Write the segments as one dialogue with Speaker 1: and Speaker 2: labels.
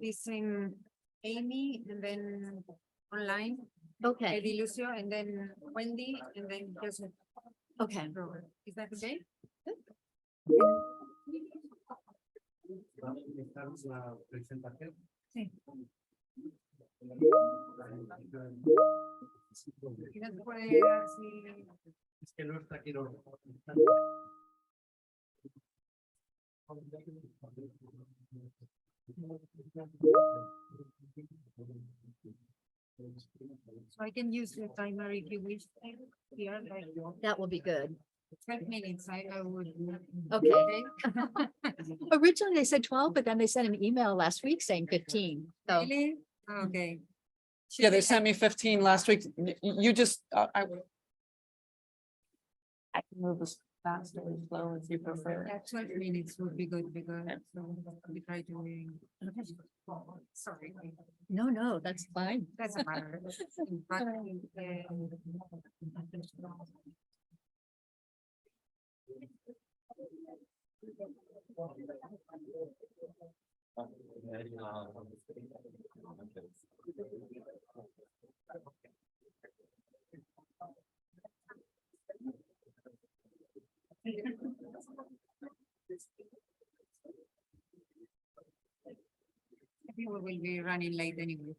Speaker 1: is Amy, and then online,
Speaker 2: Okay,
Speaker 1: Edilucio, and then Wendy, and then Joseph.
Speaker 2: okay.
Speaker 1: Robert. Is that okay?
Speaker 3: La presentación.
Speaker 1: Sí. Y nos puede así.
Speaker 3: Es que no está aquí los.
Speaker 1: So I can use the timer if you wish. Here, like
Speaker 2: That will be good.
Speaker 1: 12 minutes. I would.
Speaker 2: Okay. Originally, they said 12, but then they sent an email last week saying 15. So
Speaker 1: Really? Okay.
Speaker 4: Yeah, they sent me 15 last week. You just, I can move as fast or as slow as you prefer.
Speaker 1: Yeah, 12 minutes would be good because we try to. Sorry.
Speaker 2: no, that's fine.
Speaker 1: Doesn't matter. But, I think we will be running late anyway.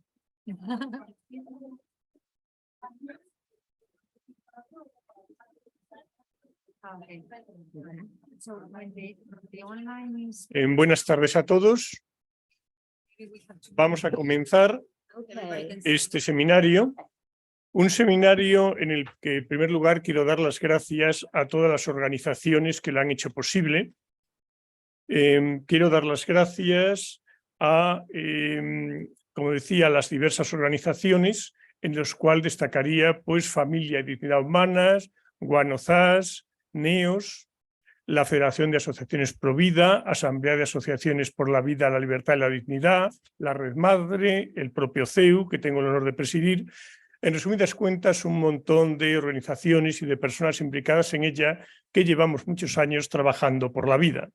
Speaker 1: Okay. So the online is.
Speaker 5: Buenas tardes a todos. Vamos a comenzar
Speaker 2: Okay.
Speaker 5: este seminario. Un seminario en el que, en primer lugar, quiero dar las gracias a todas las organizaciones que lo han hecho posible. Quiero dar las gracias a, como decía, las diversas organizaciones, en los cuales destacaría pues Familia y Dignidad Humanas, Guanozás, NEOS, la Federación de Asociaciones Pro Vida, Asamblea de Asociaciones por la Vida, la Libertad y la Dignidad, la Red Madre, el propio CEU, que tengo el honor de presidir. En resumidas cuentas, un montón de organizaciones y de personas implicadas en ella que llevamos muchos años trabajando por la vida.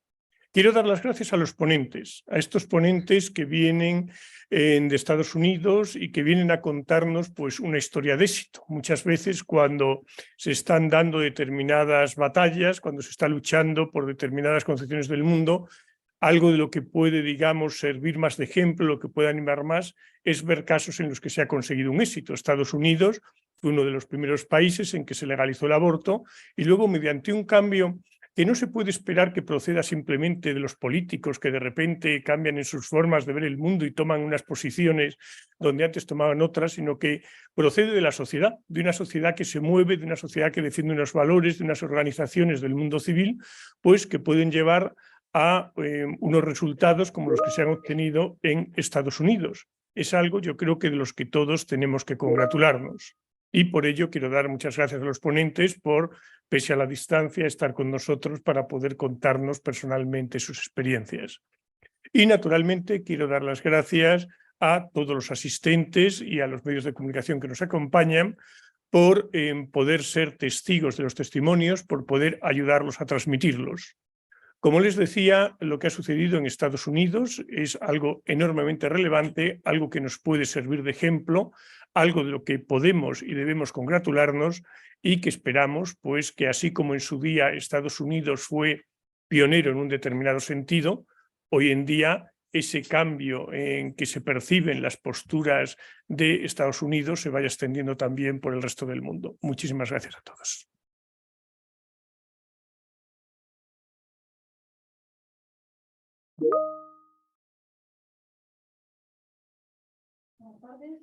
Speaker 5: Quiero dar las gracias a los ponentes, a estos ponentes que vienen de Estados Unidos y que vienen a contarnos pues, una historia de éxito. Muchas veces cuando se están dando determinadas batallas, cuando se está luchando por determinadas concepciones del mundo, algo de lo que puede, digamos, servir más de ejemplo, lo que puede animar más, es ver casos en los que se ha conseguido un éxito. Estados Unidos fue uno de los primeros países en que se legalizó el aborto y luego mediante un cambio que no se puede esperar que proceda simplemente de los políticos que de repente cambian en sus formas de ver el mundo y toman unas posiciones donde antes tomaban otras, sino que procede de la sociedad, de una sociedad que se mueve, de una sociedad que defiende unos valores, de unas organizaciones del mundo civil, pues que pueden llevar a unos resultados como los que se han obtenido en Estados Unidos. Es algo, yo creo que de los que todos tenemos que congratularnos. Y por ello quiero dar muchas gracias a los ponentes por, pese a la distancia, estar con nosotros para poder contarnos personalmente sus experiencias. Y naturalmente quiero dar las gracias a todos los asistentes y a los medios de comunicación que nos acompañan por poder ser testigos de los testimonios, por poder ayudarlos a transmitirlos. Como les decía, lo que ha sucedido en Estados Unidos es algo enormemente relevante, algo que nos puede servir de ejemplo, algo de lo que podemos y debemos congratularnos y que esperamos pues, que así como en su día Estados Unidos fue pionero en un determinado sentido, hoy en día ese cambio en que se perciben las posturas de Estados Unidos se vaya extendiendo también por el resto del mundo. Muchísimas gracias a todos.
Speaker 6: Buenas tardes,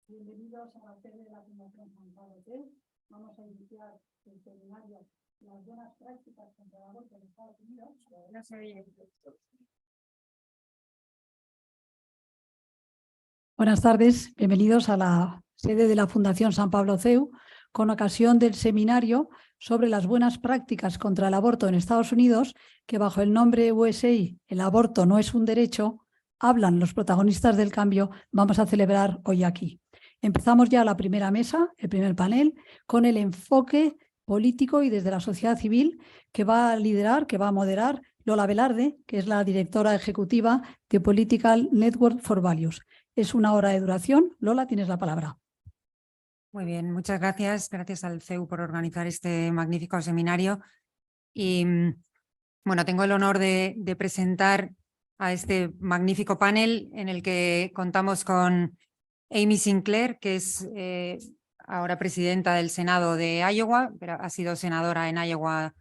Speaker 6: bienvenidos a la sede de la Fundación San Pablo. Vamos a iniciar el seminario Las buenas prácticas contra el aborto en Estados Unidos. Buenas tardes, bienvenidos a la sede de la Fundación San Pablo CEU con ocasión del seminario sobre las buenas prácticas contra el aborto en Estados Unidos, que bajo el nombre USA, el aborto no es un derecho, hablan los protagonistas del cambio, vamos a celebrar hoy aquí. Empezamos ya la primera mesa, el primer panel, con el enfoque político y desde la sociedad civil que va a liderar, que va a moderar Lola Velarde, que es la directora ejecutiva de Political Network for Values. Es 1 hora de duración. Lola, tienes la palabra.
Speaker 1: Muy bien, muchas gracias. Gracias al CEU por organizar este magnífico seminario. Y bueno, tengo el honor de presentar a este magnífico panel en el que contamos con Amy Sinclair, que es ahora presidenta del Senado de Iowa, pero ha sido senadora en Iowa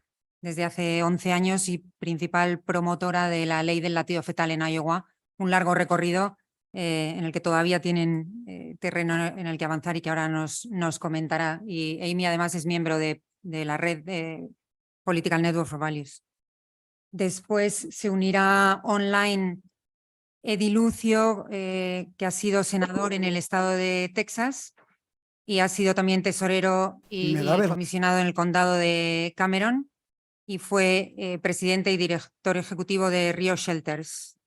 Speaker 1: desde hace 11 años y principal promotora de la ley del latido fetal en Iowa, un largo recorrido en el que todavía tienen terreno en el que avanzar y que ahora nos comentará. Y Amy además es miembro de la red de Political Network for Values. Después se unirá online Eddie Lucio, que ha sido senador en el estado de Texas y ha sido también tesorero y comisionado en el condado de Cameron y fue presidente y director ejecutivo de Rio Shelters.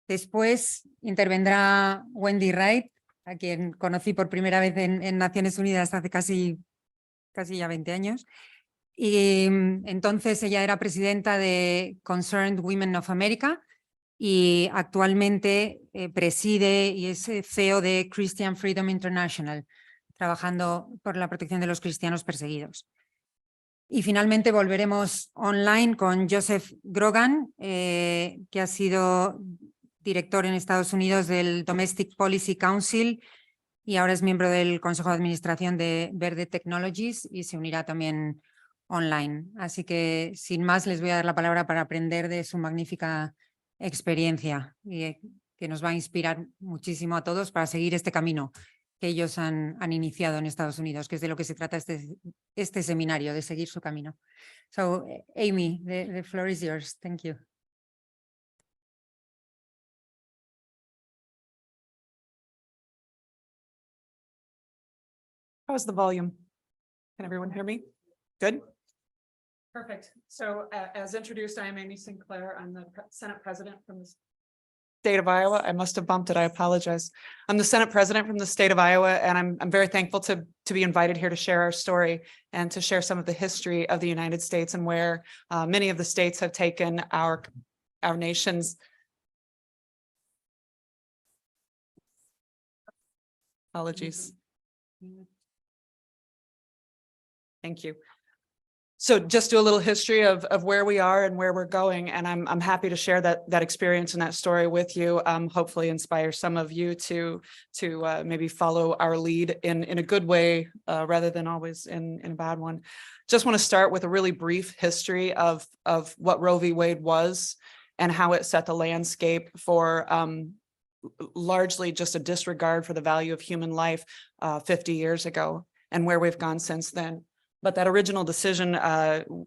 Speaker 1: Después intervendrá Wendy Wright, a quien conocí por primera vez en Naciones Unidas hace casi ya 20 años. Y entonces ella era presidenta de Concerned Women of America y actualmente preside y es CEO de Christian Freedom International, trabajando por la protección de los cristianos perseguidos. Y finalmente volveremos online con Joseph Grogan, que ha sido director en Estados Unidos del Domestic Policy Council y ahora es miembro del Consejo de Administración de Verde Technologies y se unirá también online. Así que sin más les voy a dar la palabra para aprender de su magnífica experiencia y que nos va a inspirar muchísimo a todos para seguir este camino que ellos han iniciado en Estados Unidos, que es de lo que se trata este seminario, de seguir su camino. So, Amy, the floor is yours. Thank you.
Speaker 7: How's the volume? Can everyone hear me? Good? Perfect. So as introduced, I am Amy Sinclair. I'm the Senate President from the state of Iowa. I must have bumped it. I apologize. I'm the Senate President from the state of Iowa, and I'm very thankful to be invited here to share our story and to share some of the history of the United States and where many of the states have taken our nation's apologies. Thank you. So just do a little history of where we are and where we're going. And I'm happy to share that experience and that story with you. Hopefully inspire some of you to maybe follow our lead in a good way rather than always in a bad one. Just want to start with a really brief history of what Roe v. Wade was and how it set the landscape for largely just a disregard for the value of human life 50 years ago and where we've gone since then. But that original decision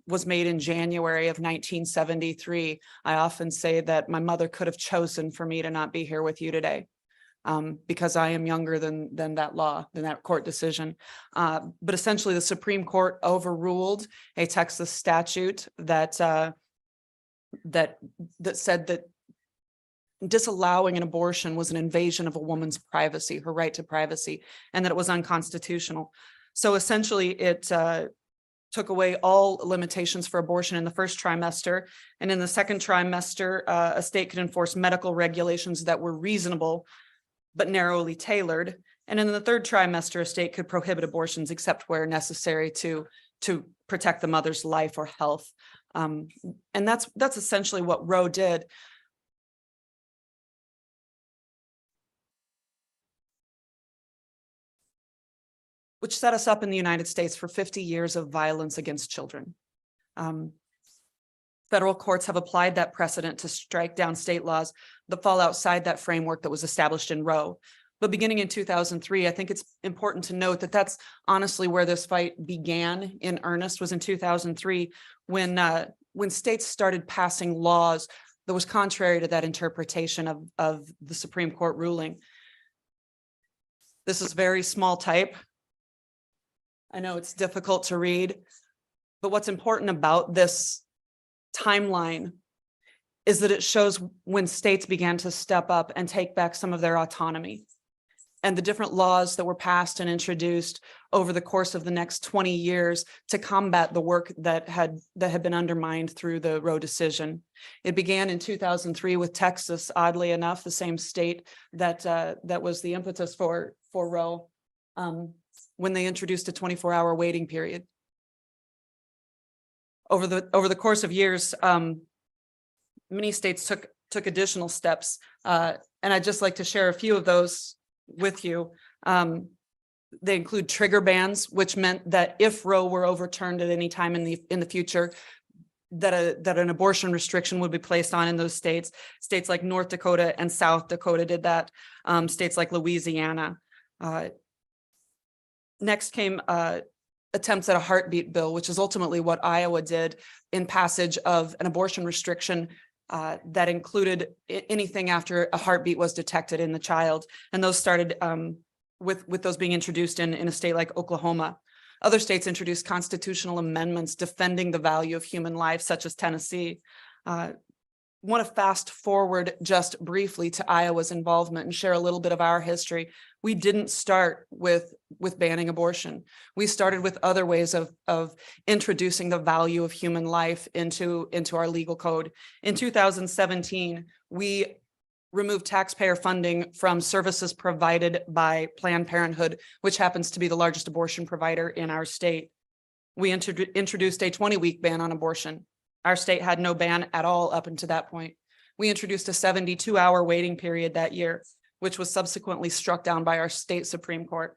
Speaker 7: was made in January of 1973. I often say that my mother could have chosen for me to not be here with you today because I am younger than that law, than that court decision. But essentially the Supreme Court overruled a Texas statute that said that disallowing an abortion was an invasion of a woman's privacy, her right to privacy, and that it was unconstitutional. So essentially it took away all limitations for abortion in the first trimester. And in the second trimester, a state could enforce medical regulations that were reasonable, but narrowly tailored. And in the third trimester, a state could prohibit abortions except where necessary to protect the mother's life or health. And that's essentially what Roe did. Which set us up in the United States for 50 years of violence against children. Federal courts have applied that precedent to strike down state laws that fall outside that framework that was established in Roe. But beginning in 2003, I think it's important to note that that's honestly where this fight began in earnest, was in 2003, when states started passing laws that was contrary to that interpretation of the Supreme Court ruling. This is very small type. I know it's difficult to read, but what's important about this timeline is that it shows when states began to step up and take back some of their autonomy. and the different laws that were passed and introduced over the course of the next 20 years to combat the work that had been undermined through the Roe decision. It began in 2003 with Texas, oddly enough, the same state that was the impetus for Roe, when they introduced a 24-hour waiting period. Over the course of years, many states took additional steps, and I'd just like to share a few of those with you. They include trigger bans, which meant that if Roe were overturned at any time in the future, that an abortion restriction would be placed on in those states. States like North Dakota and South Dakota did that. States like Louisiana. Next came attempts at a heartbeat bill, which is ultimately what Iowa did in passage of an abortion restriction that included anything after a heartbeat was detected in the child. And those started with those being introduced in a state like Oklahoma. Other states introduced constitutional amendments defending the value of human life, such as Tennessee. Want to fast forward just briefly to Iowa's involvement and share a little bit of our history. We didn't start with banning abortion. We started with other ways of introducing the value of human life into our legal code. In 2017, we removed taxpayer funding from services provided by Planned Parenthood, which happens to be the largest abortion provider in our state. We introduced a 20-week ban on abortion. Our state had no ban at all up until that point. We introduced a 72-hour waiting period that year, which was subsequently struck down by our state Supreme Court.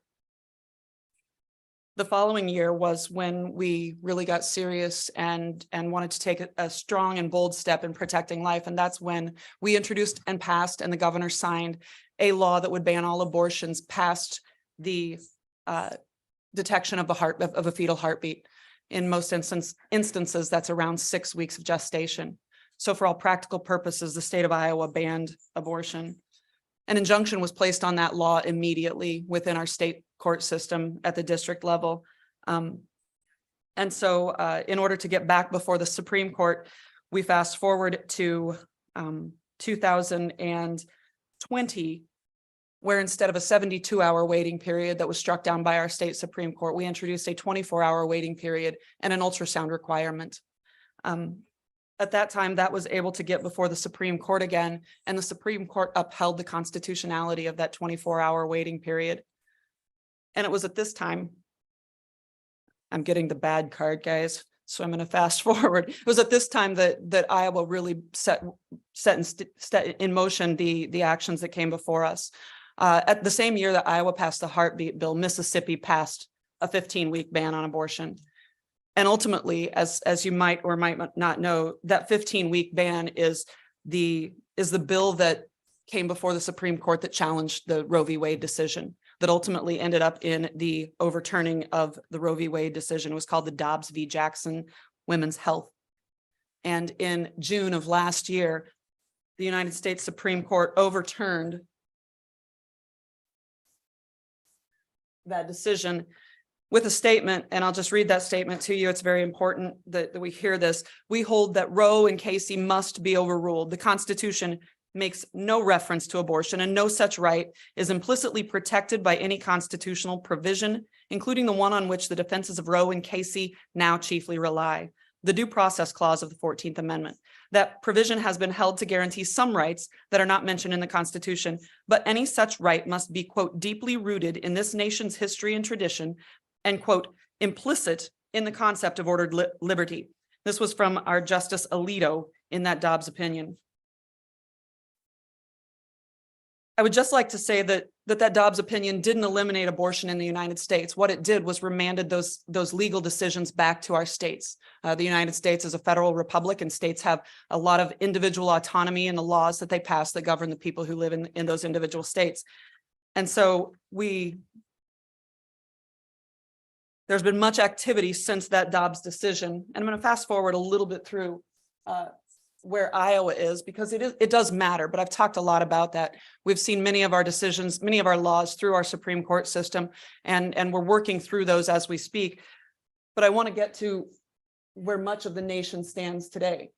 Speaker 7: The following year was when we really got serious and wanted to take a strong and bold step in protecting life. And that's when we introduced and passed, and the governor signed, a law that would ban all abortions past the detection of a fetal heartbeat. In most instances, that's around 6 weeks of gestation. So for all practical purposes, the state of Iowa banned abortion. An injunction was placed on that law immediately within our state court system at the district level. And so in order to get back before the Supreme Court, we fast forward to 2020, where instead of a 72-hour waiting period that was struck down by our state Supreme Court, we introduced a 24-hour waiting period and an ultrasound requirement. At that time, that was able to get before the Supreme Court again, and the Supreme Court upheld the constitutionality of that 24-hour waiting period. And it was at this time, I'm getting the bad card, guys, so I'm going to fast forward. It was at this time that Iowa really set in motion the actions that came before us. At the same year that Iowa passed the heartbeat bill, Mississippi passed a 15-week ban on abortion. And ultimately, as you might or might not know, that 15-week ban is the bill that came before the Supreme Court that challenged the Roe v. Wade decision, that ultimately ended up in the overturning of the Roe v. Wade decision. It was called the Dobbs v. Jackson Women's Health. And in June of last year, the United States Supreme Court overturned that decision with a statement, and I'll just read that statement to you. It's very important that we hear this. We hold that Roe and Casey must be overruled. The Constitution makes no reference to abortion, and no such right is implicitly protected by any constitutional provision, including the one on which the defenses of Roe and Casey now chiefly rely, the Due Process Clause of the 14th Amendment. That provision has been held to guarantee some rights that are not mentioned in the Constitution, but any such right must be, quote, deeply rooted in this nation's history and tradition, and, quote, implicit in the concept of ordered liberty. This was from our Justice Alito in that Dobbs opinion. I would just like to say that Dobbs opinion didn't eliminate abortion in the United States. What it did was remanded those legal decisions back to our states. The United States is a federal republic, and states have a lot of individual autonomy in the laws that they pass that govern the people who live in those individual states. And so there's been much activity since that Dobbs decision. And I'm going to fast forward a little bit through where Iowa is, because it does matter, but I've talked a lot about that. We've seen many of our decisions, many of our laws through our Supreme Court system, and we're working through those as we speak. But I want to get to where much of the nation stands today.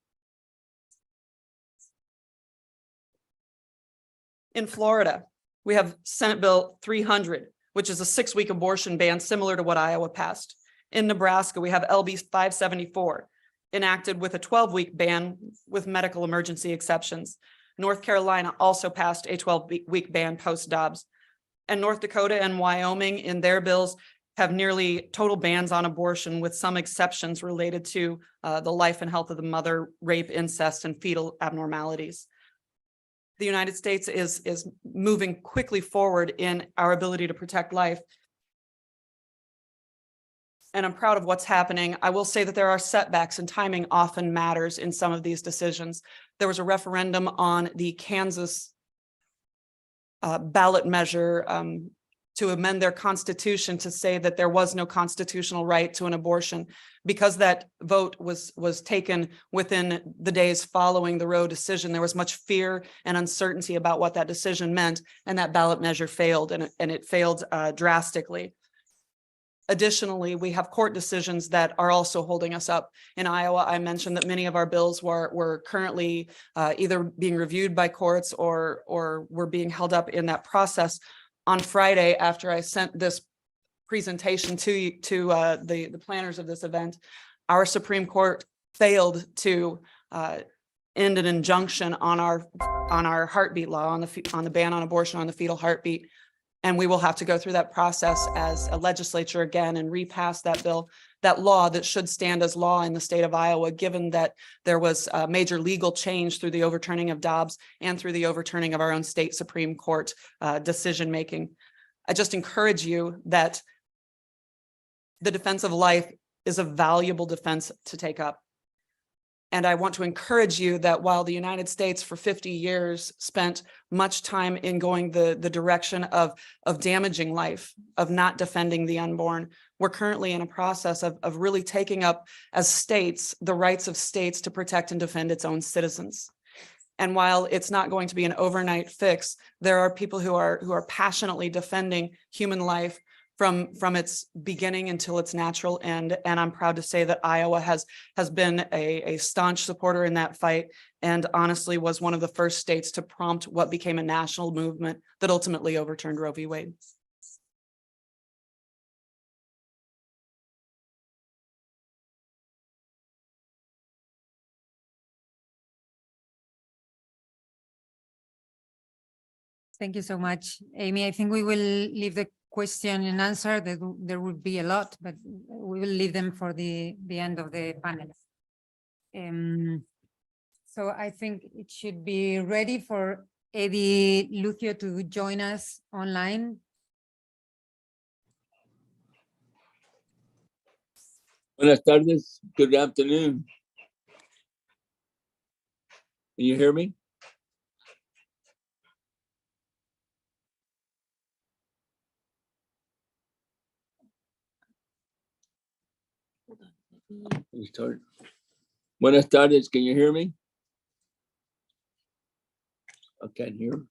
Speaker 7: In Florida, We have Senate Bill 300, which is a 6-week abortion ban similar to what Iowa passed. In Nebraska, we have LB 574, enacted with a 12-week ban with medical emergency exceptions. North Carolina also passed a 12-week ban post-Dobbs. And North Dakota and Wyoming in their bills have nearly total bans on abortion with some exceptions related to the life and health of the mother, rape, incest, and fetal abnormalities. The United States is moving quickly forward in our ability to protect life. And I'm proud of what's happening. I will say that there are setbacks, and timing often matters in some of these decisions. There was a referendum on the Kansas ballot measure to amend their constitution to say that there was no constitutional right to an abortion. Because that vote was taken within the days following the Roe decision, there was much fear and uncertainty about what that decision meant, and that ballot measure failed, and it failed drastically. Additionally, we have court decisions that are also holding us up. In Iowa, I mentioned that many of our bills were currently either being reviewed by courts or were being held up in that process. On Friday, after I sent this presentation to the planners of this event, our Supreme Court failed to end an injunction on our heartbeat law, on the ban on abortion on the fetal heartbeat. And we will have to go through that process as a legislature again and repass that bill, that law that should stand as law in the state of Iowa, given that there was a major legal change through the overturning of Dobbs and through the overturning of our own state Supreme Court decision-making. I just encourage you that the defense of life is a valuable defense to take up. And I want to encourage you that while the United States for 50 years spent much time in going the direction of damaging life, of not defending the unborn, we're currently in a process of really taking up as states the rights of states to protect and defend its own citizens. And while it's not going to be an overnight fix, there are people who are passionately defending human life from its beginning until its natural end. And I'm proud to say that Iowa has been a staunch supporter in that fight, and honestly was one of the first states to prompt what became a national movement that ultimately overturned Roe v. Wade.
Speaker 1: Thank you so much, Amy. I think we will leave the question and answer. There would be a lot, but we will leave them for the end of the panel. So I think it should be ready for Eddie Lucio to join us online.
Speaker 8: Buenas tardes. Good afternoon. Can you hear me? Start. Buenas tardes. Can you hear me? I can't hear.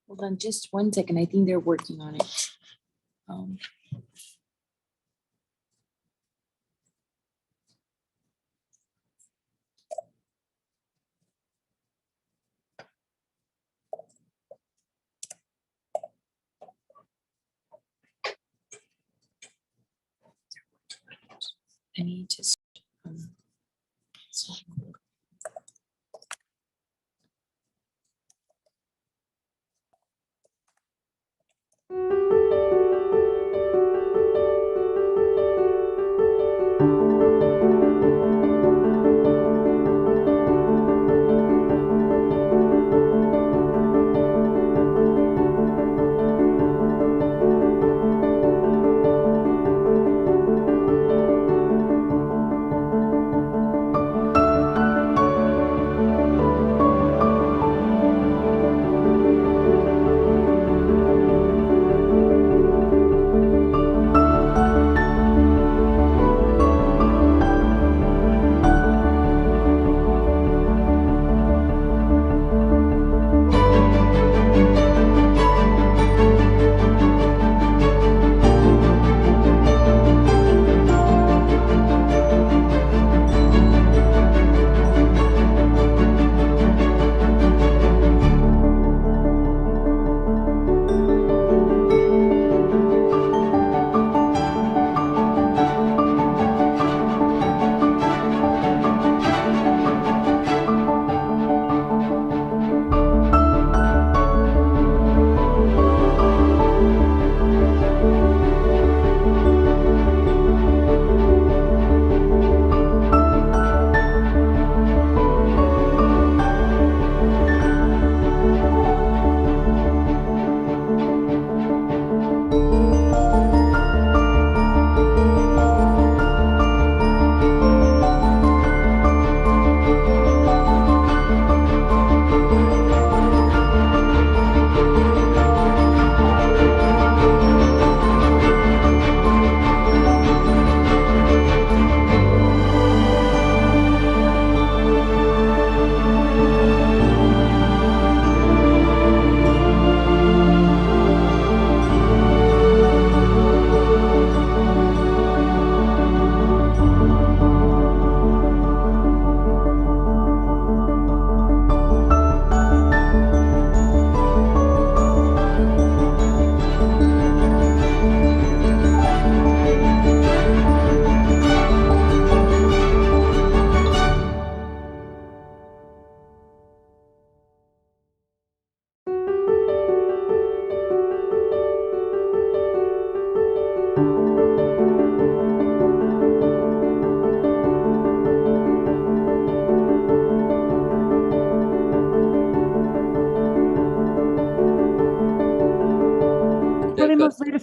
Speaker 9: Hold on just 1 second. I think they're working on it. I need to.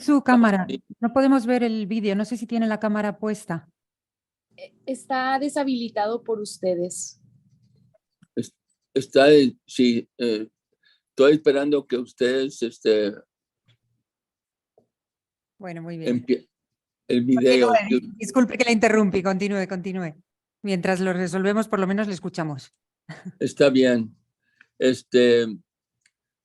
Speaker 1: su cámara. No podemos ver el vídeo. No sé si tiene la cámara puesta.
Speaker 9: Está deshabilitado por ustedes.
Speaker 8: Está, sí, estoy esperando que ustedes,
Speaker 1: Bueno, muy bien.
Speaker 8: el video.
Speaker 1: Disculpe que la interrumpí. Continúe. Mientras lo resolvemos, por lo menos le escuchamos.
Speaker 8: Está bien. De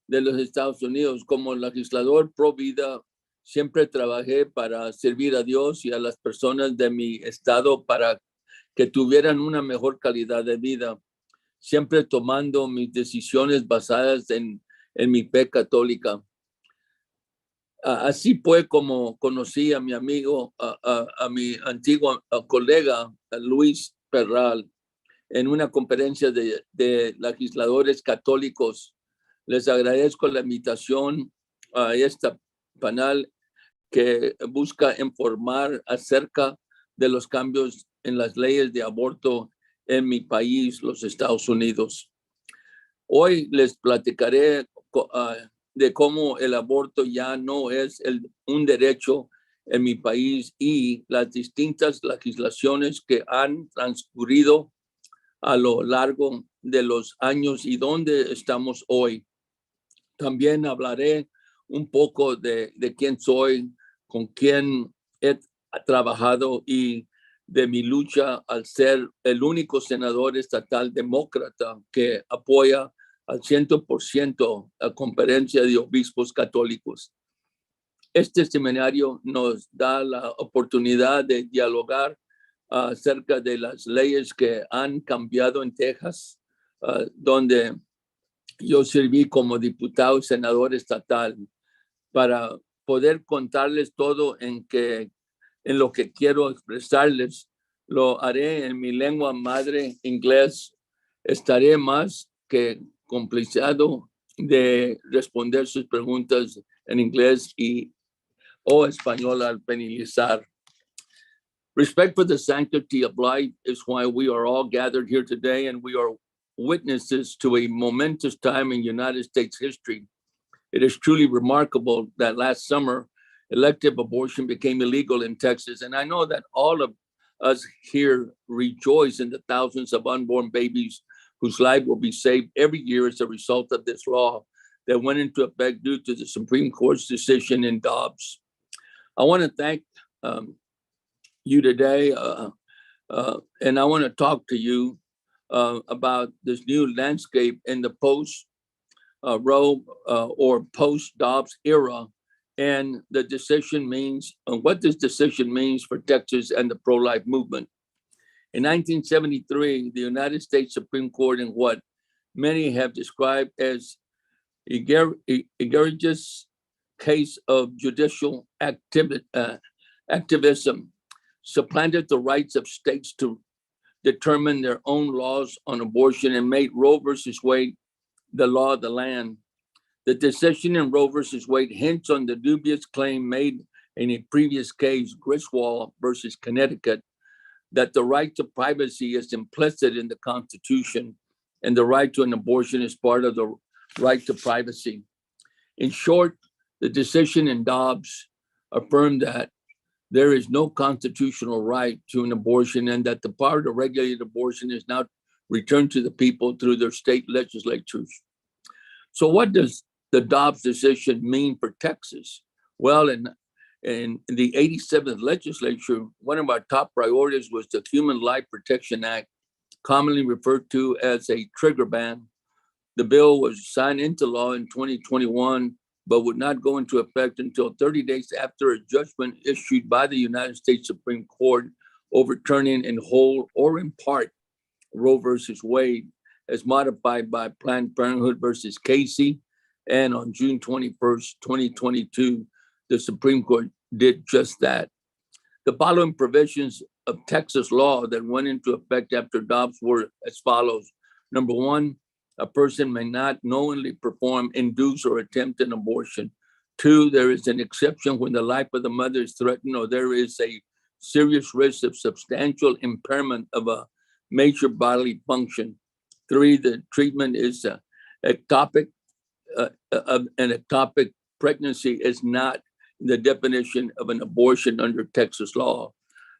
Speaker 8: los Estados Unidos, como legislador pro vida, siempre trabajé para servir a Dios y a las personas de mi estado para que tuvieran una mejor calidad de vida, siempre tomando mis decisiones basadas en mi fe católica. Así fue como conocí a mi amigo, a mi antiguo colega, Luis Perral, en una conferencia de legisladores católicos. Les agradezco la invitación a esta panel que busca informar acerca de los cambios en las leyes de aborto en mi país, los Estados Unidos. Hoy les platicaré de cómo el aborto ya no es un derecho en mi país y las distintas legislaciones que han transcurrido a lo largo de los años y dónde estamos hoy. También hablaré un poco de quién soy, con quién he trabajado y de mi lucha al ser el único senador estatal demócrata que apoya al 100% la Conferencia de Obispos Católicos. Este seminario nos da la oportunidad de dialogar acerca de las leyes que han cambiado en Texas, donde yo serví como diputado y senador estatal, para poder contarles todo en lo que quiero expresarles. Lo haré en mi lengua madre, inglés. Estaré más que complicado de responder sus preguntas en inglés o español al finalizar. Respect for the sanctity of life is why we are all gathered here today, and we are witnesses to a momentous time in United States history. It is truly remarkable that last summer, elective abortion became illegal in Texas. And I know that all of us here rejoice in the thousands of unborn babies whose life will be saved every year as a result of this law that went into effect due to the Supreme Court's decision in Dobbs. I want to thank you today, and I want to talk to you about this new landscape in the post-Roe or post-Dobbs era, and the decision means, what this decision means for Texas and the pro-life movement. In 1973, the United States Supreme Court, in what many have described as egregious case of judicial activism, supplanted the rights of states to determine their own laws on abortion and made Roe versus Wade the law of the land. The decision in Roe versus Wade hints on the dubious claim made in a previous case, Griswold versus Connecticut, that the right to privacy is implicit in the Constitution and the right to an abortion is part of the right to privacy. In short, the decision in Dobbs affirmed that there is no constitutional right to an abortion and that the power to regulate abortion is now returned to the people through their state legislatures. So what does the Dobbs decision mean for Texas? Well, in the 87th legislature, one of our top priorities was the Human Life Protection Act, commonly referred to as a trigger ban. The bill was signed into law in 2021, but would not go into effect until 30 days after a judgment issued by the United States Supreme Court overturning in whole or in part Roe versus Wade, as modified by Planned Parenthood versus Casey. And on June 21st, 2022, the Supreme Court did just that. The following provisions of Texas law that went into effect after Dobbs were as follows. Number one, a person may not knowingly perform, induce, or attempt an abortion. Two, there is an exception when the life of the mother is threatened or there is a serious risk of substantial impairment of a major bodily function. Three, the treatment is ectopic. An ectopic pregnancy is not the definition of an abortion under Texas law.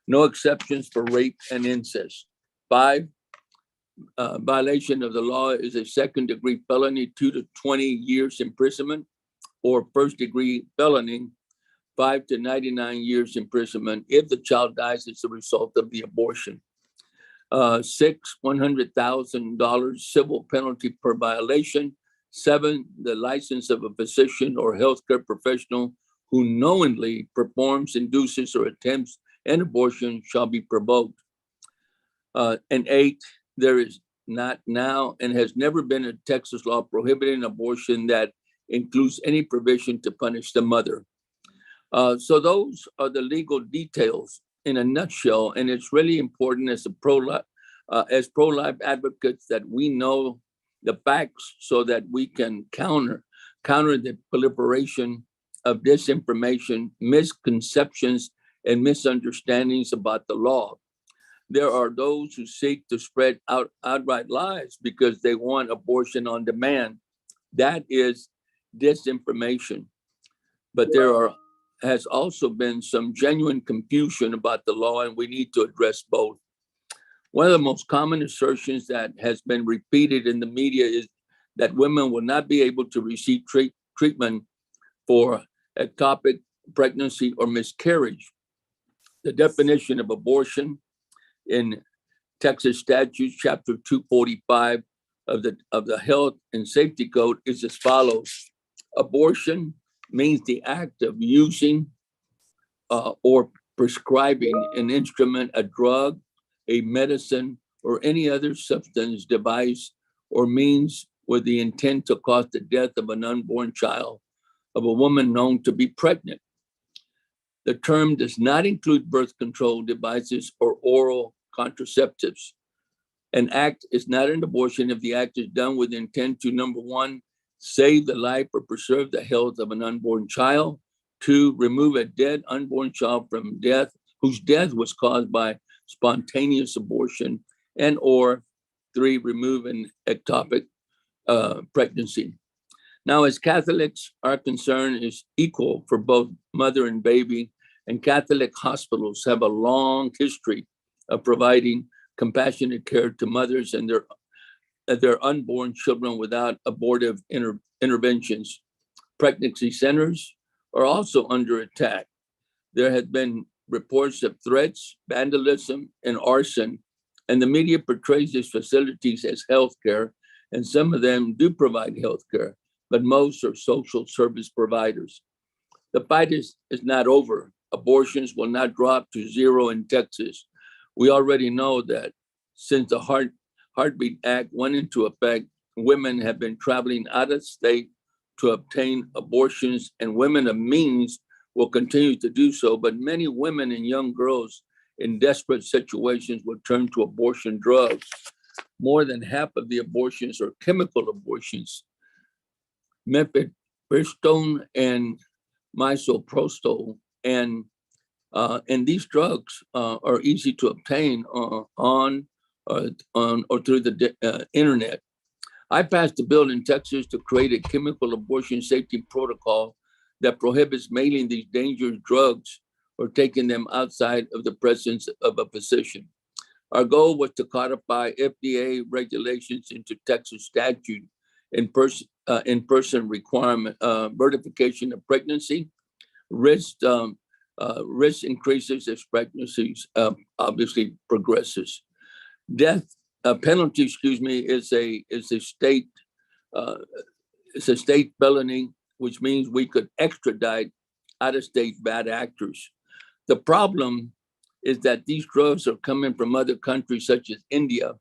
Speaker 8: No exceptions for rape and incest. 5, violation of the law is a second-degree felony, 2 to 20 years imprisonment, or first-degree felony, 5 to 99 years imprisonment if the child dies as a result of the abortion. 6, $100,000 civil penalty per violation. 7, the license of a physician or healthcare professional who knowingly performs, induces, or attempts an abortion shall be revoked. And 8, there is not now and has never been a Texas law prohibiting abortion that includes any provision to punish the mother. So those are the legal details in a nutshell, and it's really important as pro-life advocates that we know the facts so that we can counter the proliferation of disinformation, misconceptions, and misunderstandings about the law. There are those who seek to spread outright lies because they want abortion on demand. That is disinformation. But there has also been some genuine confusion about the law, and we need to address both. One of the most common assertions that has been repeated in the media is that women will not be able to receive treatment for ectopic pregnancy or miscarriage. The definition of abortion in Texas statutes, chapter 245 of the Health and Safety Code is as follows. Abortion means the act of using or prescribing an instrument, a drug, a medicine, or any other substance, device, or means with the intent to cause the death of an unborn child of a woman known to be pregnant. The term does not include birth control devices or oral contraceptives. An act is not an abortion if the act is done with intent to, number 1, save the life or preserve the health of an unborn child. 2, remove a dead unborn child from death, whose death was caused by spontaneous abortion, and or 3, remove an ectopic pregnancy. Now, as Catholics, our concern is equal for both mother and baby, and Catholic hospitals have a long history of providing compassionate care to mothers and their unborn children without abortive interventions. Pregnancy centers are also under attack. There have been reports of threats, vandalism, and arson, and the media portrays these facilities as healthcare, and some of them do provide healthcare, but most are social service providers. The fight is not over. Abortions will not drop to 0 in Texas. We already know that since the Heartbeat Act went into effect, women have been traveling out of state to obtain abortions, and women of means will continue to do so. But many women and young girls in desperate situations will turn to abortion drugs. More than half of the abortions are chemical abortions. Mifepristone and misoprostol, and these drugs are easy to obtain on or through the internet. I passed a bill in Texas to create a chemical abortion safety protocol that prohibits mailing these dangerous drugs or taking them outside of the presence of a physician. Our goal was to codify FDA regulations into Texas statute in-person requirement, verification of pregnancy, risk increases as pregnancies obviously progresses. Death penalty, is a state felony, which means we could extradite out-of-state bad actors. The problem is that these drugs are coming from other countries such as India,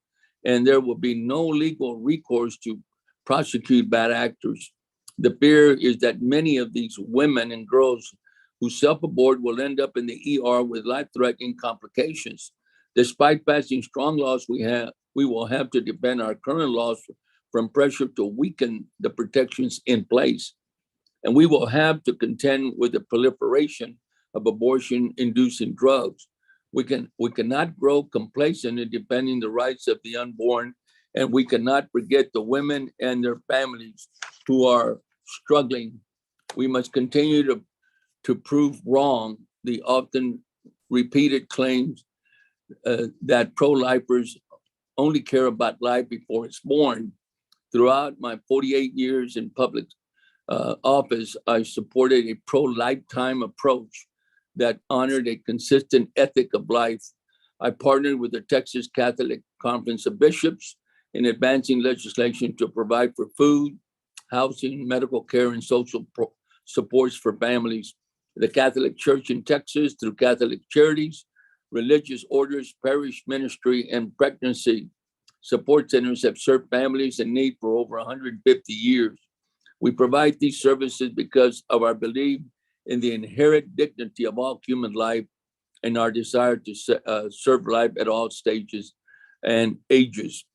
Speaker 8: and there will be no legal recourse to prosecute bad actors. The fear is that many of these women and girls who self-abort will end up in the ER with life-threatening complications. Despite passing strong laws we will have to defend our current laws from pressure to weaken the protections in place. And we will have to contend with the proliferation of abortion-inducing drugs. We cannot grow complacent in defending the rights of the unborn, and we cannot forget the women and their families who are struggling. We must continue to prove wrong the often repeated claims that pro-lifers only care about life before it's born. Throughout my 48 years in public office, I supported a pro-lifetime approach that honored a consistent ethic of life. I partnered with the Texas Catholic Conference of Bishops in advancing legislation to provide for food, housing, medical care, and social supports for families. The Catholic Church in Texas, through Catholic Charities, religious orders, parish ministry, and pregnancy support centers have served families in need for over 150 years. We provide these services because of our belief in the inherent dignity of all human life and our desire to serve life at all stages and ages.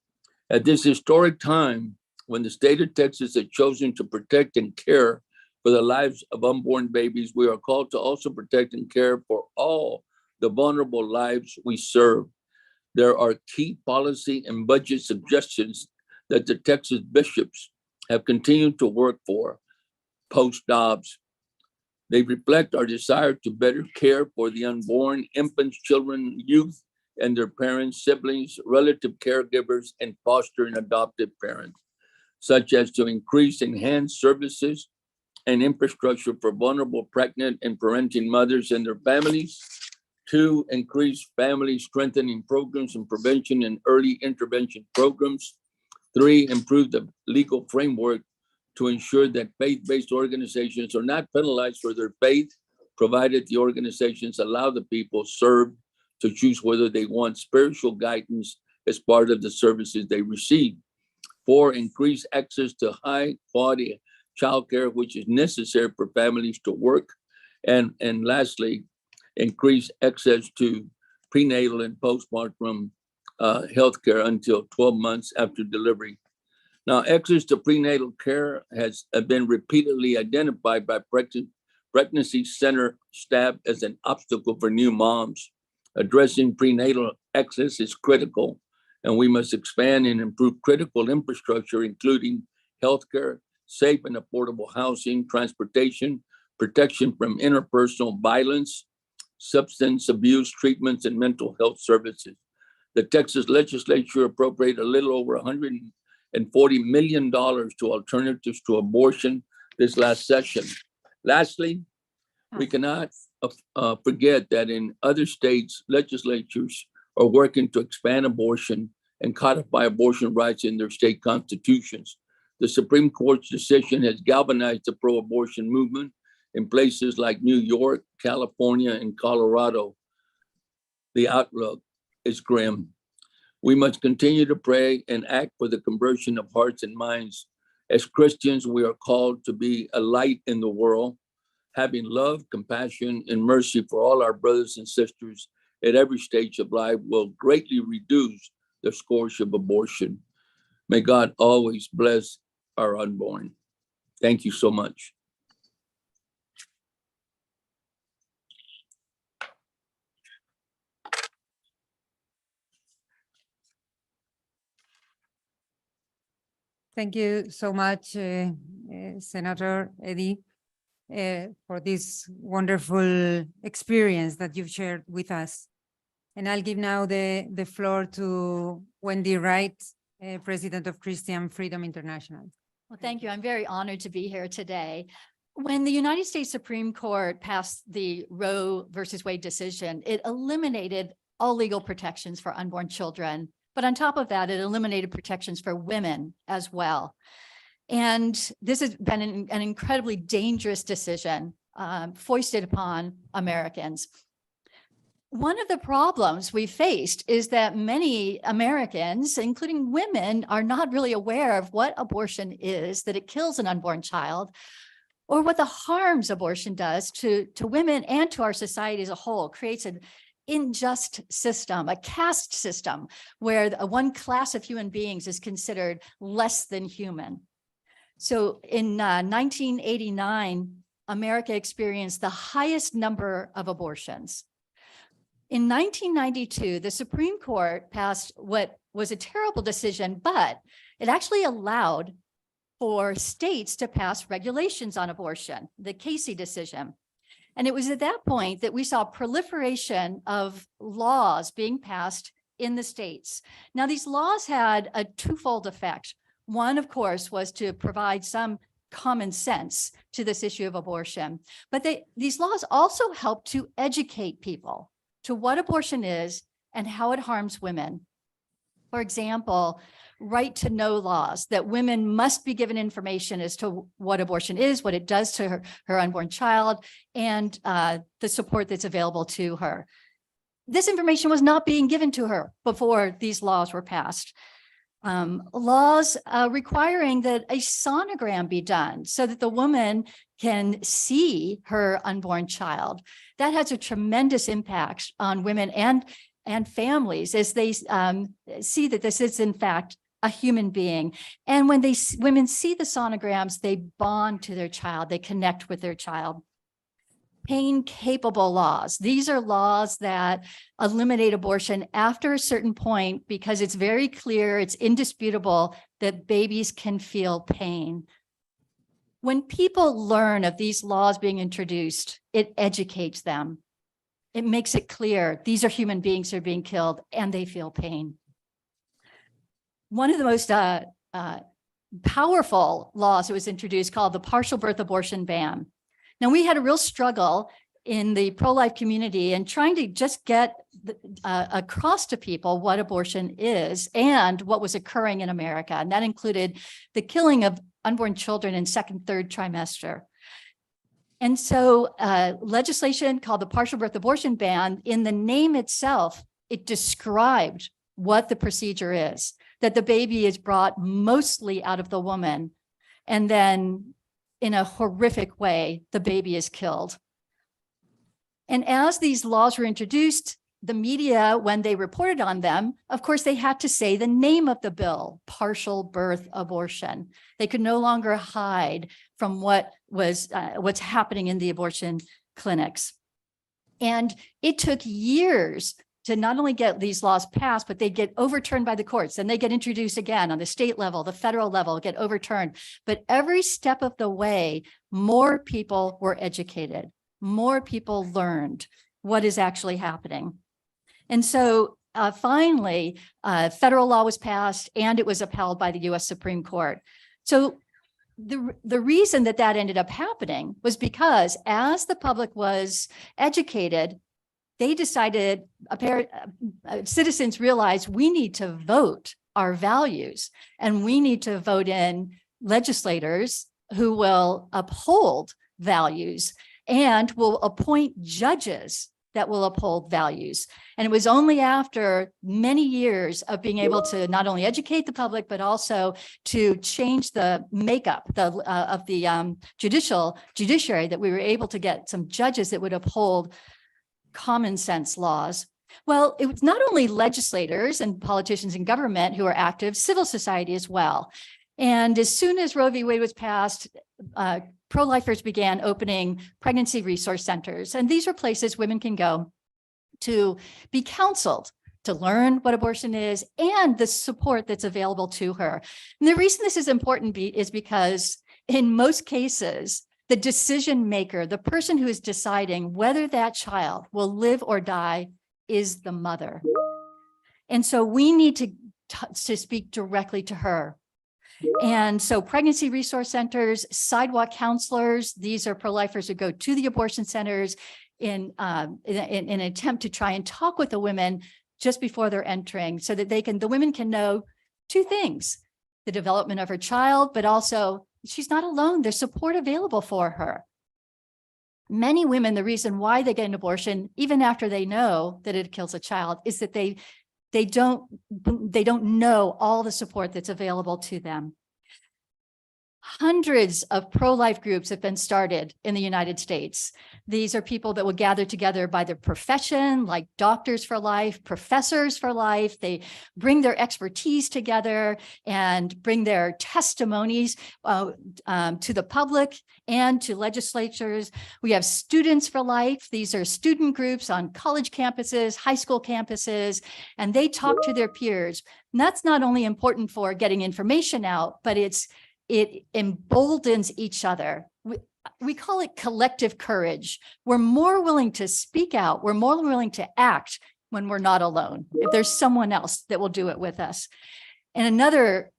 Speaker 8: At this historic time, when the state of Texas has chosen to protect and care for the lives of unborn babies, we are called to also protect and care for all the vulnerable lives we serve. There are key policy and budget suggestions that the Texas bishops have continued to work for post-Dobbs. They reflect our desire to better care for the unborn, infants, children, youth, and their parents, siblings, relative caregivers, and foster and adoptive parents, such as to increase enhanced services and infrastructure for vulnerable pregnant and parenting mothers and their families. 2, increase family strengthening programs and prevention and early intervention programs. 3, improve the legal framework to ensure that faith-based organizations are not penalized for their faith, provided the organizations allow the people served to choose whether they want spiritual guidance as part of the services they receive. 4, increase access to high-quality childcare, which is necessary for families to work. And lastly, increase access to prenatal and postpartum healthcare until 12 months after delivery. Now, access to prenatal care has been repeatedly identified by pregnancy center staff as an obstacle for new moms. Addressing prenatal access is critical, and we must expand and improve critical infrastructure, including healthcare, safe and affordable housing, transportation, protection from interpersonal violence, substance abuse treatments, and mental health services. The Texas legislature appropriated a little over $140 million to alternatives to abortion this last session. Lastly, we cannot forget that in other states, legislatures are working to expand abortion and codify abortion rights in their state constitutions. The Supreme Court's decision has galvanized the pro-abortion movement in places like New York, California, and Colorado. The outlook is grim. We must continue to pray and act for the conversion of hearts and minds. As Christians, we are called to be a light in the world, having love, compassion, and mercy for all our brothers and sisters at every stage of life will greatly reduce the scourge of abortion. May God always bless our unborn. Thank you so much.
Speaker 1: Thank you so much, Senator Eddie, for this wonderful experience that you've shared with us. And I'll give now the floor to Wendy Wright, President of Christian Freedom International.
Speaker 2: Well, thank you. I'm very honored to be here today. When the United States Supreme Court passed the Roe versus Wade decision, it eliminated all legal protections for unborn children. But on top of that, it eliminated protections for women as well. And this has been an incredibly dangerous decision foisted upon Americans. One of the problems we faced is that many Americans, including women, are not really aware of what abortion is, that it kills an unborn child, or what the harms abortion does to women and to our society as a whole. It creates an unjust system, a caste system, where one class of human beings is considered less than human. So in 1989, America experienced the highest number of abortions. In 1992, the Supreme Court passed what was a terrible decision, but it actually allowed for states to pass regulations on abortion, the Casey decision. And it was at that point that we saw proliferation of laws being passed in the states. Now, these laws had a twofold effect. One, of course, was to provide some common sense to this issue of abortion, but these laws also help to educate people to what abortion is and how it harms women. For example, right to know laws, that women must be given information as to what abortion is, what it does to her unborn child, and the support that's available to her. This information was not being given to her before these laws were passed. Laws requiring that a sonogram be done so that the woman can see her unborn child. That has a tremendous impact on women and families as they see that this is in fact a human being. And when women see the sonograms, they bond to their child, they connect with their child. Pain-capable laws. These are laws that eliminate abortion after a certain point because it's very clear, it's indisputable that babies can feel pain. When people learn of these laws being introduced, it educates them. It makes it clear these are human beings who are being killed and they feel pain. One of the most powerful laws that was introduced called the partial birth abortion ban. Now, we had a real struggle in the pro-life community and trying to just get across to people what abortion is and what was occurring in America. And that included the killing of unborn children in second, third trimester. And so legislation called the partial birth abortion ban, in the name itself, it described what the procedure is, that the baby is brought mostly out of the woman, and then in a horrific way, the baby is killed. And as these laws were introduced, the media, when they reported on them, of course, they had to say the name of the bill, partial birth abortion. They could no longer hide from what's happening in the abortion clinics. And it took years to not only get these laws passed, but they get overturned by the courts, and they get introduced again on the state level, the federal level, get overturned. But every step of the way, more people were educated, more people learned what is actually happening. And so finally, federal law was passed and it was upheld by the US Supreme Court. So the reason that ended up happening was because as the public was educated, they decided, citizens realized we need to vote our values and we need to vote in legislators who will uphold values and will appoint judges that will uphold values. And it was only after many years of being able to not only educate the public, but also to change the makeup of the judiciary that we were able to get some judges that would uphold common sense laws. Well, it was not only legislators and politicians in government who are active, civil society as well. And as soon as Roe v. Wade was passed, pro-lifers began opening pregnancy resource centers. And these are places women can go to be counseled, to learn what abortion is and the support that's available to her. And the reason this is important is because in most cases, the decision maker, the person who is deciding whether that child will live or die, is the mother. And so we need to speak directly to her. And so pregnancy resource centers, sidewalk counselors, these are pro-lifers who go to the abortion centers in an attempt to try and talk with the women just before they're entering so that the women can know two things: the development of her child, but also she's not alone. There's support available for her. Many women, the reason why they get an abortion, even after they know that it kills a child, is that they don't know all the support that's available to them. Hundreds of pro-life groups have been started in the United States. These are people that will gather together by their profession, like Doctors for Life, Professors for Life. They bring their expertise together and bring their testimonies to the public and to legislatures. We have Students for Life. These are student groups on college campuses, high school campuses, and they talk to their peers. And that's not only important for getting information out, but it emboldens each other. we call it collective courage. We're more willing to speak out. We're more willing to act when we're not alone, if there's someone else that will do it with us. And another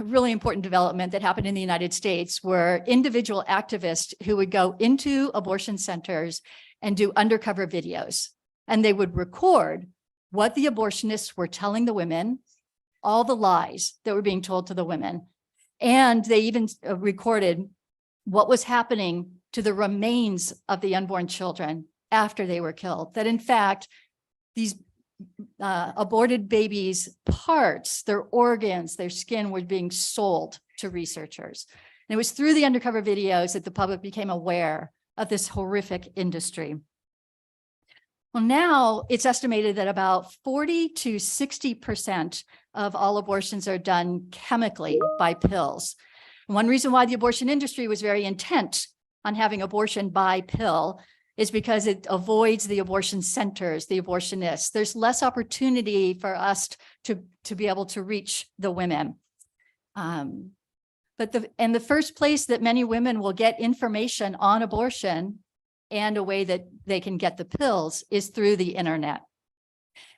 Speaker 2: really important development that happened in the United States were individual activists who would go into abortion centers and do undercover videos. And they would record what the abortionists were telling the women, all the lies that were being told to the women. And they even recorded what was happening to the remains of the unborn children after they were killed. That in fact, these aborted babies' parts, their organs, their skin were being sold to researchers. And it was through the undercover videos that the public became aware of this horrific industry. Well, now it's estimated that about 40 to 60% of all abortions are done chemically by pills. One reason why the abortion industry was very intent on having abortion by pill is because it avoids the abortion centers, the abortionists. There's less opportunity for us to be able to reach the women. But the first place that many women will get information on abortion and a way that they can get the pills is through the internet.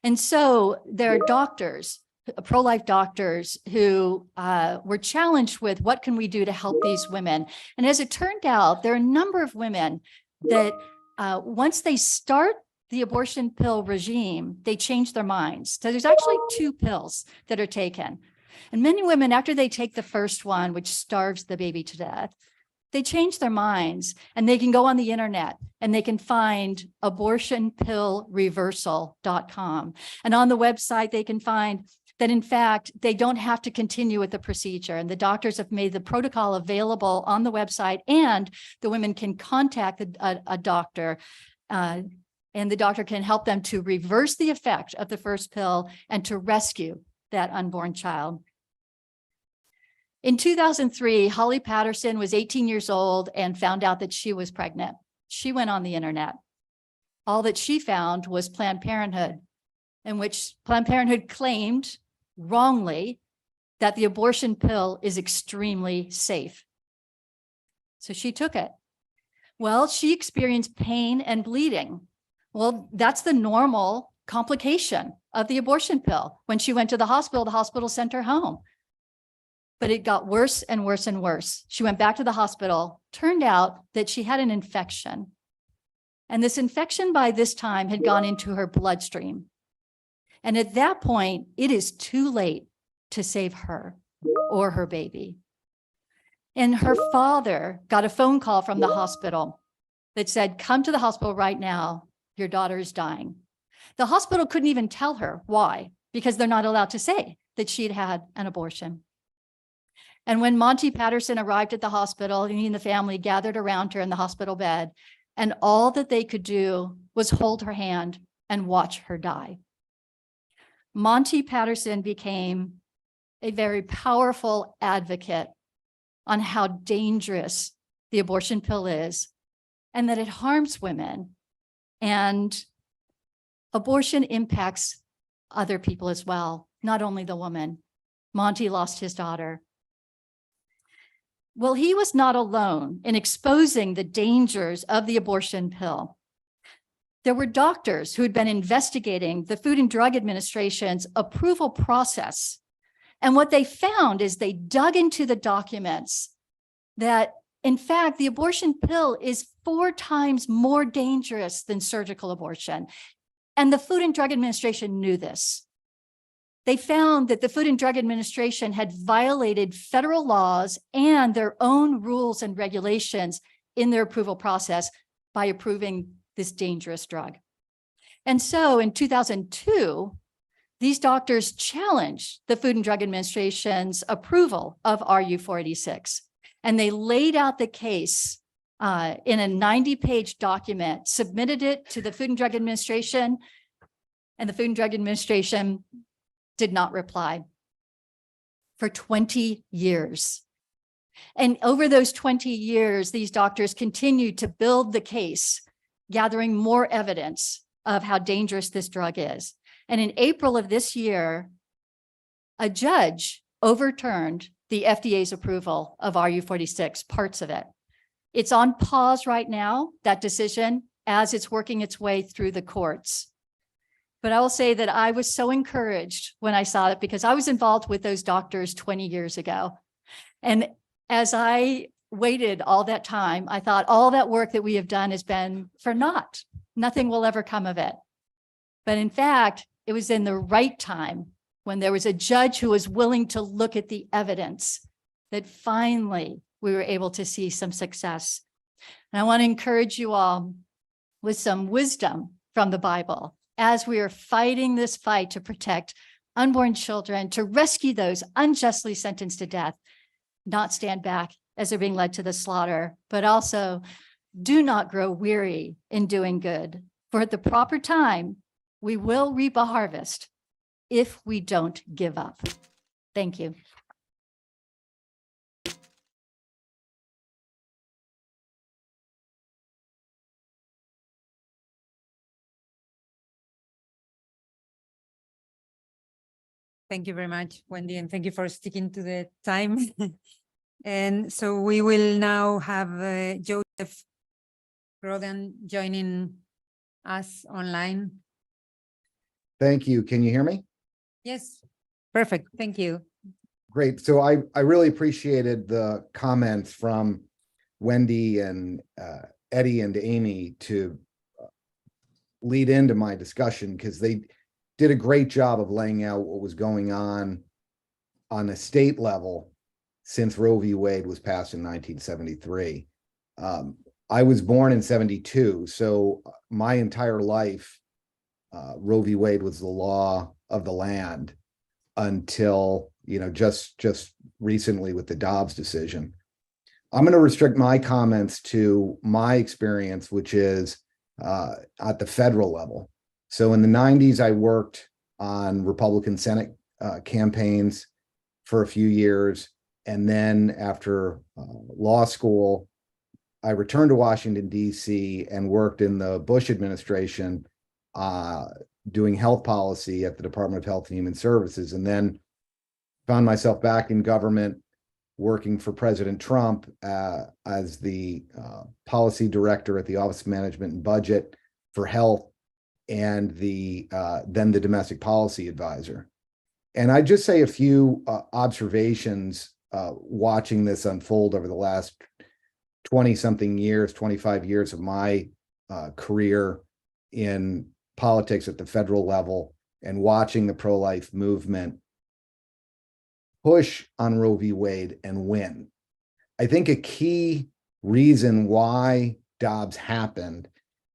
Speaker 2: And so there are doctors, pro-life doctors who were challenged with what can we do to help these women? And as it turned out, there are a number of women that once they start the abortion pill regime, they change their minds. So there's actually 2 pills that are taken. And many women, after they take the first one, which starves the baby to death, they change their minds and they can go on the internet and they can find abortionpillreversal.com. And on the website, they can find that in fact, they don't have to continue with the procedure. And the doctors have made the protocol available on the website, and the women can contact a doctor and the doctor can help them to reverse the effect of the first pill and to rescue that unborn child. In 2003, Holly Patterson was 18 years old and found out that she was pregnant. She went on the internet. All that she found was Planned Parenthood, in which Planned Parenthood claimed wrongly that the abortion pill is extremely safe. So she took it. Well, she experienced pain and bleeding. Well, that's the normal complication of the abortion pill. When she went to the hospital sent her home. But it got worse and worse and worse. She went back to the hospital. Turned out that she had an infection. And this infection by this time had gone into her bloodstream. And at that point, it is too late to save her or her baby. And her father got a phone call from the hospital that said, come to the hospital right now. Your daughter is dying. The hospital couldn't even tell her why, because they're not allowed to say that she'd had an abortion. And when Monty Patterson arrived at the hospital, he and the family gathered around her in the hospital bed, and all that they could do was hold her hand and watch her die. Monty Patterson became a very powerful advocate on how dangerous the abortion pill is and that it harms women. And abortion impacts other people as well, not only the woman. Monty lost his daughter. Well, he was not alone in exposing the dangers of the abortion pill. There were doctors who had been investigating the Food and Drug Administration's approval process. And what they found is they dug into the documents that, in fact, the abortion pill is 4 times more dangerous than surgical abortion. And the Food and Drug Administration knew this. They found that the Food and Drug Administration had violated federal laws and their own rules and regulations in their approval process by approving this dangerous drug. And so in 2002, these doctors challenged the Food and Drug Administration's approval of RU486. And they laid out the case in a 90-page document, submitted it to the Food and Drug Administration, and the Food and Drug Administration did not reply for 20 years. And over those 20 years, these doctors continued to build the case, gathering more evidence of how dangerous this drug is. And in April of this year, a judge overturned the FDA's approval of RU46, parts of it. It's on pause right now, that decision, as it's working its way through the courts. But I will say that I was so encouraged when I saw it because I was involved with those doctors 20 years ago. And as I waited all that time, I thought all that work that we have done has been for naught. Nothing will ever come of it. But in fact, it was in the right time when there was a judge who was willing to look at the evidence that finally we were able to see some success. And I want to encourage you all with some wisdom from the Bible as we are fighting this fight to protect unborn children, to rescue those unjustly sentenced to death, not stand back as they're being led to the slaughter, but also do not grow weary in doing good. For at the proper time, we will reap a harvest if we don't give up. Thank you.
Speaker 1: Thank you very much, Wendy, and thank you for sticking to the time. And so we will now have Joseph Rodan joining us online.
Speaker 10: Thank you. Can you hear me?
Speaker 1: Yes, perfect. Thank you.
Speaker 10: Great. So I really appreciated the comments from Wendy and Eddie and Amy to lead into my discussion, because they did a great job of laying out what was going on a state level since Roe v. Wade was passed in 1973. I was born in 72, so my entire life, Roe v. Wade was the law of the land until, just recently with the Dobbs decision. I'm going to restrict my comments to my experience, which is at the federal level. So in the 90s, I worked on Republican Senate campaigns for a few years. And then after law school, I returned to Washington, D.C. and worked in the Bush administration doing health policy at the Department of Health and Human Services, and then found myself back in government working for President Trump as the policy director at the Office of Management and Budget for Health, and then the domestic policy advisor. And I just say a few observations watching this unfold over the last 20-something years, 25 years of my career in politics at the federal level, and watching the pro-life movement push on Roe v. Wade and win. I think a key reason why Dobbs happened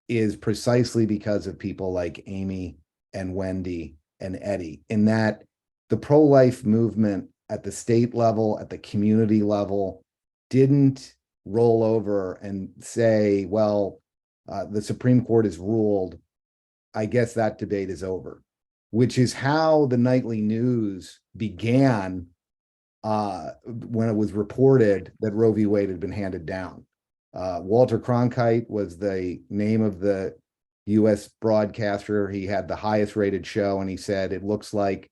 Speaker 10: is precisely because of people like Amy and Wendy and Eddie, in that the pro-life movement at the state level, at the community level, didn't roll over and say, well, the Supreme Court has ruled, I guess that debate is over, which is how the nightly news began when it was reported that Roe v. Wade had been handed down. Walter Cronkite was the name of the U.S. broadcaster. He had the highest rated show, and he said, it looks like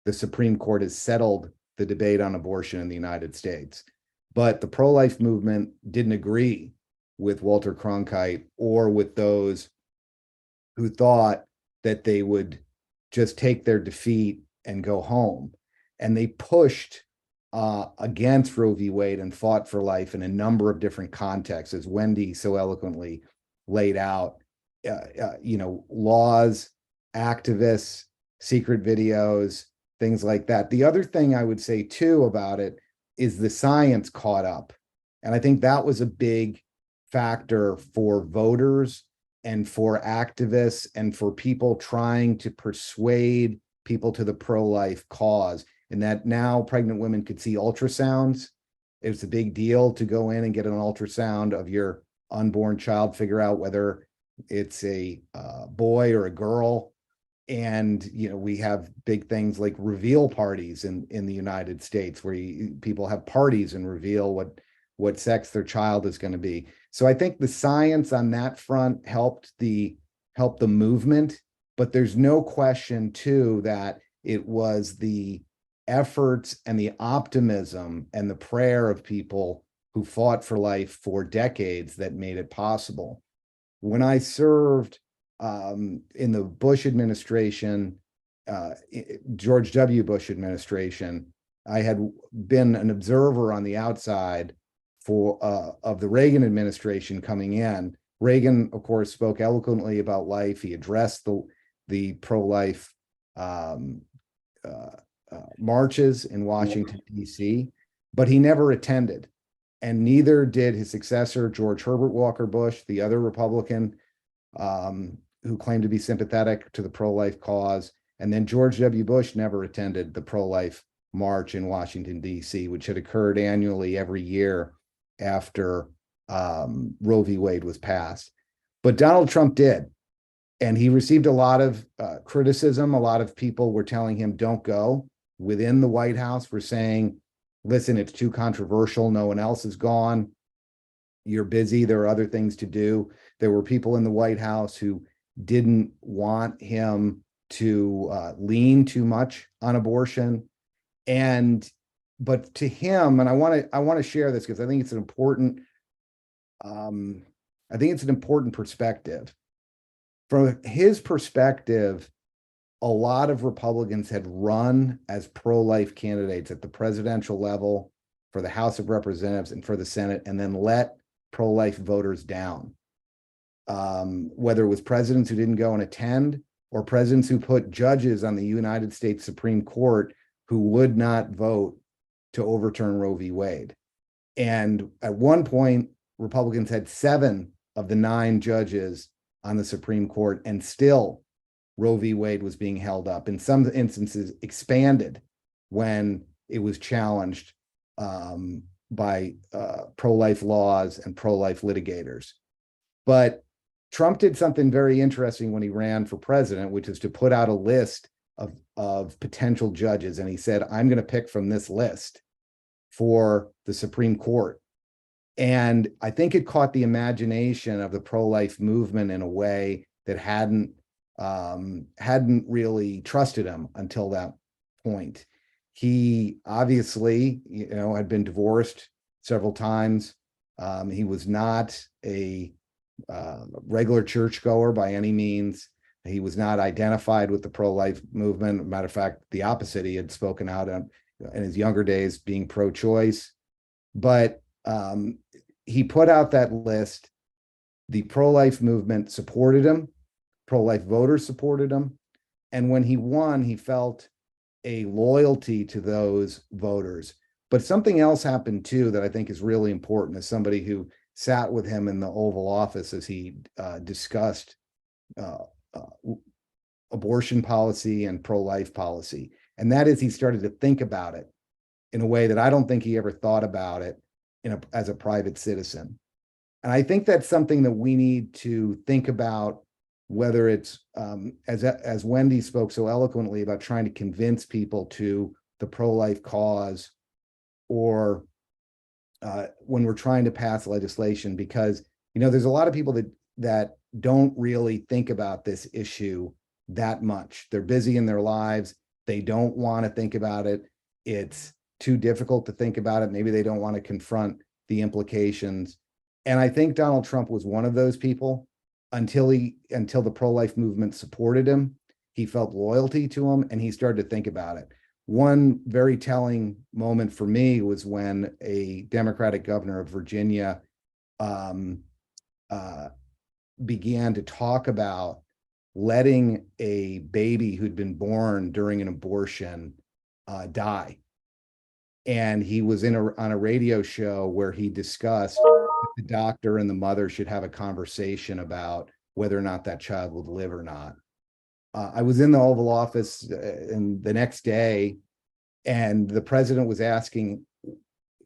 Speaker 10: the Supreme Court has settled the debate on abortion in the United States. But the pro-life movement didn't agree with Walter Cronkite or with those who thought that they would just take their defeat and go home. And they pushed against Roe v. Wade and fought for life in a number of different contexts, as Wendy so eloquently laid out. Laws, activists, secret videos, things like that. The other thing I would say too about it is the science caught up. And I think that was a big factor for voters and for activists and for people trying to persuade people to the pro-life cause. And that now pregnant women could see ultrasounds. It was a big deal to go in and get an ultrasound of your unborn child, figure out whether it's a boy or a girl. And, we have big things like reveal parties in the United States, where people have parties and reveal what sex their child is going to be. So I think the science on that front helped the movement, but there's no question too that it was the efforts and the optimism and the prayer of people who fought for life for decades that made it possible. When I served in the Bush administration, George W. Bush administration, I had been an observer on the outside of the Reagan administration coming in. Reagan, of course, spoke eloquently about life. He addressed the pro-life marches in Washington, D.C., but he never attended. And neither did his successor, George Herbert Walker Bush, the other Republican who claimed to be sympathetic to the pro-life cause. And then George W. Bush never attended the pro-life march in Washington, D.C., which had occurred annually every year after Roe v. Wade was passed. But Donald Trump did. And he received a lot of criticism. A lot of people were telling him, don't go. Within the White House were saying, listen, it's too controversial. No one else is gone. You're busy. There are other things to do. There were people in the White House who didn't want him to lean too much on abortion. But to him, and I want to share this because I think it's an important, perspective. From his perspective, a lot of Republicans had run as pro-life candidates at the presidential level, for the House of Representatives and for the Senate, and then let pro-life voters down. Whether it was presidents who didn't go and attend, or presidents who put judges on the United States Supreme Court who would not vote to overturn Roe v. Wade. And at one point, Republicans had 7 of the 9 judges on the Supreme Court, and still Roe v. Wade was being held up. In some instances, expanded when it was challenged by pro-life laws and pro-life litigators. But Trump did something very interesting when he ran for president, which is to put out a list of potential judges. And he said, I'm going to pick from this list for the Supreme Court. And I think it caught the imagination of the pro-life movement in a way that hadn't really trusted him until that point. He obviously, had been divorced several times. He was not a regular churchgoer by any means. He was not identified with the pro-life movement. Matter of fact, the opposite. He had spoken out in his younger days being pro-choice. But he put out that list. The pro-life movement supported him. Pro-life voters supported him. And when he won, he felt a loyalty to those voters. But something else happened too that I think is really important, as somebody who sat with him in the Oval Office as he discussed abortion policy and pro-life policy. And that is, he started to think about it in a way that I don't think he ever thought about it as a private citizen. And I think that's something that we need to think about, whether it's, as Wendy spoke so eloquently about trying to convince people to the pro-life cause, or when we're trying to pass legislation, because, there's a lot of people that don't really think about this issue that much. They're busy in their lives. They don't want to think about it. It's too difficult to think about it. Maybe they don't want to confront the implications. And I think Donald Trump was one of those people. Until the pro-life movement supported him, he felt loyalty to him, and he started to think about it. One very telling moment for me was when a Democratic governor of Virginia began to talk about letting a baby who'd been born during an abortion die. And he was on a radio show where he discussed that the doctor and the mother should have a conversation about whether or not that child would live or not. I was in the Oval Office and the next day, and the president was asking,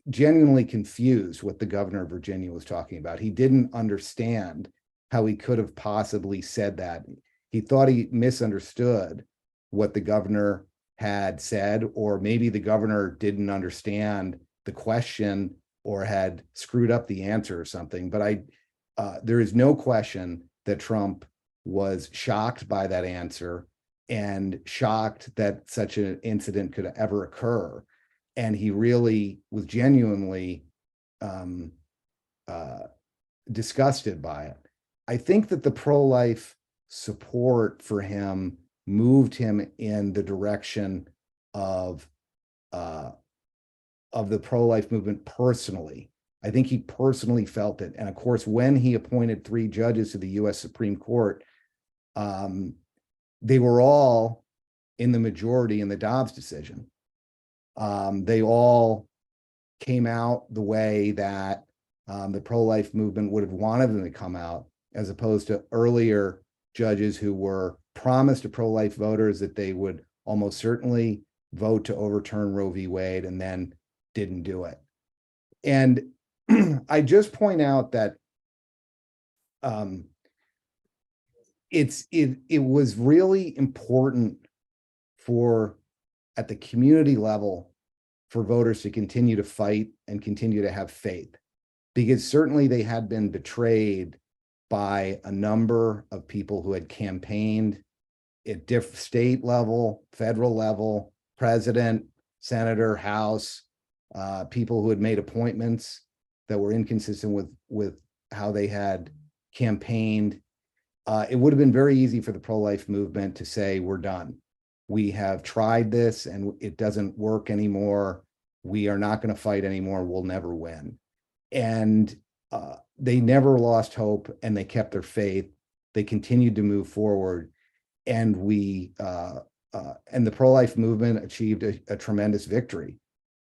Speaker 10: genuinely confused, what the governor of Virginia was talking about. He didn't understand how he could have possibly said that. He thought he misunderstood what the governor had said, or maybe the governor didn't understand the question or had screwed up the answer or something. But there is no question that Trump was shocked by that answer and shocked that such an incident could ever occur. And he really was genuinely disgusted by it. I think that the pro-life support for him moved him in the direction of the pro-life movement personally. I think he personally felt it. And of course, when he appointed 3 judges to the US Supreme Court, they were all in the majority in the Dobbs decision. They all came out the way that the pro-life movement would have wanted them to come out, as opposed to earlier judges who were promised to pro-life voters that they would almost certainly vote to overturn Roe v. Wade and then didn't do it. And I just point out that it was really important for, at the community level, for voters to continue to fight and continue to have faith, because certainly they had been betrayed by a number of people who had campaigned at state level, federal level, president, senator, House, people who had made appointments that were inconsistent with how they had campaigned. It would have been very easy for the pro-life movement to say, we're done. We have tried this and it doesn't work anymore. We are not going to fight anymore. We'll never win. And they never lost hope, and they kept their faith. They continued to move forward, and the pro-life movement achieved a tremendous victory.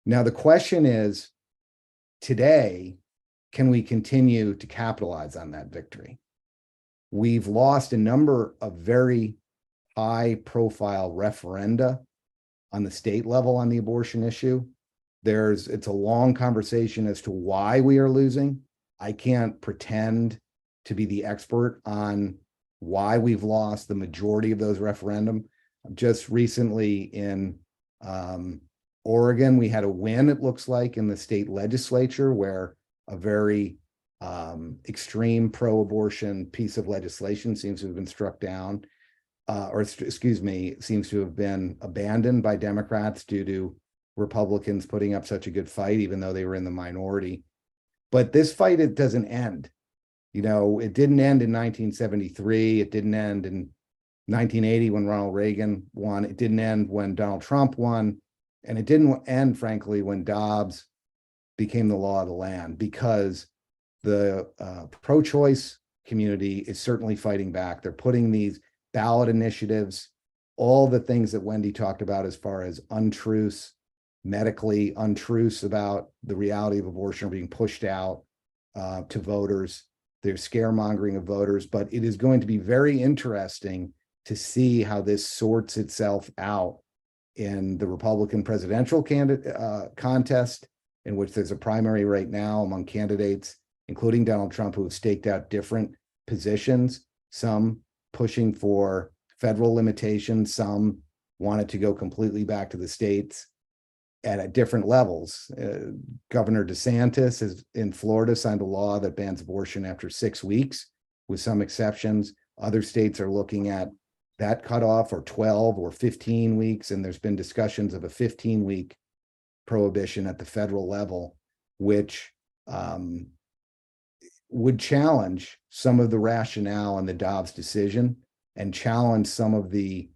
Speaker 10: Now, the question is, today, can we continue to capitalize on that victory? We've lost a number of very high-profile referenda on the state level on the abortion issue. It's a long conversation as to why we are losing. I can't pretend to be the expert on why we've lost the majority of those referendum. Just recently in Oregon, we had a win, it looks like, in the state legislature, where a very extreme pro-abortion piece of legislation seems to have been struck down, seems to have been abandoned by Democrats due to Republicans putting up such a good fight, even though they were in the minority. But this fight, it doesn't end. You know, it didn't end in 1973. It didn't end in 1980 when Ronald Reagan won. It didn't end when Donald Trump won. And it didn't end, frankly, when Dobbs became the law of the land, because the pro-choice community is certainly fighting back. They're putting these ballot initiatives, all the things that Wendy talked about as far as untruths, medically untruths about the reality of abortion, are being pushed out to voters. There's scaremongering of voters, but it is going to be very interesting to see how this sorts itself out in the Republican presidential contest, in which there's a primary right now among candidates, including Donald Trump, who have staked out different positions, some pushing for federal limitations, some wanted to go completely back to the states. And at different levels. Governor DeSantis in Florida signed a law that bans abortion after 6 weeks, with some exceptions. Other states are looking at that cutoff, or 12 or 15 weeks. And there's been discussions of a 15-week prohibition at the federal level, which would challenge some of the rationale in the Dobbs decision, and challenge some of the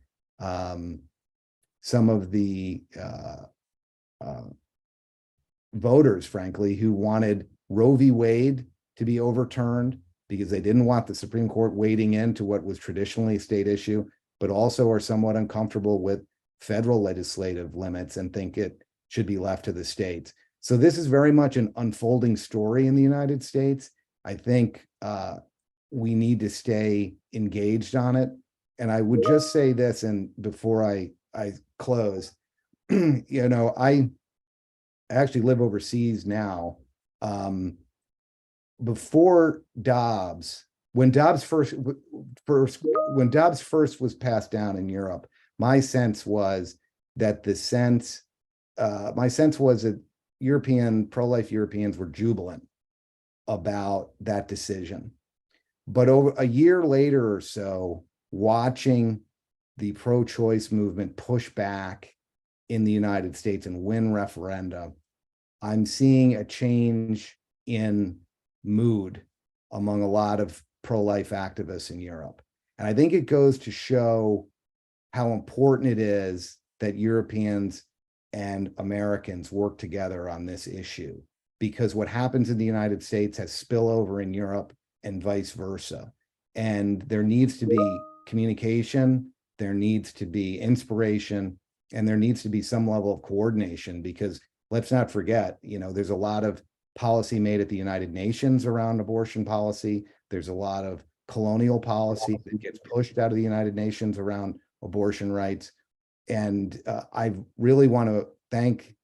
Speaker 10: voters, frankly, who wanted Roe v. Wade to be overturned because they didn't want the Supreme Court wading into what was traditionally a state issue, but also are somewhat uncomfortable with federal legislative limits and think it should be left to the states. So this is very much an unfolding story in the United States. I think we need to stay engaged on it. And I would just say this, and before I close, you know, I actually live overseas now. Before Dobbs, when Dobbs first was passed down in Europe, my sense was that pro-life Europeans were jubilant about that decision. But over a year later or so, watching the pro-choice movement push back in the United States and win referenda, I'm seeing a change in mood among a lot of pro-life activists in Europe. And I think it goes to show how important it is that Europeans and Americans work together on this issue, because what happens in the United States has spillover in Europe and vice versa. And there needs to be communication, there needs to be inspiration, and there needs to be some level of coordination, because let's not forget, there's a lot of policy made at the United Nations around abortion policy. There's a lot of colonial policy that gets pushed out of the United Nations around abortion rights. And I really want to thank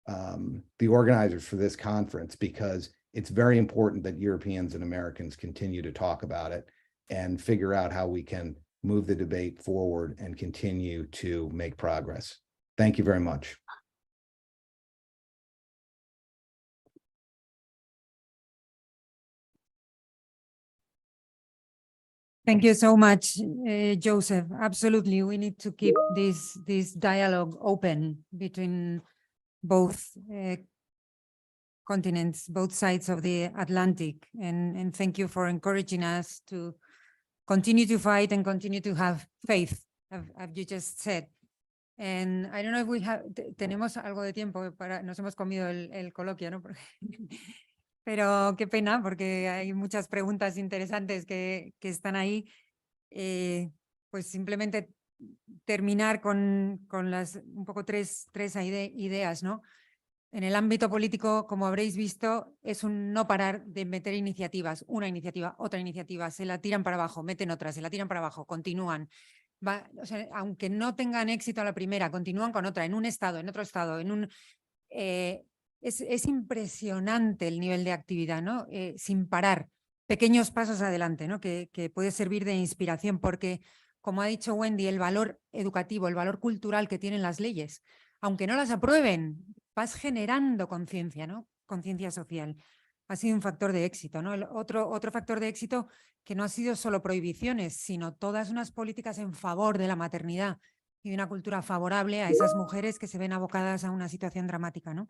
Speaker 10: the organizers for this conference, because it's very important that Europeans and Americans continue to talk about it and figure out how we can move the debate forward and continue to make progress. Thank you very much.
Speaker 1: Thank you so much, Joseph. Absolutely, we need to keep this dialogue open between both continents, both sides of the Atlantic. And thank you for encouraging us to continue to fight and continue to have faith, as you just said. And I don't know if we have, tenemos algo de tiempo para, nos hemos comido el coloquio, ¿no? Pero qué pena, porque hay muchas preguntas interesantes que están ahí. Pues simplemente terminar con las un poco tres ideas, ¿no? En el ámbito político, como habréis visto, es un no parar de meter iniciativas, una iniciativa, otra iniciativa, se la tiran para abajo, meten otra, se la tiran para abajo, continúan. O sea, aunque no tengan éxito a la primera, continúan con otra, en un estado, en otro estado, en un... Es impresionante el nivel de actividad, ¿no? Sin parar, pequeños pasos adelante, ¿no? Que puede servir de inspiración, porque, como ha dicho Wendy, el valor educativo, el valor cultural que tienen las leyes, aunque no las aprueben, vas generando conciencia, ¿no? Conciencia social. Ha sido un factor de éxito, ¿no? Otro factor de éxito que no ha sido solo prohibiciones, sino todas unas políticas en favor de la maternidad y de una cultura favorable a esas mujeres que se ven abocadas a una situación dramática, ¿no?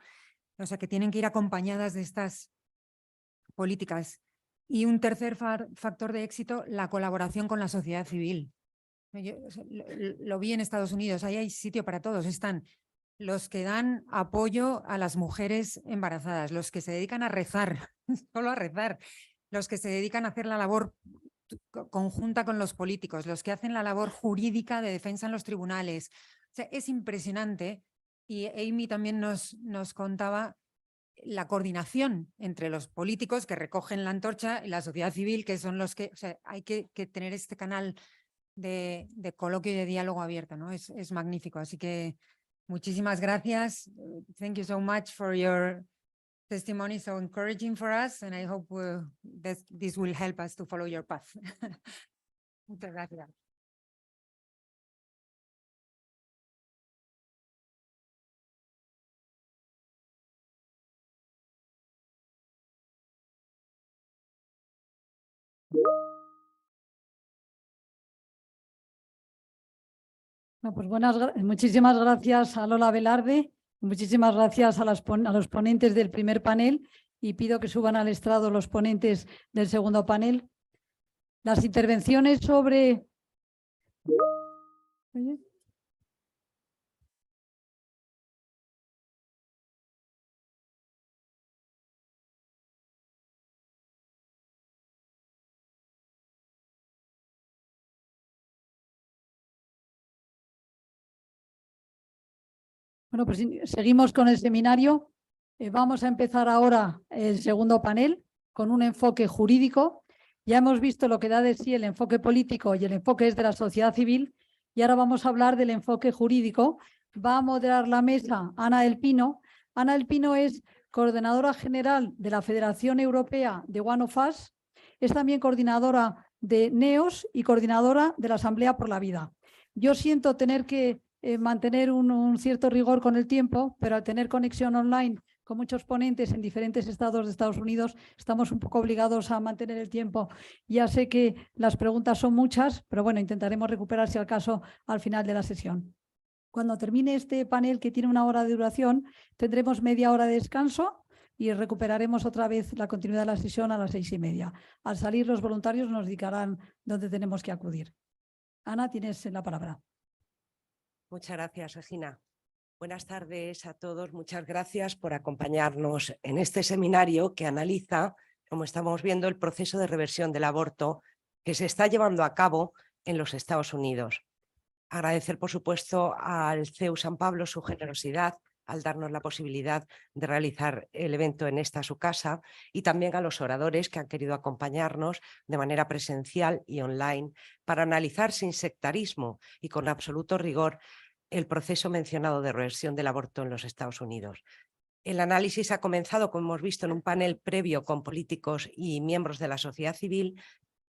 Speaker 1: O sea, que tienen que ir acompañadas de estas políticas. Y un tercer factor de éxito, la colaboración con la sociedad civil. Lo vi en Estados Unidos, ahí hay sitio para todos. Están los que dan apoyo a las mujeres embarazadas, los que se dedican a rezar, solo a rezar, los que se dedican a hacer la labor conjunta con los políticos, los que hacen la labor jurídica de defensa en los tribunales. O sea, es impresionante. Y Amy también nos contaba la coordinación entre los políticos que recogen la antorcha y la sociedad civil, que son los que... O sea, hay que tener este canal de coloquio y de diálogo abierto, ¿no? Es magnífico. Así que muchísimas gracias. Thank you so much for your testimony, so encouraging for us, and I hope this will help us to follow your path. Muchas gracias.
Speaker 6: No, pues muchísimas gracias a Lola Velarde, muchísimas gracias a los ponentes del primer panel, y pido que suban al estrado los ponentes del segundo panel. Las intervenciones sobre... ¿Oye? Bueno, pues seguimos con el seminario. Vamos a empezar ahora el segundo panel con un enfoque jurídico. Ya hemos visto lo que da de sí el enfoque político y el enfoque es de la sociedad civil. Y ahora vamos a hablar del enfoque jurídico. Va a moderar la mesa Ana del Pino. Ana del Pino es coordinadora general de la Federación Europea de One of Us. Es también coordinadora de NEOS y coordinadora de la Asamblea por la Vida. Yo siento tener que mantener un cierto rigor con el tiempo, pero al tener conexión online con muchos ponentes en diferentes estados de Estados Unidos, estamos un poco obligados a mantener el tiempo. Ya sé que las preguntas son muchas, pero bueno, intentaremos recuperar si al caso al final de la sesión. Cuando termine este panel, que tiene 1 hora de duración, tendremos media hora de descanso y recuperaremos otra vez la continuidad de la sesión a las 6:30. Al salir, los voluntarios nos indicarán dónde tenemos que acudir. Ana, tienes la palabra.
Speaker 11: Muchas gracias, Regina. Buenas tardes a todos. Muchas gracias por acompañarnos en este seminario que analiza, como estamos viendo, el proceso de reversión del aborto que se está llevando a cabo en los Estados Unidos. Agradecer, por supuesto, al CEU San Pablo su generosidad al darnos la posibilidad de realizar el evento en esta su casa, y también a los oradores que han querido acompañarnos de manera presencial y online para analizar sin sectarismo y con absoluto rigor el proceso mencionado de reversión del aborto en los Estados Unidos. El análisis ha comenzado, como hemos visto, en un panel previo con políticos y miembros de la sociedad civil,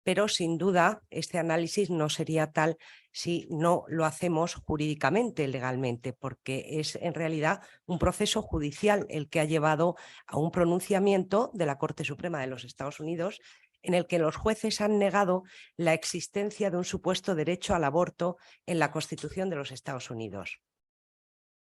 Speaker 11: pero sin duda este análisis no sería tal si no lo hacemos jurídicamente, legalmente, porque es en realidad un proceso judicial el que ha llevado a un pronunciamiento de la Corte Suprema de los Estados Unidos en el que los jueces han negado la existencia de un supuesto derecho al aborto en la Constitución de los Estados Unidos.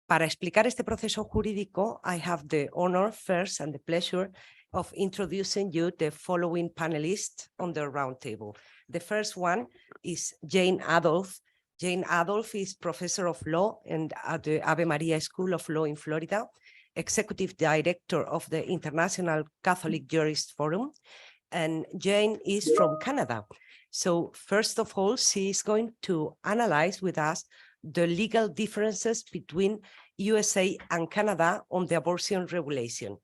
Speaker 11: Para explicar este proceso jurídico, I have the honor first and the pleasure of introducing you the following panelists on the roundtable. The first one is Jane Adolph. Jane Adolph is professor of law at the Ave Maria School of Law in Florida, executive director of the International Catholic Jurist Forum, and Jane is from Canada. So first of all, she is going to analyze with us the legal differences between USA and Canada on the abortion regulation.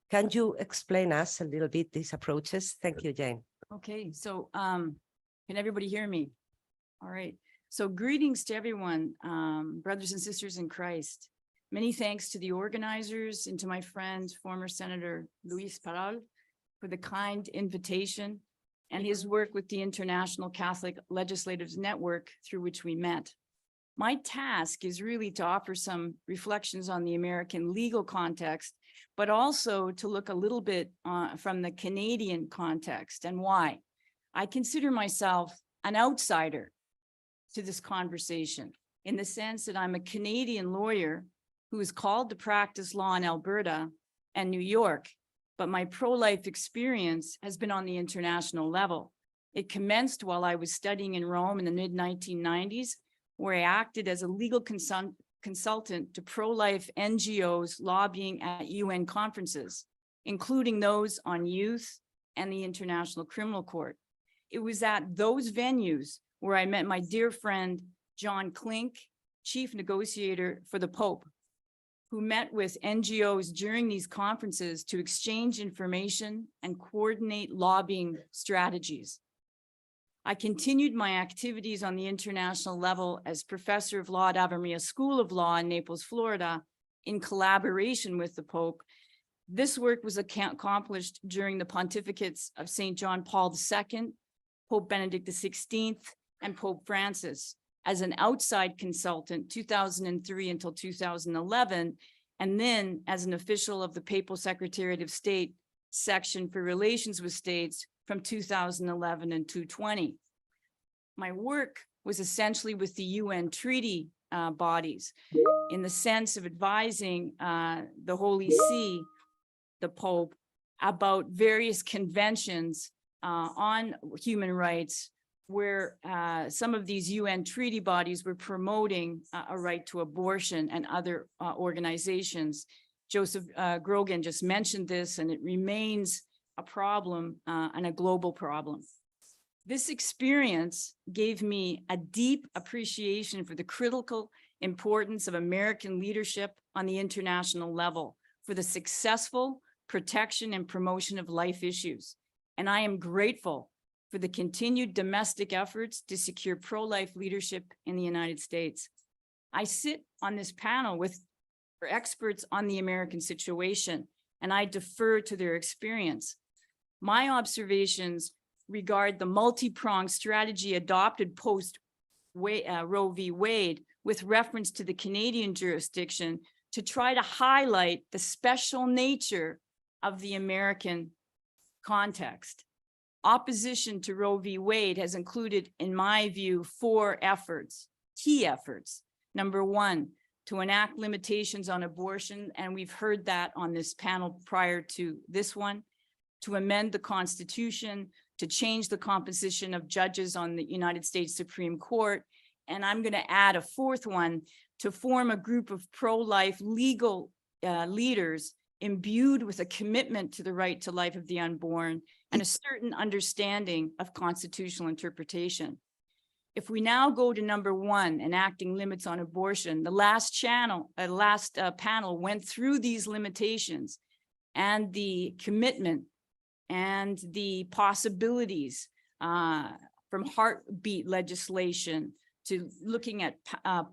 Speaker 11: Can you explain us a little bit these approaches? Thank you, Jane.
Speaker 12: Okay, so can everybody hear me? All right. So greetings to everyone, brothers and sisters in Christ. Many thanks to the organizers and to my friend, former Senator Luis Peral, for the kind invitation and his work with the International Catholic Legislators Network through which we met. My task is really to offer some reflections on the American legal context, but also to look a little bit from the Canadian context and why. I consider myself an outsider to this conversation in the sense that I'm a Canadian lawyer who is called to practice law in Alberta and New York, but my pro-life experience has been on the international level. It commenced while I was studying in Rome in the mid-1990s, where I acted as a legal consultant to pro-life NGOs lobbying at UN conferences, including those on youth and the International Criminal Court. It was at those venues where I met my dear friend, John Klink, chief negotiator for the Pope, who met with NGOs during these conferences to exchange information and coordinate lobbying strategies. I continued my activities on the international level as professor of law at Ave Maria School of Law in Naples, Florida, in collaboration with the Pope. This work was accomplished during the pontificates of St. John Paul II, Pope Benedict XVI, and Pope Francis as an outside consultant, 2003 until 2011, and then as an official of the Papal Secretariat of State section for relations with states from 2011 and 2020. My work was essentially with the UN treaty bodies in the sense of advising the Holy See, the Pope, about various conventions on human rights where some of these UN treaty bodies were promoting a right to abortion, and other organizations. Joseph Grogan just mentioned this, and it remains a problem and a global problem. This experience gave me a deep appreciation for the critical importance of American leadership on the international level for the successful protection and promotion of life issues. And I am grateful for the continued domestic efforts to secure pro-life leadership in the United States. I sit on this panel with experts on the American situation, and I defer to their experience. My observations regard the multi-pronged strategy adopted post Roe v. Wade with reference to the Canadian jurisdiction to try to highlight the special nature of the American context. Opposition to Roe v. Wade has included, in my view, 4 efforts, key efforts. Number 1, to enact limitations on abortion, and we've heard that on this panel prior to this one, to amend the Constitution, to change the composition of judges on the United States Supreme Court. And I'm going to add a fourth one, to form a group of pro-life legal leaders imbued with a commitment to the right to life of the unborn and a certain understanding of constitutional interpretation. If we now go to number one, enacting limits on abortion, the last panel went through these limitations and the commitment and the possibilities from heartbeat legislation to looking at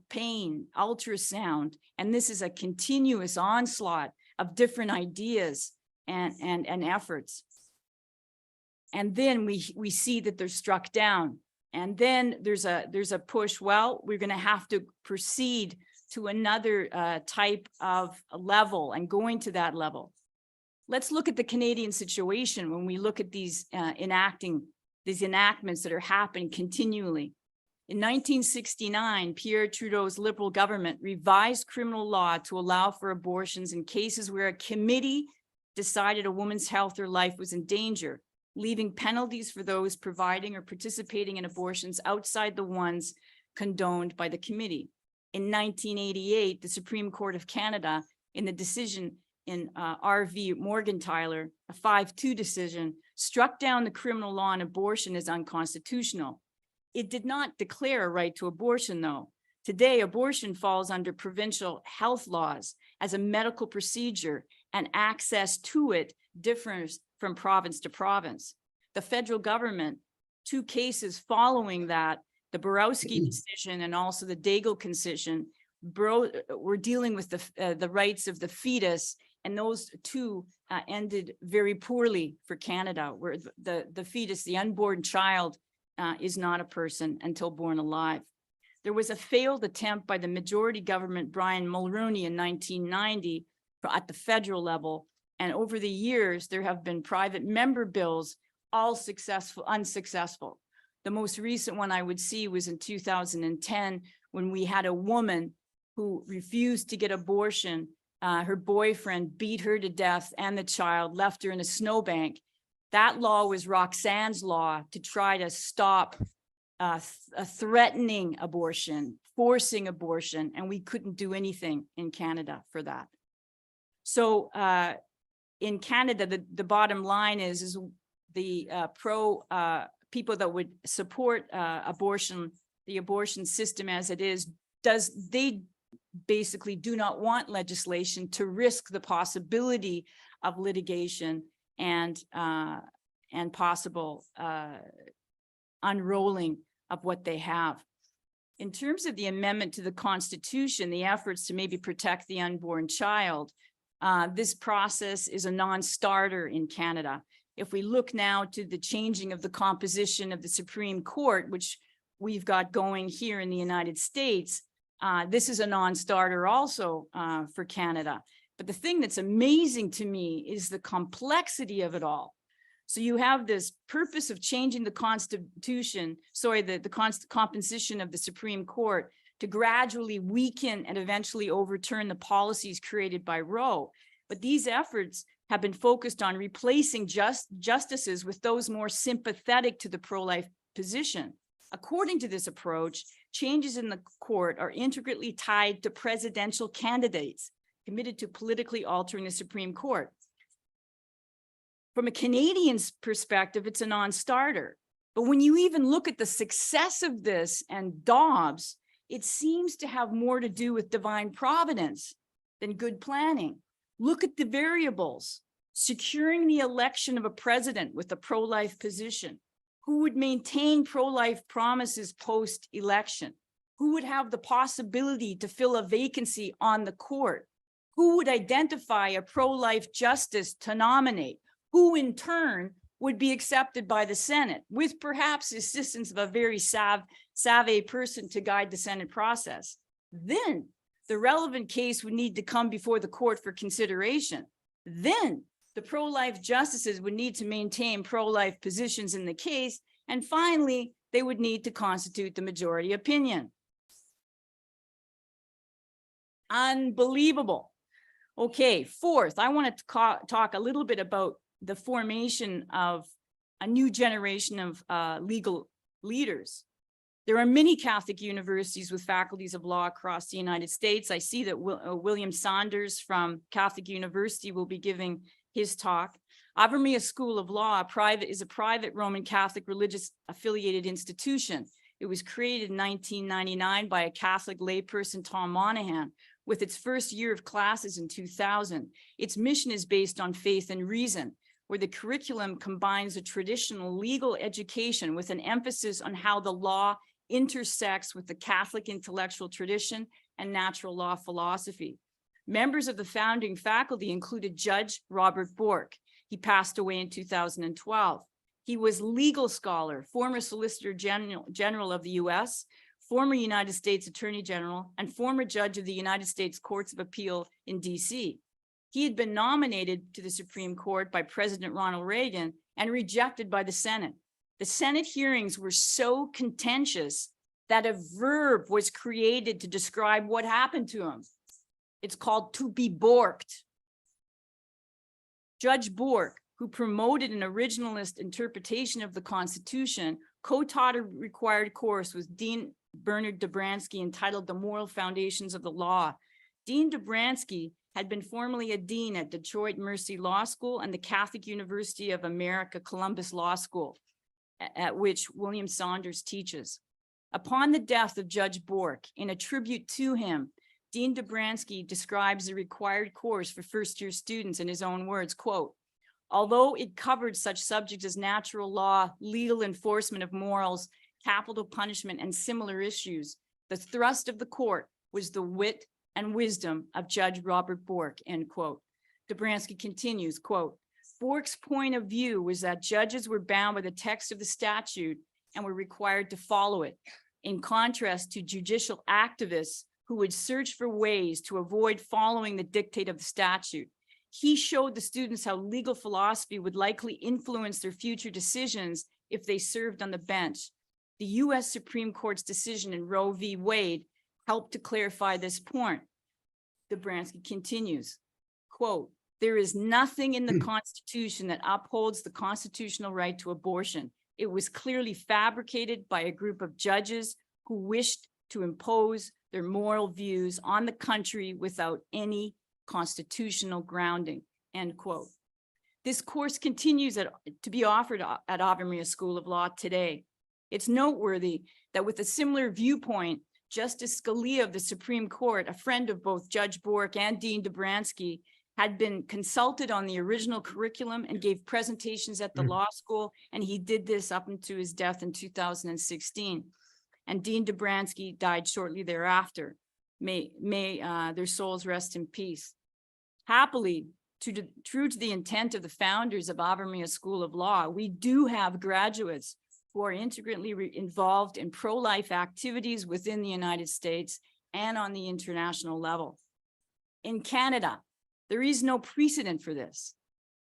Speaker 12: pain, ultrasound, and this is a continuous onslaught of different ideas and efforts. And then we see that they're struck down. And then there's a push, well, we're going to have to proceed to another type of level and going to that level. Let's look at the Canadian situation when we look at these enactments that are happening continually. In 1969, Pierre Trudeau's Liberal government revised criminal law to allow for abortions in cases where a committee decided a woman's health or life was in danger, leaving penalties for those providing or participating in abortions outside the ones condoned by the committee. In 1988, the Supreme Court of Canada, in the decision in R.V. Morgenthaler, a 5-2 decision, struck down the criminal law on abortion as unconstitutional. It did not declare a right to abortion, though. Today, abortion falls under provincial health laws as a medical procedure, and access to it differs from province to province. The federal government, 2 cases following that, the Borowski decision and also the Daigle decision, were dealing with the rights of the fetus, and those 2 ended very poorly for Canada, where the fetus, the unborn child, is not a person until born alive. There was a failed attempt by the majority government, Brian Mulroney, in 1990 at the federal level. And over the years, there have been private member bills, all unsuccessful. The most recent one I would see was in 2010, when we had a woman who refused to get abortion. Her boyfriend beat her to death and the child, left her in a snowbank. That law was Roxanne's law to try to stop threatening abortion, forcing abortion, and we couldn't do anything in Canada for that. So in Canada, the bottom line is the people that would support abortion, the abortion system as it is, they basically do not want legislation to risk the possibility of litigation and possible unrolling of what they have. In terms of the amendment to the Constitution, the efforts to maybe protect the unborn child, this process is a non-starter in Canada. If we look now to the changing of the composition of the Supreme Court, which we've got going here in the United States, this is a non-starter also for Canada. But the thing that's amazing to me is the complexity of it all. So you have this purpose of changing the Constitution, the composition of the Supreme Court to gradually weaken and eventually overturn the policies created by Roe. But these efforts have been focused on replacing justices with those more sympathetic to the pro-life position. According to this approach, changes in the court are intricately tied to presidential candidates committed to politically altering the Supreme Court. From a Canadian's perspective, it's a non-starter. But when you even look at the success of this and Dobbs, it seems to have more to do with divine providence than good planning. Look at the variables. Securing the election of a president with a pro-life position, who would maintain pro-life promises post-election, who would have the possibility to fill a vacancy on the court, who would identify a pro-life justice to nominate, who in turn would be accepted by the Senate, with perhaps the assistance of a very savvy person to guide the Senate process. Then the relevant case would need to come before the court for consideration. Then the pro-life justices would need to maintain pro-life positions in the case. And finally, they would need to constitute the majority opinion. Unbelievable. Okay, fourth, I want to talk a little bit about the formation of a new generation of legal leaders. There are many Catholic universities with faculties of law across the United States. I see that William Saunders from Catholic University will be giving his talk. Ave Maria School of Law is a private Roman Catholic religious affiliated institution. It was created in 1999 by a Catholic layperson, Tom Monahan, with its first year of classes in 2000. Its mission is based on faith and reason, where the curriculum combines a traditional legal education with an emphasis on how the law intersects with the Catholic intellectual tradition and natural law philosophy. Members of the founding faculty included Judge Robert Bork. He passed away in 2012. He was legal scholar, former Solicitor General of the US, former United States Attorney General, and former judge of the United States Courts of Appeal in DC. He had been nominated to the Supreme Court by President Ronald Reagan and rejected by the Senate. The Senate hearings were so contentious that a verb was created to describe what happened to him. It's called to be borked. Judge Bork, who promoted an originalist interpretation of the Constitution, co-taught a required course with Dean Bernard Dobransky entitled The Moral Foundations of the Law. Dean Dobransky had been formerly a dean at Detroit Mercy Law School and the Catholic University of America Columbus Law School, at which William Saunders teaches. Upon the death of Judge Bork, in a tribute to him, Dean Dobransky describes the required course for first-year students in his own words, quote, although it covered such subjects as natural law, legal enforcement of morals, capital punishment, and similar issues, the thrust of the court was the wit and wisdom of Judge Robert Bork, end quote. Dobransky continues, quote, Bork's point of view was that judges were bound by the text of the statute and were required to follow it, in contrast to judicial activists who would search for ways to avoid following the dictate of the statute. He showed the students how legal philosophy would likely influence their future decisions if they served on the bench. The US Supreme Court's decision in Roe v. Wade helped to clarify this point. Dobransky continues, quote, there is nothing in the Constitution that upholds the constitutional right to abortion. It was clearly fabricated by a group of judges who wished to impose their moral views on the country without any constitutional grounding, end quote. This course continues to be offered at Ave Maria School of Law today. It's noteworthy that with a similar viewpoint, Justice Scalia of the Supreme Court, a friend of both Judge Bork and Dean Dobransky, had been consulted on the original curriculum and gave presentations at the law school, and he did this up until his death in 2016. And Dean Dobransky died shortly thereafter. May their souls rest in peace. Happily, true to the intent of the founders of Ave Maria School of Law, we do have graduates who are integrally involved in pro-life activities within the United States and on the international level. In Canada, there is no precedent for this.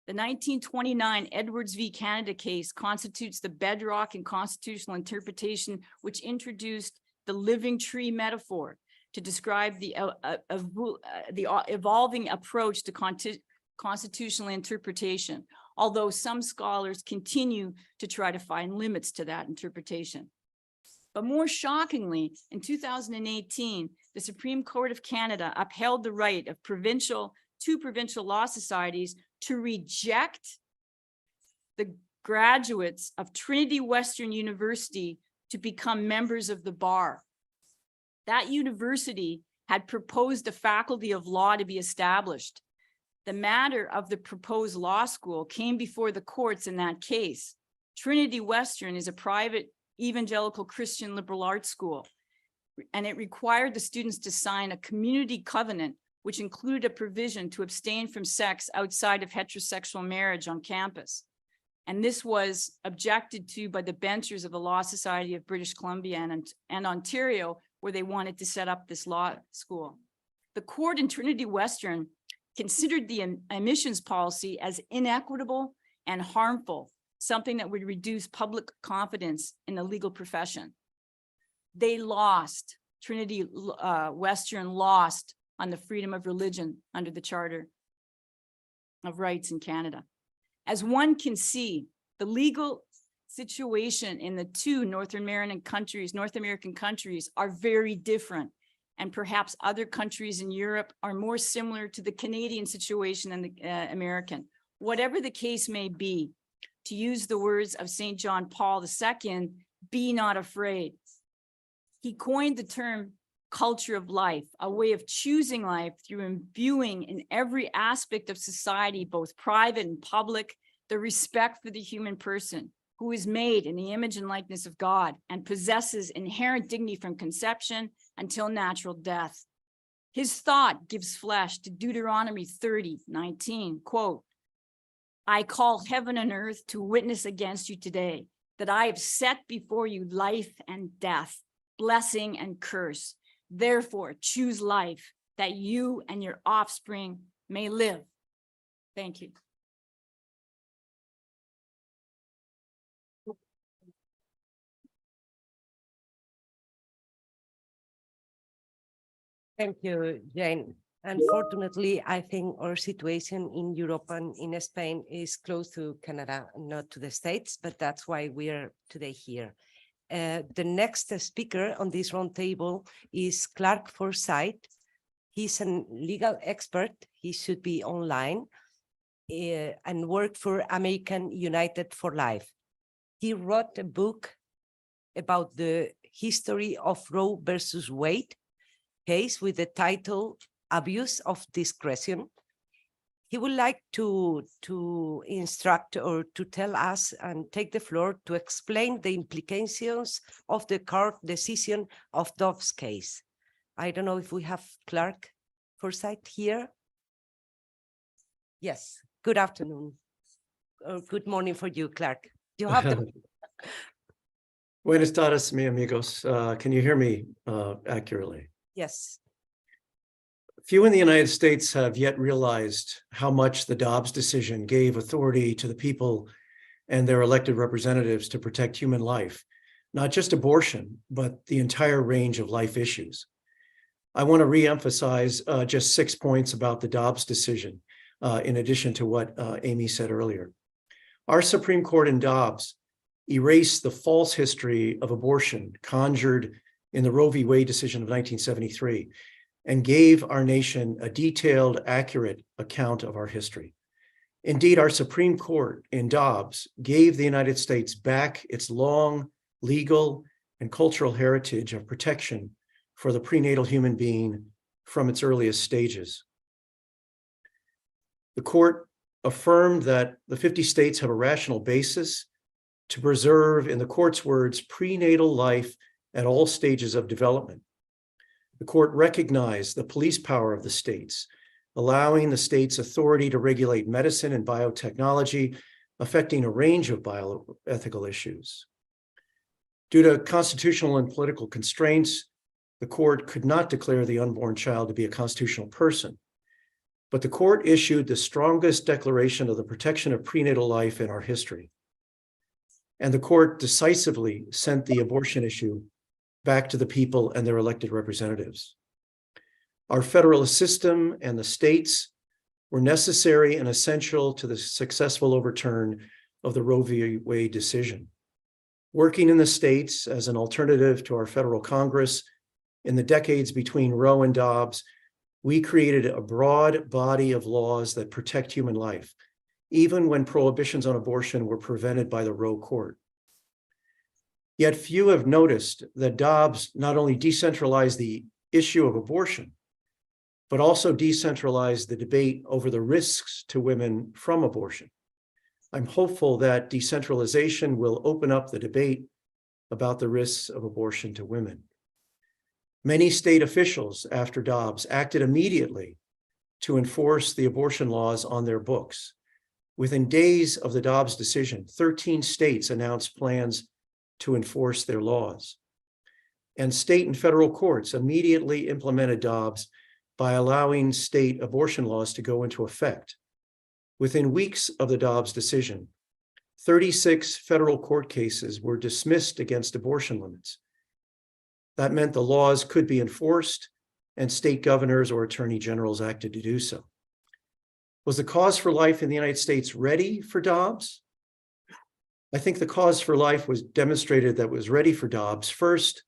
Speaker 12: The 1929 Edwards v. Canada case constitutes the bedrock in constitutional interpretation, which introduced the living tree metaphor to describe the evolving approach to constitutional interpretation, although some scholars continue to try to find limits to that interpretation. But more shockingly, in 2018, the Supreme Court of Canada upheld the right of two provincial law societies to reject the graduates of Trinity Western University to become members of the bar. That university had proposed a faculty of law to be established. The matter of the proposed law school came before the courts in that case. Trinity Western is a private evangelical Christian liberal arts school, and it required the students to sign a community covenant, which included a provision to abstain from sex outside of heterosexual marriage on campus. And this was objected to by the benchers of the Law Society of British Columbia and Ontario, where they wanted to set up this law school. The court in Trinity Western considered the admissions policy as inequitable and harmful, something that would reduce public confidence in the legal profession. They lost, Trinity Western lost on the freedom of religion under the Charter of Rights in Canada. As one can see, the legal situation in the two North American countries are very different. And perhaps other countries in Europe are more similar to the Canadian situation than the American. Whatever the case may be, to use the words of St. John Paul II, be not afraid. He coined the term culture of life, a way of choosing life through imbuing in every aspect of society, both private and public, the respect for the human person, who is made in the image and likeness of God and possesses inherent dignity from conception until natural death. His thought gives flesh to Deuteronomy 30:19, quote, I call heaven and earth to witness against you today that I have set before you life and death, blessing and curse. Therefore, choose life that you and your offspring may live. Thank you.
Speaker 11: Thank you, Jane. Unfortunately, I think our situation in Europe and in Spain is close to Canada, not to the States, but that's why we are today here. The next speaker on this roundtable is Clark Forsyth. He's a legal expert. He should be online and worked for American United for Life. He wrote a book about the history of Roe versus Wade case with the title Abuse of Discretion. He would like to instruct or to tell us and take the floor to explain the implications of the court decision of Dobbs case. I don't know if we have Clark Forsyth here. Yes, good afternoon. Or good morning for you, Clark. You have the...
Speaker 13: Buenas tardes, mi amigos. Can you hear me accurately?
Speaker 11: Yes.
Speaker 13: Few in the United States have yet realized how much the Dobbs decision gave authority to the people and their elected representatives to protect human life, not just abortion, but the entire range of life issues. I want to re-emphasize just 6 points about the Dobbs decision, in addition to what Amy said earlier. Our Supreme Court in Dobbs erased the false history of abortion conjured in the Roe v. Wade decision of 1973 and gave our nation a detailed, accurate account of our history. Indeed, our Supreme Court in Dobbs gave the United States back its long legal and cultural heritage of protection for the prenatal human being from its earliest stages. The court affirmed that the 50 states have a rational basis to preserve, in the court's words, prenatal life at all stages of development. The court recognized the police power of the states, allowing the states authority to regulate medicine and biotechnology, affecting a range of bioethical issues. Due to constitutional and political constraints, the court could not declare the unborn child to be a constitutional person, but the court issued the strongest declaration of the protection of prenatal life in our history. And the court decisively sent the abortion issue back to the people and their elected representatives. Our federal system and the states were necessary and essential to the successful overturn of the Roe v. Wade decision. Working in the states as an alternative to our federal Congress in the decades between Roe and Dobbs, we created a broad body of laws that protect human life, even when prohibitions on abortion were prevented by the Roe court. Yet few have noticed that Dobbs not only decentralized the issue of abortion, but also decentralized the debate over the risks to women from abortion. I'm hopeful that decentralization will open up the debate about the risks of abortion to women. Many state officials after Dobbs acted immediately to enforce the abortion laws on their books. Within days of the Dobbs decision, 13 states announced plans to enforce their laws. And state and federal courts immediately implemented Dobbs by allowing state abortion laws to go into effect. Within weeks of the Dobbs decision, 36 federal court cases were dismissed against abortion limits. That meant the laws could be enforced and state governors or attorney generals acted to do so. Was the cause for life in the United States ready for Dobbs? I think the cause for life was demonstrated that it was ready for Dobbs first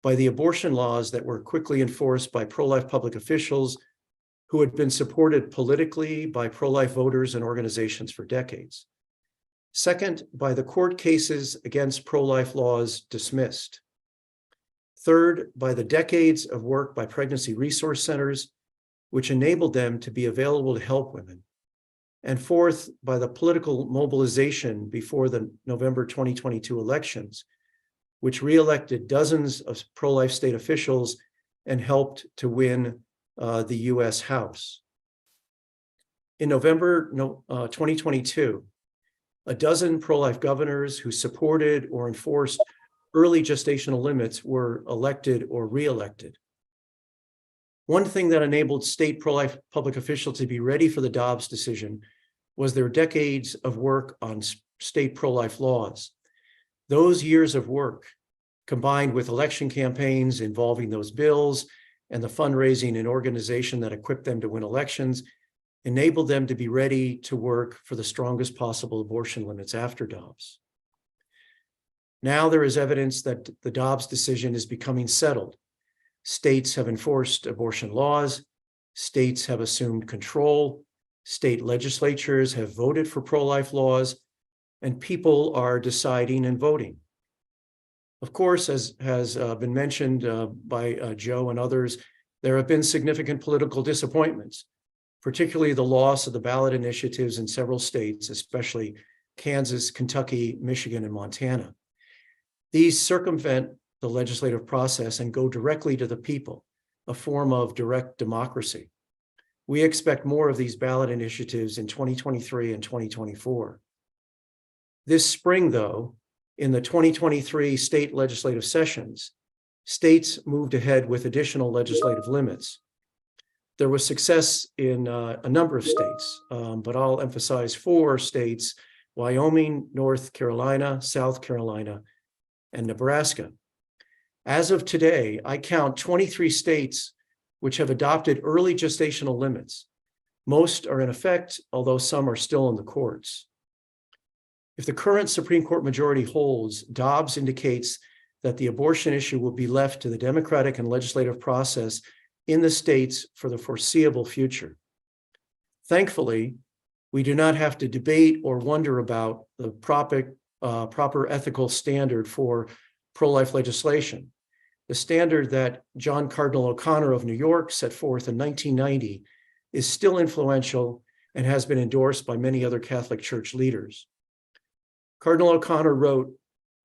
Speaker 13: by the abortion laws that were quickly enforced by pro-life public officials who had been supported politically by pro-life voters and organizations for decades. Second, by the court cases against pro-life laws dismissed. Third, by the decades of work by pregnancy resource centers, which enabled them to be available to help women. And fourth, by the political mobilization before the November 2022 elections, which reelected dozens of pro-life state officials and helped to win the US House. In November 2022, a dozen pro-life governors who supported or enforced early gestational limits were elected or reelected. One thing that enabled state pro-life public officials to be ready for the Dobbs decision was their decades of work on state pro-life laws. Those years of work, combined with election campaigns involving those bills and the fundraising and organization that equipped them to win elections, enabled them to be ready to work for the strongest possible abortion limits after Dobbs. Now there is evidence that the Dobbs decision is becoming settled. States have enforced abortion laws, states have assumed control, state legislatures have voted for pro-life laws, and people are deciding and voting. Of course, as has been mentioned by Joe and others, there have been significant political disappointments, particularly the loss of the ballot initiatives in several states, especially Kansas, Kentucky, Michigan, and Montana. These circumvent the legislative process and go directly to the people, a form of direct democracy. We expect more of these ballot initiatives in 2023 and 2024. This spring, though, in the 2023 state legislative sessions, states moved ahead with additional legislative limits. There was success in a number of states, but I'll emphasize 4 states: Wyoming, North Carolina, South Carolina, and Nebraska. As of today, I count 23 states which have adopted early gestational limits. Most are in effect, although some are still in the courts. If the current Supreme Court majority holds, Dobbs indicates that the abortion issue will be left to the democratic and legislative process in the states for the foreseeable future. Thankfully, we do not have to debate or wonder about the proper ethical standard for pro-life legislation. The standard that John Cardinal O'Connor of New York set forth in 1990 is still influential and has been endorsed by many other Catholic Church leaders. Cardinal O'Connor wrote,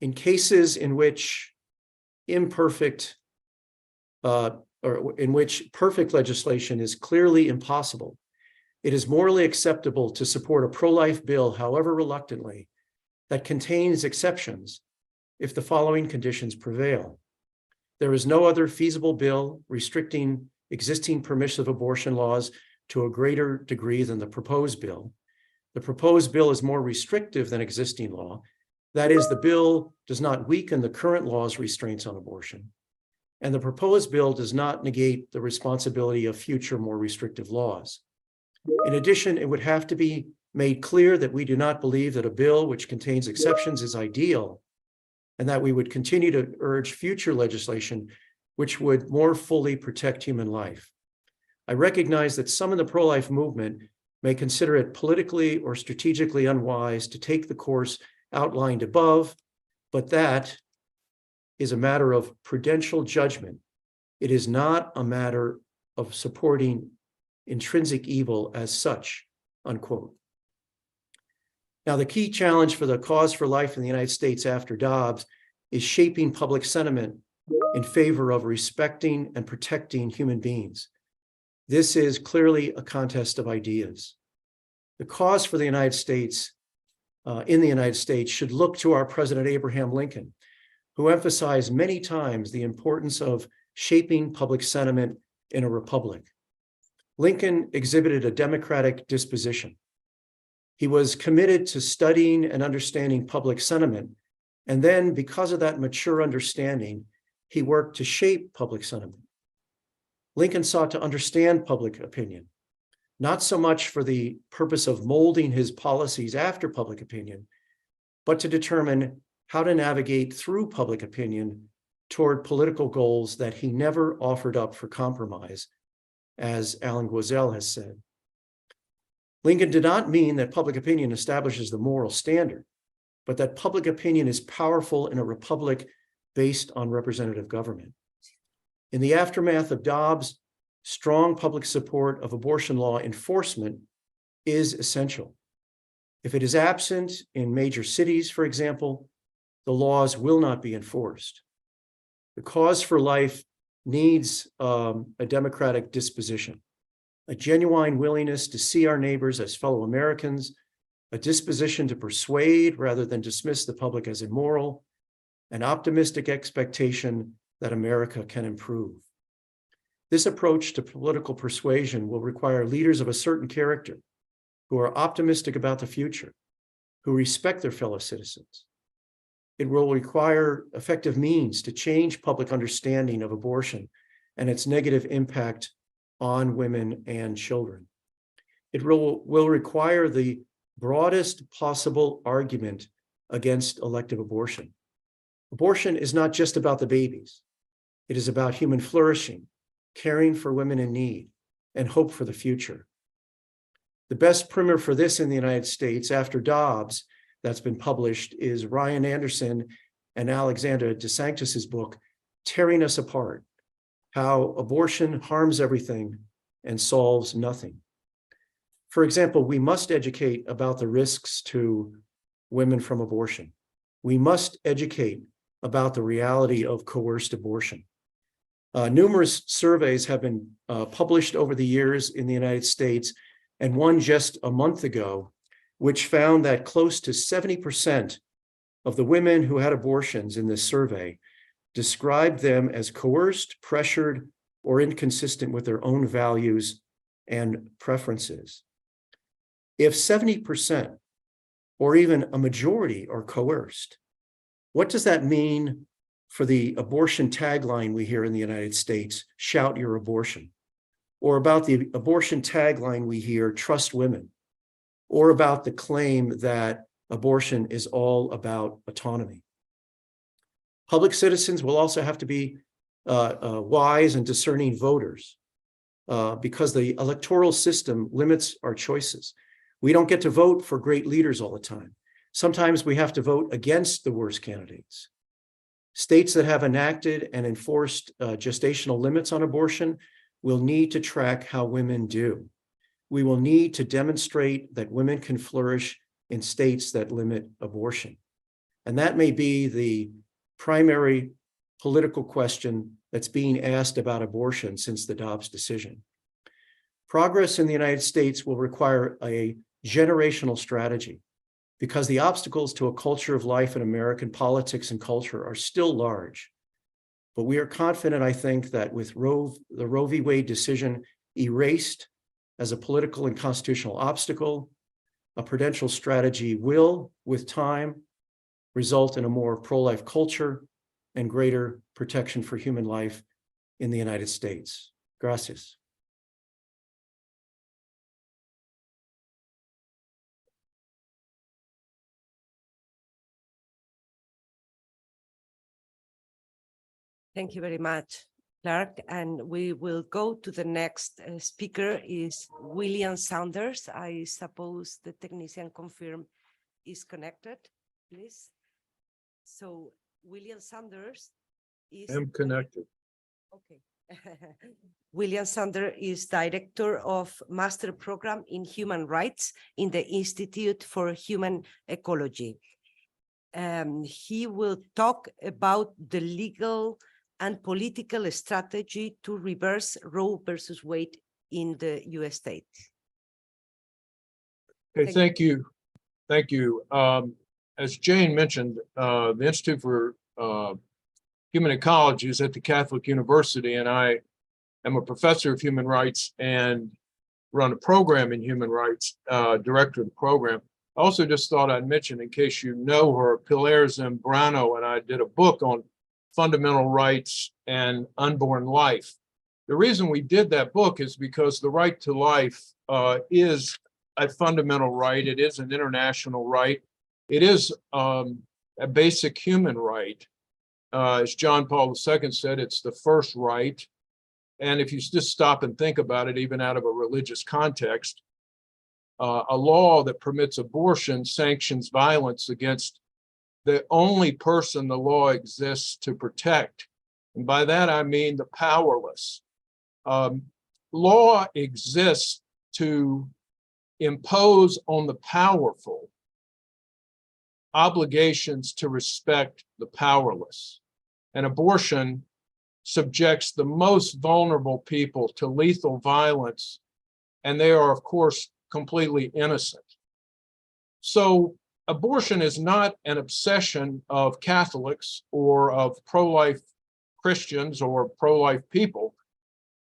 Speaker 13: "In cases in which perfect legislation is clearly impossible, it is morally acceptable to support a pro-life bill, however reluctantly, that contains exceptions if the following conditions prevail. There is no other feasible bill restricting existing permissive abortion laws to a greater degree than the proposed bill. The proposed bill is more restrictive than existing law. That is, the bill does not weaken the current law's restraints on abortion. And the proposed bill does not negate the responsibility of future more restrictive laws. In addition, it would have to be made clear that we do not believe that a bill which contains exceptions is ideal, and that we would continue to urge future legislation which would more fully protect human life. I recognize that some in the pro-life movement may consider it politically or strategically unwise to take the course outlined above, but that is a matter of prudential judgment. It is not a matter of supporting intrinsic evil as such," unquote. Now, the key challenge for the cause for life in the United States after Dobbs is shaping public sentiment in favor of respecting and protecting human beings. This is clearly a contest of ideas. The cause for the United States, in the United States, should look to our President Abraham Lincoln, who emphasized many times the importance of shaping public sentiment in a republic. Lincoln exhibited a democratic disposition. He was committed to studying and understanding public sentiment, and then, because of that mature understanding, he worked to shape public sentiment. Lincoln sought to understand public opinion, not so much for the purpose of molding his policies after public opinion, but to determine how to navigate through public opinion toward political goals that he never offered up for compromise, as Alan Guazel has said. Lincoln did not mean that public opinion establishes the moral standard, but that public opinion is powerful in a republic based on representative government. In the aftermath of Dobbs, strong public support of abortion law enforcement is essential. If it is absent in major cities, for example, the laws will not be enforced. The cause for life needs a democratic disposition, a genuine willingness to see our neighbors as fellow Americans, a disposition to persuade rather than dismiss the public as immoral, an optimistic expectation that America can improve. This approach to political persuasion will require leaders of a certain character who are optimistic about the future, who respect their fellow citizens. It will require effective means to change public understanding of abortion and its negative impact on women and children. It will require the broadest possible argument against elective abortion. Abortion is not just about the babies. It is about human flourishing, caring for women in need, and hope for the future. The best primer for this in the United States after Dobbs that's been published is Ryan Anderson and Alexandra DeSanctis's book, Tearing Us Apart: How Abortion Harms Everything and Solves Nothing. For example, we must educate about the risks to women from abortion. We must educate about the reality of coerced abortion. Numerous surveys have been published over the years in the United States, and one just a month ago, which found that close to 70% of the women who had abortions in this survey described them as coerced, pressured, or inconsistent with their own values and preferences. If 70% or even a majority are coerced, what does that mean for the abortion tagline we hear in the United States, shout your abortion? Or about the abortion tagline we hear, trust women? Or about the claim that abortion is all about autonomy? Public citizens will also have to be wise and discerning voters because the electoral system limits our choices. We don't get to vote for great leaders all the time. Sometimes we have to vote against the worst candidates. States that have enacted and enforced gestational limits on abortion will need to track how women do. We will need to demonstrate that women can flourish in states that limit abortion. And that may be the primary political question that's being asked about abortion since the Dobbs decision. Progress in the United States will require a generational strategy because the obstacles to a culture of life in American politics and culture are still large. But we are confident, I think, that with the Roe v. Wade decision erased as a political and constitutional obstacle, a prudential strategy will, with time, result in a more pro-life culture and greater protection for human life in the United States. Gracias.
Speaker 11: Thank you very much, Clark. And we will go to the next speaker is William Saunders. I suppose the technician confirm is connected, please. So William Saunders is—
Speaker 5: I'm connected.
Speaker 11: Okay. William Saunders is Director of Master Program in Human Rights in the Institute for Human Ecology. He will talk about the legal and political strategy to reverse Roe versus Wade in the US state.
Speaker 5: Okay, thank you. Thank you. As Jane mentioned, the Institute for Human Ecology is at the Catholic University, and I am a professor of human rights and run a program in human rights, director of the program. I also just thought I'd mention, in case you know her, Pilar Zambrano and I did a book on fundamental rights and unborn life.
Speaker 14: The reason we did that book is because the right to life is a fundamental right. It is an international right. It is a basic human right. As John Paul II said, it's the first right. And if you just stop and think about it, even out of a religious context, a law that permits abortion sanctions violence against the only person the law exists to protect. And by that, I mean the powerless. Law exists to impose on the powerful obligations to respect the powerless. And abortion subjects the most vulnerable people to lethal violence, and they are, of course, completely innocent. So abortion is not an obsession of Catholics or of pro-life Christians or pro-life people.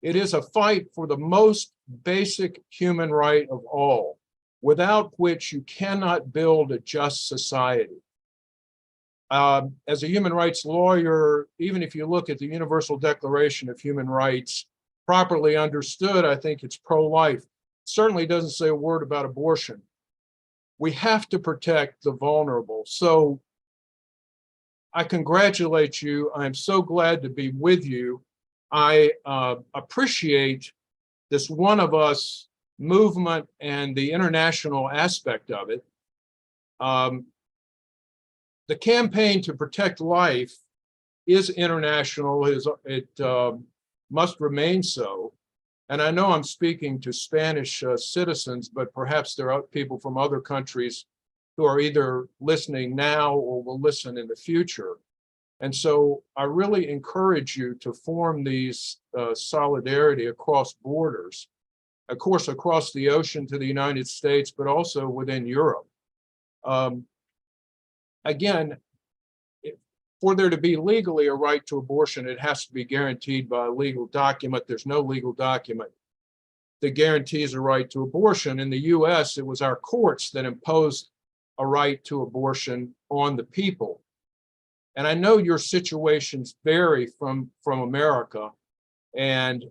Speaker 14: It is a fight for the most basic human right of all, without which you cannot build a just society. As a human rights lawyer, even if you look at the Universal Declaration of Human Rights, properly understood, I think it's pro-life. Certainly doesn't say a word about abortion. We have to protect the vulnerable. So I congratulate you. I'm so glad to be with you. I appreciate this one of us movement and the international aspect of it. The campaign to protect life is international. It must remain so. And I know I'm speaking to Spanish citizens, but perhaps there are people from other countries who are either listening now or will listen in the future. And so I really encourage you to form these solidarity across borders, of course, across the ocean to the United States, but also within Europe. Again, for there to be legally a right to abortion, it has to be guaranteed by a legal document. There's no legal document that guarantees a right to abortion. In the US, it was our courts that imposed a right to abortion on the people. And I know your situations vary from America, and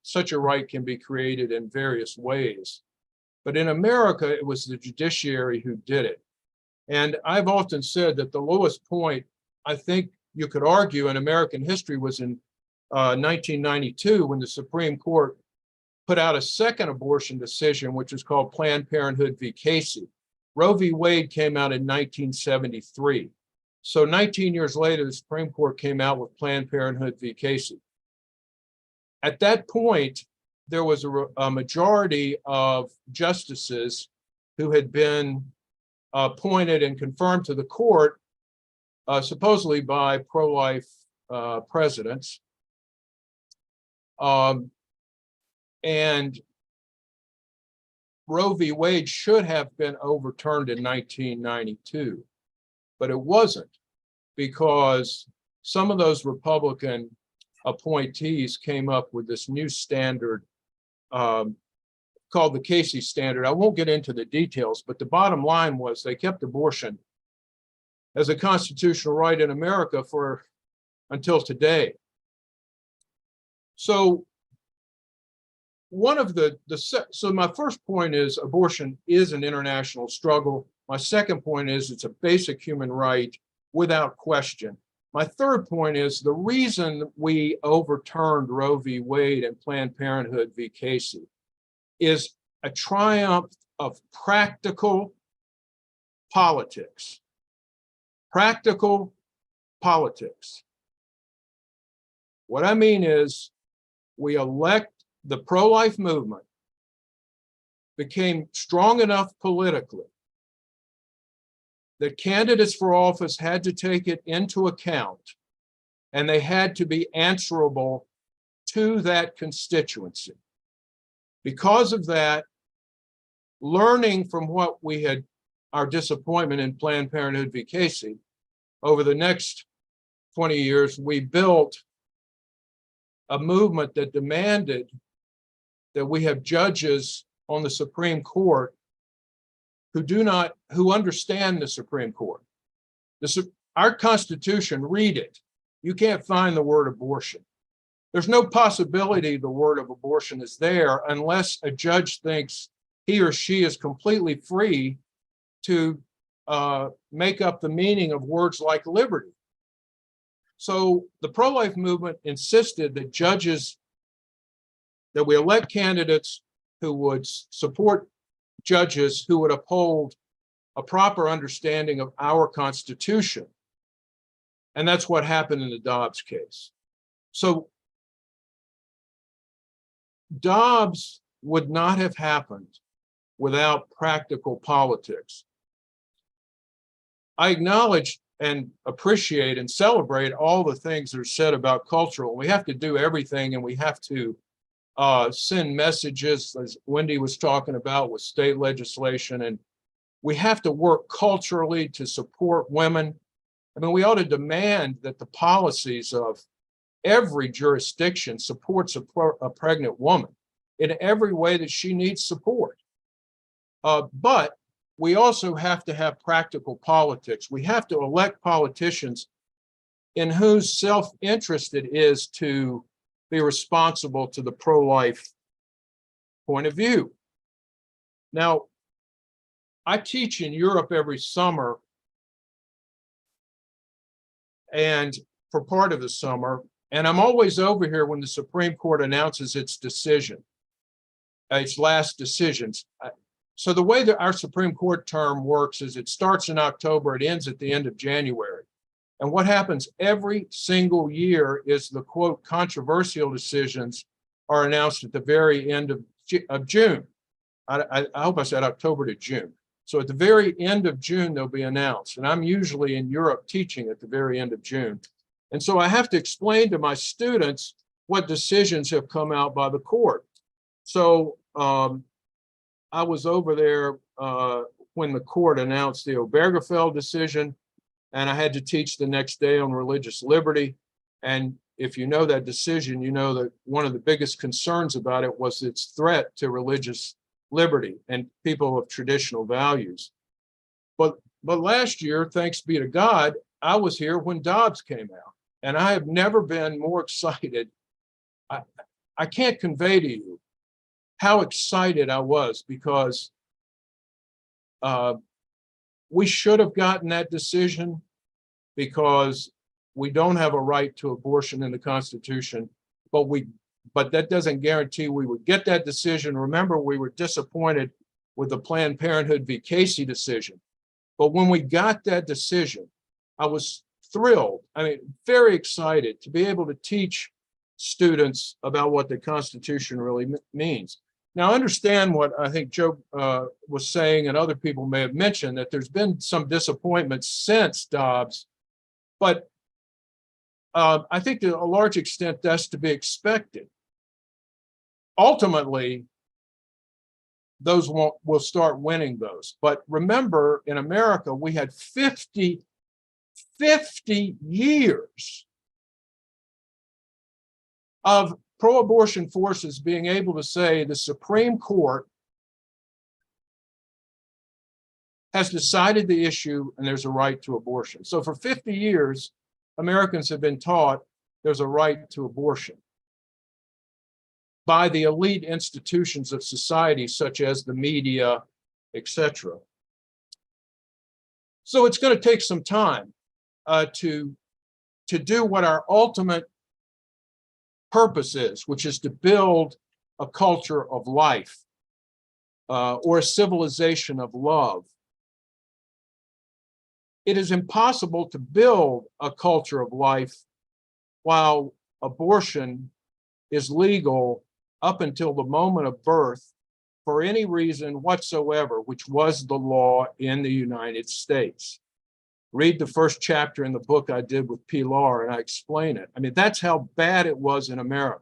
Speaker 14: such a right can be created in various ways. But in America, it was the judiciary who did it. And I've often said that the lowest point, I think you could argue, in American history was in 1992, when the Supreme Court put out a second abortion decision, which was called Planned Parenthood v. Casey. Roe v. Wade came out in 1973. So 19 years later, the Supreme Court came out with Planned Parenthood v. Casey. At that point, there was a majority of justices who had been appointed and confirmed to the court, supposedly by pro-life presidents. And Roe v. Wade should have been overturned in 1992, but it wasn't, because some of those Republican appointees came up with this new standard called the Casey standard. I won't get into the details, but the bottom line was they kept abortion as a constitutional right in America until today. So so my first point is abortion is an international struggle. My second point is it's a basic human right without question. My third point is the reason we overturned Roe v. Wade and Planned Parenthood v. Casey is a triumph of practical politics. Practical politics. What I mean is the pro-life movement became strong enough politically that candidates for office had to take it into account, and they had to be answerable to that constituency. Because of that, learning from what we had, our disappointment in Planned Parenthood v. Casey, over the next 20 years, we built a movement that demanded that we have judges on the Supreme Court who understand the Supreme Court. Our Constitution, read it. You can't find the word abortion. There's no possibility the word of abortion is there unless a judge thinks he or she is completely free to make up the meaning of words like liberty. So the pro-life movement insisted that that we elect candidates who would support judges who would uphold a proper understanding of our Constitution. And that's what happened in the Dobbs case. So Dobbs would not have happened without practical politics. I acknowledge and appreciate and celebrate all the things that are said about cultural. We have to do everything, and we have to send messages, as Wendy was talking about with state legislation, and we have to work culturally to support women. I mean, we ought to demand that the policies of every jurisdiction supports a pregnant woman in every way that she needs support. But we also have to have practical politics. We have to elect politicians in whose self-interest it is to be responsible to the pro-life point of view. Now, I teach in Europe every summer, and for part of the summer, and I'm always over here when the Supreme Court announces its decision, its last decisions. So the way that our Supreme Court term works is it starts in October, it ends at the end of January. And what happens every single year is the quote controversial decisions are announced at the very end of June. I hope I said October to June. So at the very end of June, they'll be announced. And I'm usually in Europe teaching at the very end of June. And so I have to explain to my students what decisions have come out by the court. So I was over there when the court announced the Obergefell decision, and I had to teach the next day on religious liberty. And if you know that decision, you know that one of the biggest concerns about it was its threat to religious liberty and people of traditional values. But last year, thanks be to God, I was here when Dobbs came out, and I have never been more excited. I can't convey to you how excited I was, because we should have gotten that decision, because we don't have a right to abortion in the Constitution, but that doesn't guarantee we would get that decision. Remember, we were disappointed with the Planned Parenthood v. Casey decision. But when we got that decision, I was thrilled, I mean, very excited to be able to teach students about what the Constitution really means. Now, understand what I think Joe was saying, and other people may have mentioned, that there's been some disappointment since Dobbs, but I think to a large extent that's to be expected. Ultimately, those will start winning those. But remember, in America, we had 50 years of pro-abortion forces being able to say the Supreme Court has decided the issue and there's a right to abortion. So for 50 years, Americans have been taught there's a right to abortion by the elite institutions of society, such as the media, etc. So it's going to take some time to do what our ultimate purpose is, which is to build a culture of life or a civilization of love. It is impossible to build a culture of life while abortion is legal up until the moment of birth for any reason whatsoever, which was the law in the United States. Read the first chapter in the book I did with Pilar, and I explain it. I mean, that's how bad it was in America.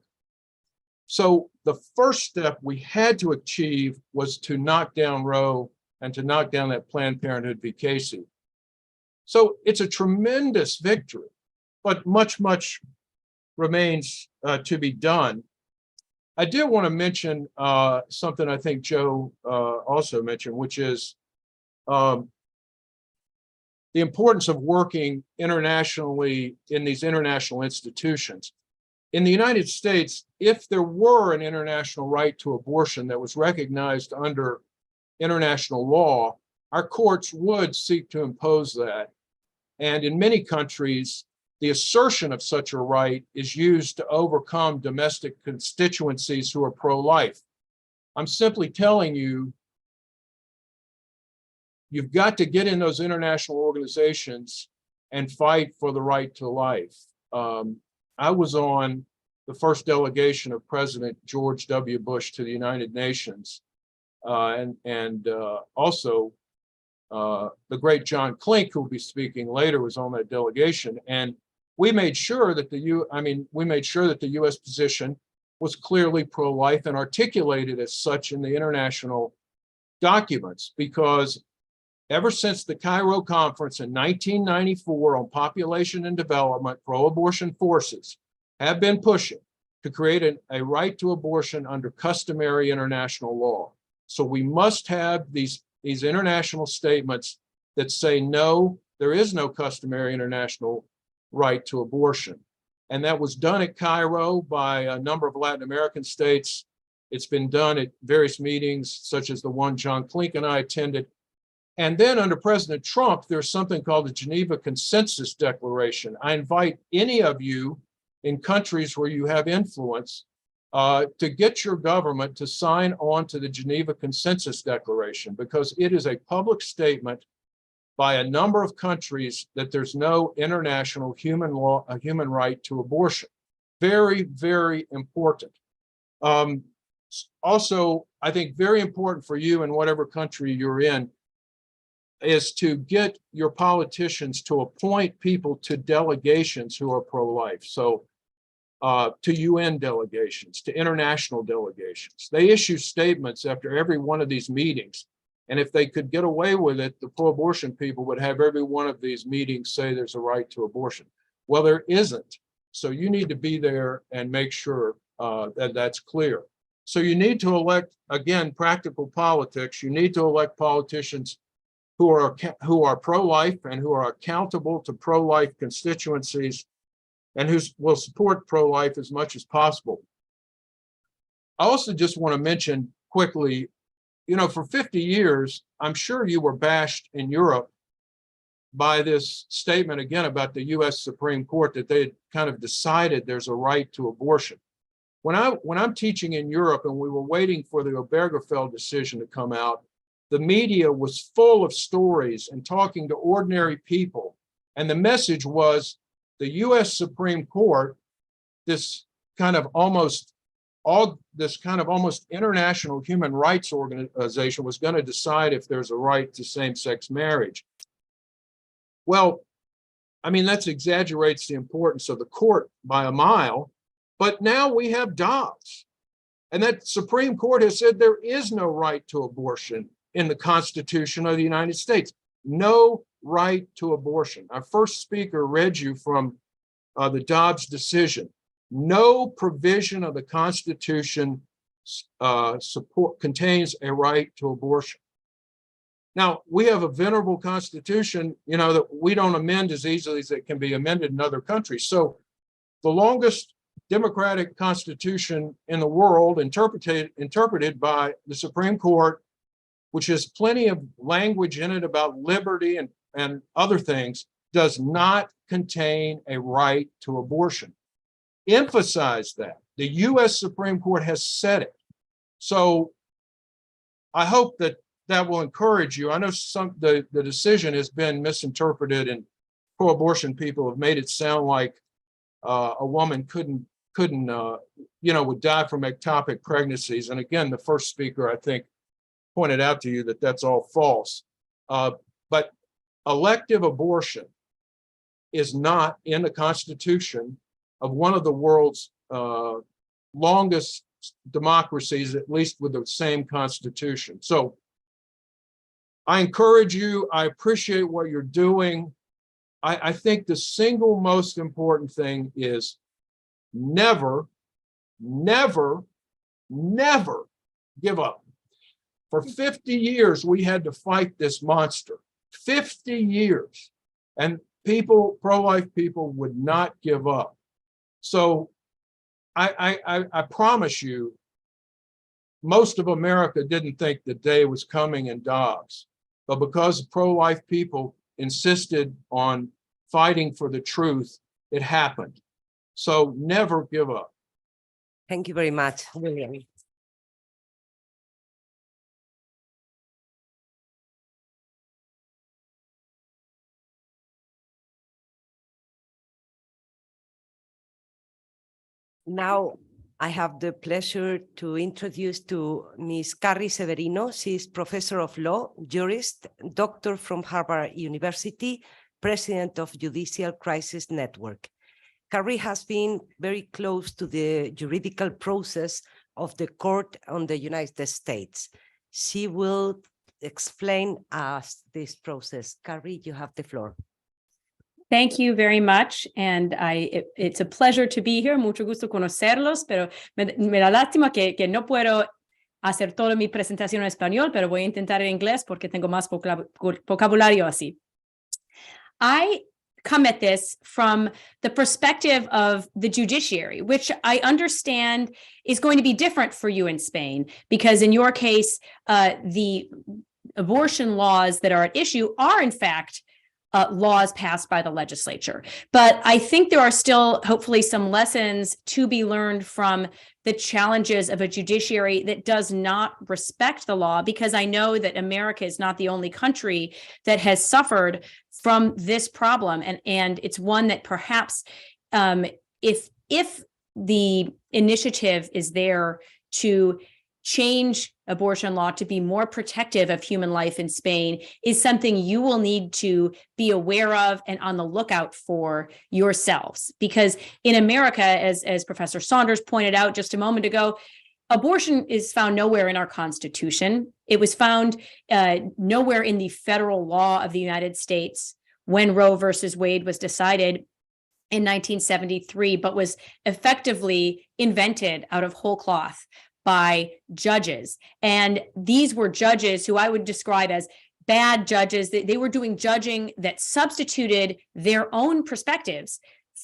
Speaker 14: So the first step we had to achieve was to knock down Roe and to knock down that Planned Parenthood v. Casey. So it's a tremendous victory, but much remains to be done. I did want to mention something I think Joe also mentioned, which is the importance of working internationally in these international institutions. in the United States, if there were an international right to abortion that was recognized under international law, our courts would seek to impose that. And in many countries, the assertion of such a right is used to overcome domestic constituencies who are pro-life. I'm simply telling you, you've got to get in those international organizations and fight for the right to life. I was on the first delegation of President George W. Bush to the United Nations, and also the great John Klink, who will be speaking later, was on that delegation. And we made sure that the U.S. position was clearly pro-life and articulated as such in the international documents, because ever since the Cairo Conference in 1994 on population and development, pro-abortion forces have been pushing to create a right to abortion under customary international law. So we must have these international statements that say, no, there is no customary international right to abortion. And that was done at Cairo by a number of Latin American states. It's been done at various meetings, such as the one John Klink and I attended. And then under President Trump, there's something called the Geneva Consensus Declaration. I invite any of you in countries where you have influence to get your government to sign on to the Geneva Consensus Declaration, because it is a public statement by a number of countries that there's no international human right to abortion. Very, very important. Also, I think very important for you in whatever country you're in is to get your politicians to appoint people to delegations who are pro-life. So to UN delegations, to international delegations. They issue statements after every one of these meetings. And if they could get away with it, the pro-abortion people would have every one of these meetings say there's a right to abortion. Well, there isn't. So you need to be there and make sure that that's clear. So you need to elect, again, practical politics. You need to elect politicians who are pro-life and who are accountable to pro-life constituencies and who will support pro-life as much as possible. I also just want to mention quickly, you know, for 50 years, I'm sure you were bashed in Europe by this statement again about the US Supreme Court that they had kind of decided there's a right to abortion. When I'm teaching in Europe and we were waiting for the Obergefell decision to come out, the media was full of stories and talking to ordinary people. And the message was the US Supreme Court, this kind of almost international human rights organization, was going to decide if there's a right to same-sex marriage. Well, I mean, that exaggerates the importance of the court by a mile, but now we have Dobbs. And that Supreme Court has said there is no right to abortion in the Constitution of the United States. No right to abortion. Our first speaker read you from the Dobbs decision. No provision of the Constitution contains a right to abortion. Now, we have a venerable Constitution, you know, that we don't amend as easily as it can be amended in other countries. So the longest democratic constitution in the world, interpreted by the Supreme Court, which has plenty of language in it about liberty and other things, does not contain a right to abortion. Emphasize that. The US Supreme Court has said it. So I hope that will encourage you. I know the decision has been misinterpreted, and pro-abortion people have made it sound like a woman would die from ectopic pregnancies. And again, the first speaker, I think, pointed out to you that that's all false. But elective abortion is not in the Constitution of one of the world's longest democracies, at least with the same Constitution. So I encourage you. I appreciate what you're doing. I think the single most important thing is never, never, never give up. For 50 years, we had to fight this monster. 50 years. And people, pro-life people, would not give up. So I promise you, most of America didn't think the day was coming in Dobbs, but because pro-life people insisted on fighting for the truth, it happened. So never give up.
Speaker 11: Thank you very much, William. Now, I have the pleasure to introduce to Ms. Carrie Severino. She is professor of law, jurist, doctor from Harvard University, president of Judicial Crisis Network. Carrie has been very close to the juridical process of the court on the United States. She will explain us this process. Carrie, you have the floor.
Speaker 15: Thank you very much. And it's a pleasure to be here. Mucho gusto conocerlos, pero me da lástima que no puedo hacer toda mi presentación en español, pero voy a intentar en inglés porque tengo más vocabulario así. I come at this from the perspective of the judiciary, which I understand is going to be different for you in Spain, because in your case, the abortion laws that are at issue are in fact laws passed by the legislature. But I think there are still hopefully some lessons to be learned from the challenges of a judiciary that does not respect the law, because I know that America is not the only country that has suffered from this problem. And it's one that perhaps if the initiative is there to change abortion law to be more protective of human life in Spain, is something you will need to be aware of and on the lookout for yourselves. Because in America, as Professor Saunders pointed out just a moment ago, abortion is found nowhere in our Constitution. It was found nowhere in the federal law of the United States when Roe versus Wade was decided in 1973, but was effectively invented out of whole cloth by judges. And these were judges who I would describe as bad judges. They were doing judging that substituted their own perspectives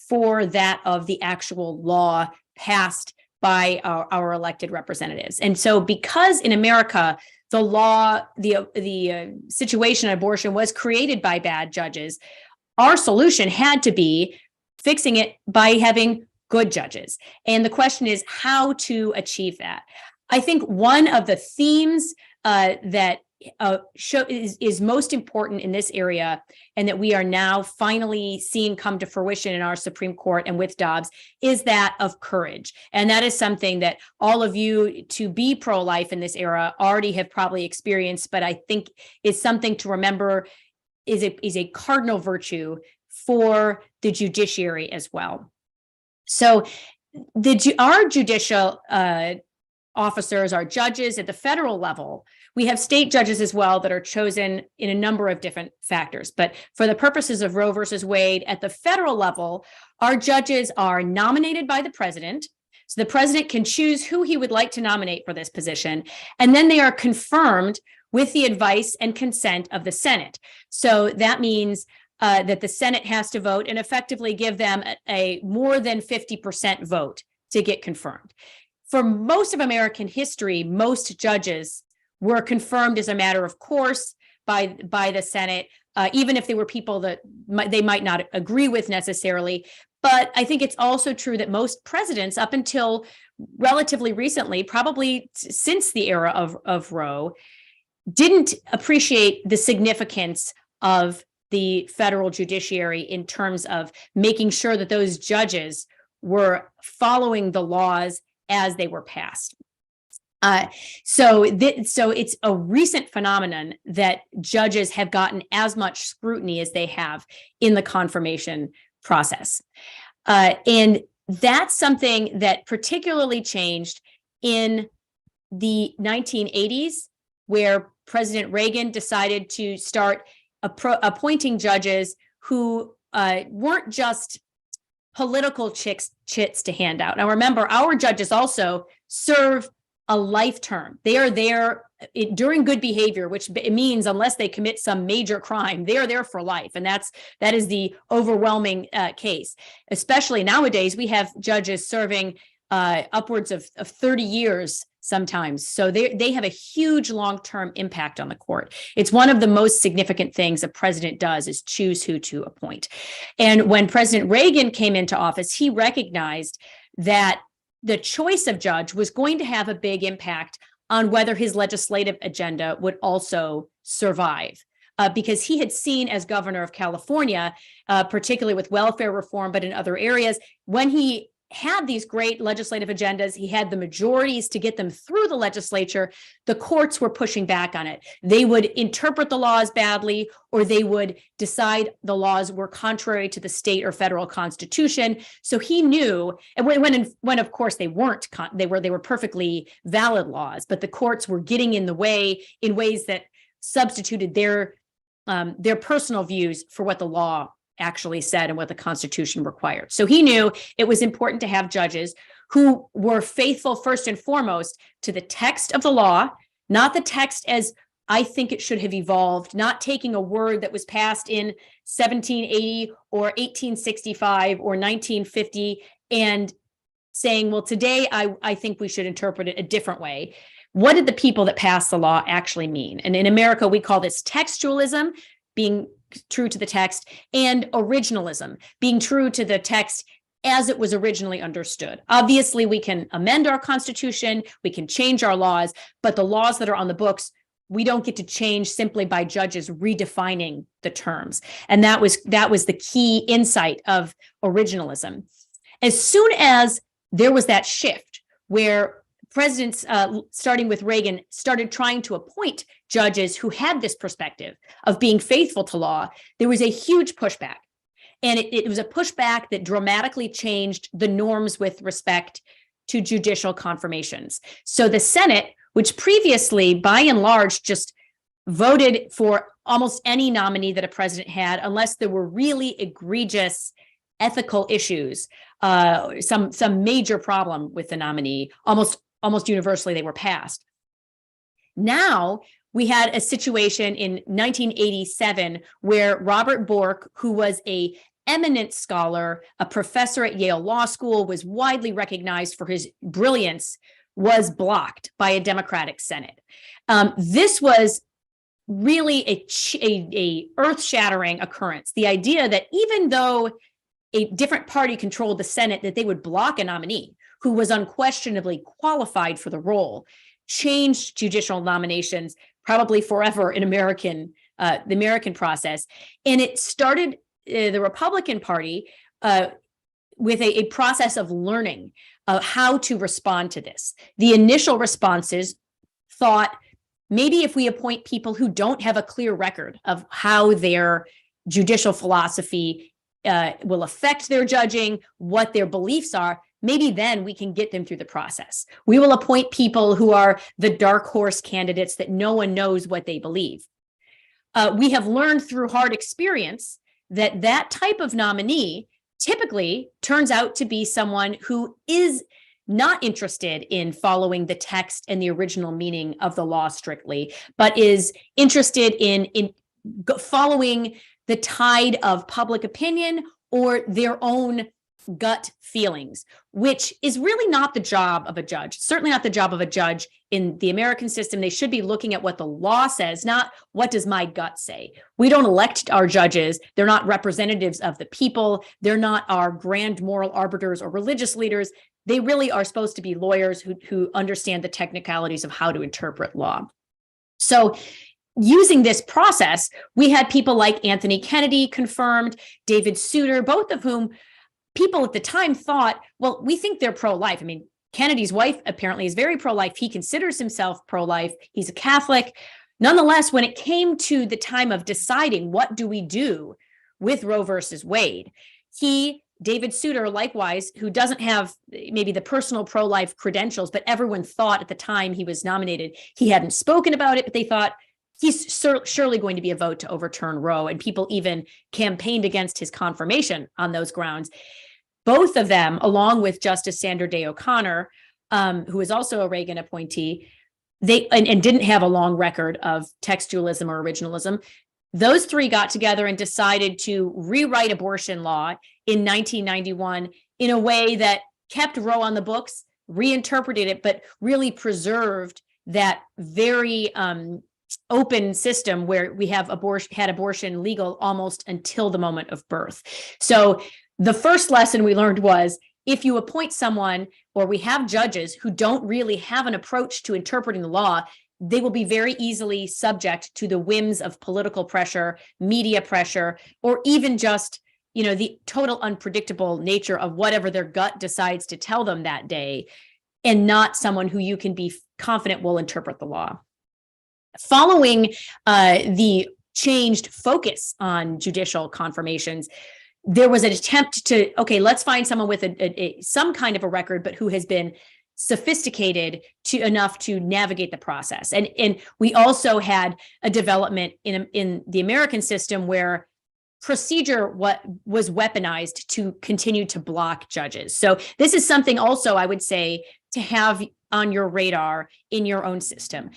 Speaker 15: for that of the actual law passed by our elected representatives. And so because in America, the law, the situation of abortion was created by bad judges, our solution had to be fixing it by having good judges. And the question is how to achieve that. I think one of the themes that is most important in this area, and that we are now finally seeing come to fruition in our Supreme Court and with Dobbs, is that of courage. And that is something that all of you to be pro-life in this era already have probably experienced, but I think is something to remember is a cardinal virtue for the judiciary as well. So our judicial officers, our judges at the federal level, we have state judges as well that are chosen in a number of different factors. But for the purposes of Roe versus Wade, at the federal level, our judges are nominated by the president. So the president can choose who he would like to nominate for this position. And then they are confirmed with the advice and consent of the Senate. So that means that the Senate has to vote and effectively give them a more than 50% vote to get confirmed. For most of American history, most judges were confirmed as a matter of course by the Senate, even if they were people that they might not agree with necessarily. But I think it's also true that most presidents up until relatively recently, probably since the era of Roe, didn't appreciate the significance of the federal judiciary in terms of making sure that those judges were following the laws as they were passed. So it's a recent phenomenon that judges have gotten as much scrutiny as they have in the confirmation process. And that's something that particularly changed in the 1980s, where President Reagan decided to start appointing judges who weren't just political chits to hand out. Now, remember, our judges also serve a life term. They are there during good behavior, which it means unless they commit some major crime, they are there for life. And that is the overwhelming case. Especially nowadays, we have judges serving upwards of 30 years sometimes. So they have a huge long-term impact on the court. It's one of the most significant things a president does is choose who to appoint. And when President Reagan came into office, he recognized that the choice of judge was going to have a big impact on whether his legislative agenda would also survive. Because he had seen as governor of California, particularly with welfare reform, but in other areas, when he had these great legislative agendas, he had the majorities to get them through the legislature, the courts were pushing back on it. They would interpret the laws badly, or they would decide the laws were contrary to the state or federal constitution. So he knew, and when of course they weren't, they were perfectly valid laws, but the courts were getting in the way in ways that substituted their personal views for what the law actually said and what the Constitution required. So he knew it was important to have judges who were faithful first and foremost to the text of the law, not the text as I think it should have evolved, not taking a word that was passed in 1780 or 1865 or 1950 and saying, well, today I think we should interpret it a different way. What did the people that passed the law actually mean? And in America, we call this textualism, being true to the text, and originalism, being true to the text as it was originally understood. Obviously, we can amend our Constitution, we can change our laws, but the laws that are on the books, we don't get to change simply by judges redefining the terms. And that was the key insight of originalism. As soon as there was that shift where presidents, starting with Reagan, started trying to appoint judges who had this perspective of being faithful to law, there was a huge pushback. And it was a pushback that dramatically changed the norms with respect to judicial confirmations. So the Senate, which previously, by and large, just voted for almost any nominee that a president had, unless there were really egregious ethical issues, some major problem with the nominee, almost universally they were passed. Now we had a situation in 1987 where Robert Bork, who was an eminent scholar, a professor at Yale Law School, was widely recognized for his brilliance, was blocked by a Democratic Senate. This was really a earth-shattering occurrence. The idea that even though a different party controlled the Senate, that they would block a nominee who was unquestionably qualified for the role, changed judicial nominations probably forever in the American process. And it started the Republican Party with a process of learning how to respond to this. The initial responses thought, maybe if we appoint people who don't have a clear record of how their judicial philosophy will affect their judging, what their beliefs are, maybe then we can get them through the process. We will appoint people who are the dark horse candidates that no one knows what they believe. We have learned through hard experience that that type of nominee typically turns out to be someone who is not interested in following the text and the original meaning of the law strictly, but is interested in following the tide of public opinion or their own gut feelings, which is really not the job of a judge, certainly not the job of a judge in the American system. They should be looking at what the law says, not what does my gut say. We don't elect our judges. They're not representatives of the people. They're not our grand moral arbiters or religious leaders. They really are supposed to be lawyers who understand the technicalities of how to interpret law. So using this process, we had people like Anthony Kennedy confirmed, David Souter, both of whom people at the time thought, well, we think they're pro-life. I mean, Kennedy's wife apparently is very pro-life. He considers himself pro-life. He's a Catholic. Nonetheless, when it came to the time of deciding what do we do with Roe versus Wade, David Souter, likewise, who doesn't have maybe the personal pro-life credentials, but everyone thought at the time he was nominated, he hadn't spoken about it, but they thought he's surely going to be a vote to overturn Roe, and people even campaigned against his confirmation on those grounds. Both of them, along with Justice Sandra Day O'Connor, who is also a Reagan appointee, and didn't have a long record of textualism or originalism, those three got together and decided to rewrite abortion law in 1991 in a way that kept Roe on the books, reinterpreted it, but really preserved that very open system where we have abortion legal almost until the moment of birth. So the first lesson we learned was, if you appoint someone, or we have judges who don't really have an approach to interpreting the law, they will be very easily subject to the whims of political pressure, media pressure, or even just, you know, the total unpredictable nature of whatever their gut decides to tell them that day, and not someone who you can be confident will interpret the law. Following the changed focus on judicial confirmations, there was an attempt to, okay, let's find someone with some kind of a record, but who has been sophisticated enough to navigate the process. And we also had a development in the American system where procedure was weaponized to continue to block judges. So this is something also, I would say, to have on your radar in your own system.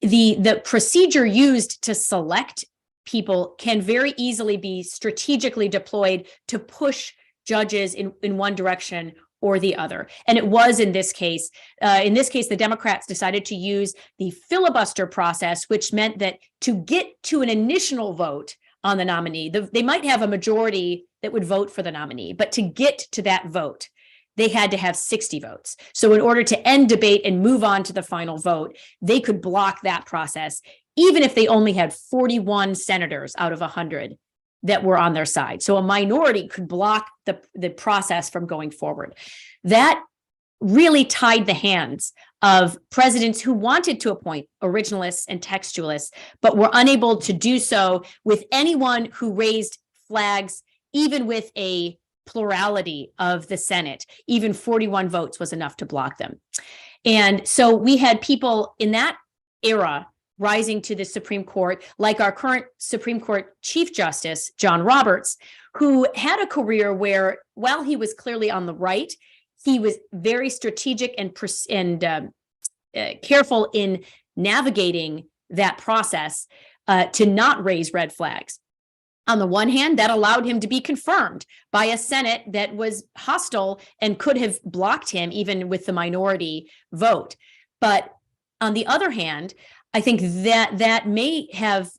Speaker 15: The procedure used to select people can very easily be strategically deployed to push judges in one direction or the other. And it was in this case. The Democrats decided to use the filibuster process, which meant that to get to an initial vote on the nominee, they might have a majority that would vote for the nominee, but to get to that vote, they had to have 60 votes. So in order to end debate and move on to the final vote, they could block that process, even if they only had 41 senators out of 100 that were on their side. So a minority could block the process from going forward. That really tied the hands of presidents who wanted to appoint originalists and textualists, but were unable to do so with anyone who raised flags, even with a plurality of the Senate. Even 41 votes was enough to block them. And so we had people in that era rising to the Supreme Court, like our current Supreme Court Chief Justice, John Roberts, who had a career where, while he was clearly on the right, he was very strategic and careful in navigating that process to not raise red flags. On the one hand, that allowed him to be confirmed by a Senate that was hostile and could have blocked him even with the minority vote. But on the other hand, I think that may have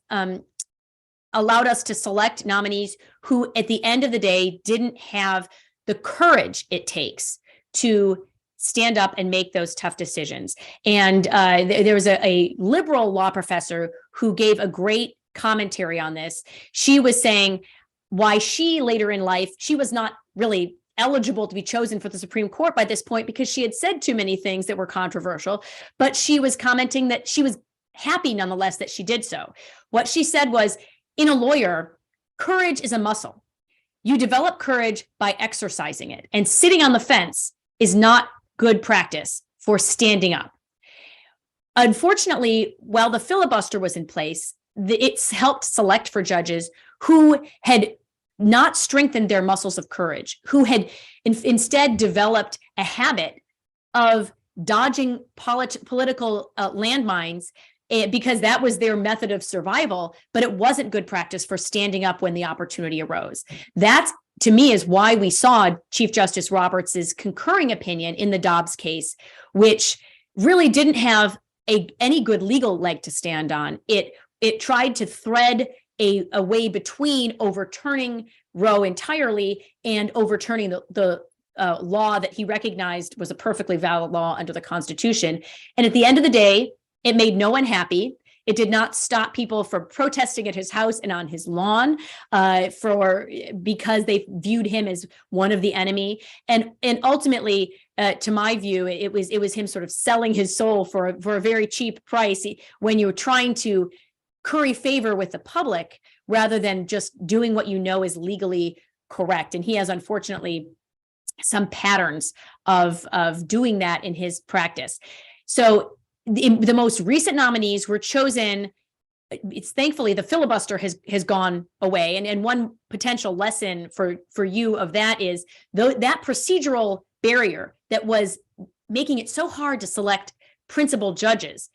Speaker 15: allowed us to select nominees who, at the end of the day, didn't have the courage it takes to stand up and make those tough decisions. And there was a liberal law professor who gave a great commentary on this. She was saying why she later in life, she was not really eligible to be chosen for the Supreme Court by this point because she had said too many things that were controversial, but she was commenting that she was happy nonetheless that she did so. What she said was, in a lawyer, courage is a muscle. You develop courage by exercising it, and sitting on the fence is not good practice for standing up. Unfortunately, while the filibuster was in place, it's helped select for judges who had not strengthened their muscles of courage, who had instead developed a habit of dodging political landmines because that was their method of survival, but it wasn't good practice for standing up when the opportunity arose. That, to me, is why we saw Chief Justice Roberts's concurring opinion in the Dobbs case, which really didn't have any good legal leg to stand on. It tried to thread a way between overturning Roe entirely and overturning the law that he recognized was a perfectly valid law under the Constitution. And at the end of the day, it made no one happy. It did not stop people from protesting at his house and on his lawn because they viewed him as one of the enemy. And ultimately, to my view, it was him sort of selling his soul for a very cheap price when you're trying to curry favor with the public rather than just doing what you know is legally correct. And he has, unfortunately, some patterns of doing that in his practice. So the most recent nominees were chosen. It's thankfully the filibuster has gone away. And one potential lesson for you of that is that procedural barrier that was making it so hard to select principal judges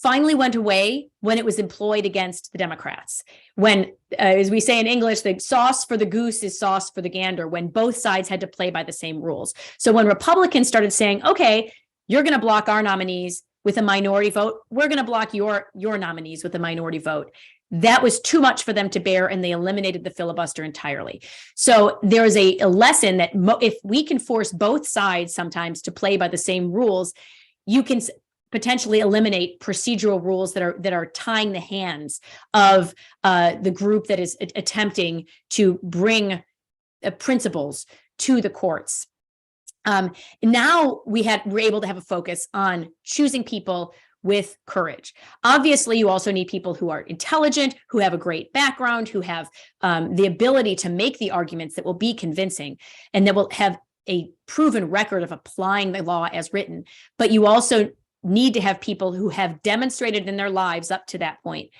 Speaker 15: finally went away when it was employed against the Democrats. When, as we say in English, the sauce for the goose is sauce for the gander, when both sides had to play by the same rules. So when Republicans started saying, okay, you're going to block our nominees with a minority vote, we're going to block your nominees with a minority vote. That was too much for them to bear, and they eliminated the filibuster entirely. So there's a lesson that if we can force both sides sometimes to play by the same rules, you can potentially eliminate procedural rules that are tying the hands of the group that is attempting to bring principles to the courts. Now we're able to have a focus on choosing people with courage. Obviously, you also need people who are intelligent, who have a great background, who have the ability to make the arguments that will be convincing and that will have a proven record of applying the law as written. But you also need to have people who have demonstrated in their lives up to that point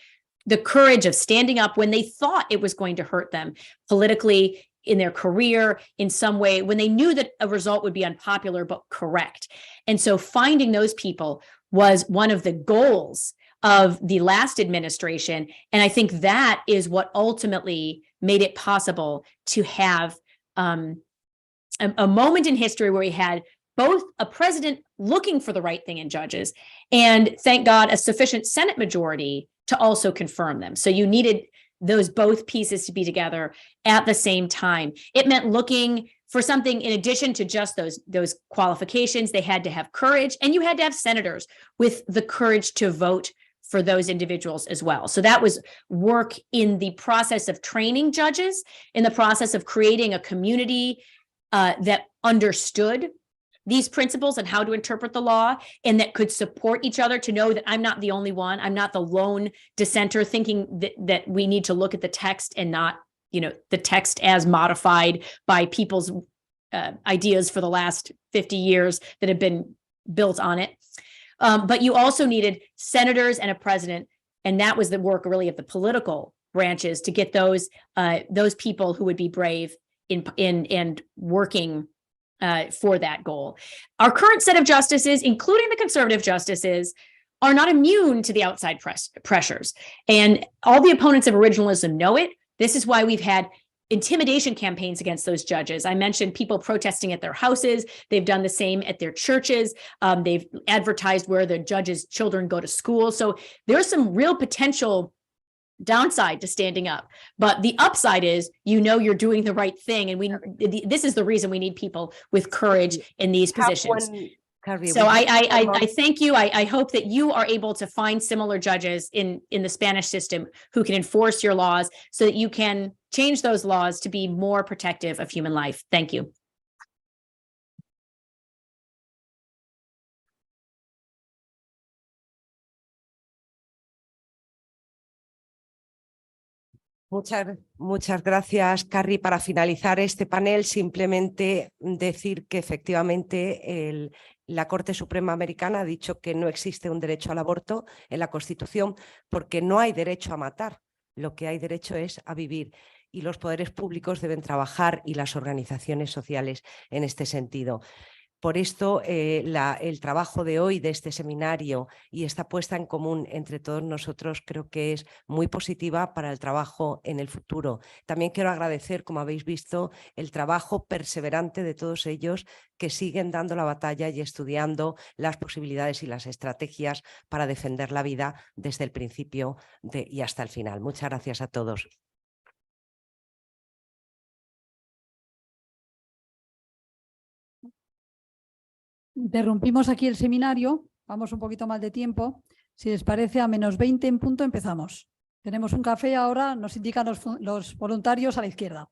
Speaker 15: the courage of standing up when they thought it was going to hurt them politically, in their career, in some way, when they knew that a result would be unpopular but correct. And so finding those people was one of the goals of the last administration. And I think that is what ultimately made it possible to have a moment in history where we had both a president looking for the right thing in judges and, thank God, a sufficient Senate majority to also confirm them. So you needed those both pieces to be together at the same time. It meant looking for something in addition to just those qualifications. They had to have courage, and you had to have senators with the courage to vote for those individuals as well. So that was work in the process of training judges, in the process of creating a community that understood these principles and how to interpret the law, and that could support each other, to know that I'm not the only one. I'm not the lone dissenter thinking that we need to look at the text and not, the text as modified by people's ideas for the last 50 years that have been built on it. But you also needed senators and a president, and that was the work really of the political branches to get those people who would be brave in working for that goal. Our current set of justices, including the conservative justices, are not immune to the outside pressures. And all the opponents of originalism know it. This is why we've had intimidation campaigns against those judges. I mentioned people protesting at their houses. They've done the same at their churches. They've advertised where the judges' children go to school. So there's some real potential downside to standing up, but the upside is you're doing the right thing, and this is the reason we need people with courage in these positions. So I thank you. I hope that you are able to find similar judges in the Spanish system who can enforce your laws so that you can change those laws to be more protective of human life. Thank you.
Speaker 11: Muchas gracias, Carrie. Para finalizar este panel, simplemente decir que efectivamente la Corte Suprema Americana ha dicho que no existe un derecho al aborto en la Constitución porque no hay derecho a matar, lo que hay derecho es a vivir. Y los poderes públicos deben trabajar, y las organizaciones sociales, en este sentido. Por esto, el trabajo de hoy, de este seminario, y esta puesta en común entre todos nosotros, creo que es muy positiva para el trabajo en el futuro. También quiero agradecer, como habéis visto, el trabajo perseverante de todos ellos que siguen dando la batalla y estudiando las posibilidades y las estrategias para defender la vida desde el principio y hasta el final. Muchas gracias a todos.
Speaker 6: Interrumpimos aquí el seminario, vamos un poquito mal de tiempo. Si les parece, a -20 en punto empezamos. Tenemos un café ahora, nos indican los voluntarios a la izquierda.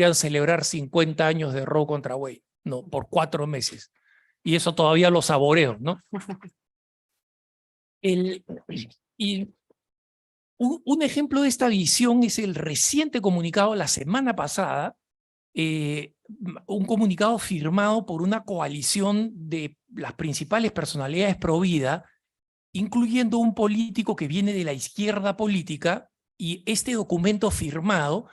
Speaker 16: podían celebrar 50 años de Roe contra Wade, ¿no? Por 4 meses. Y eso todavía lo saboreo, ¿no? Y un ejemplo de esta visión es el reciente comunicado la semana pasada, un comunicado firmado por una coalición de las principales personalidades pro vida, incluyendo un político que viene de la izquierda política, y este documento firmado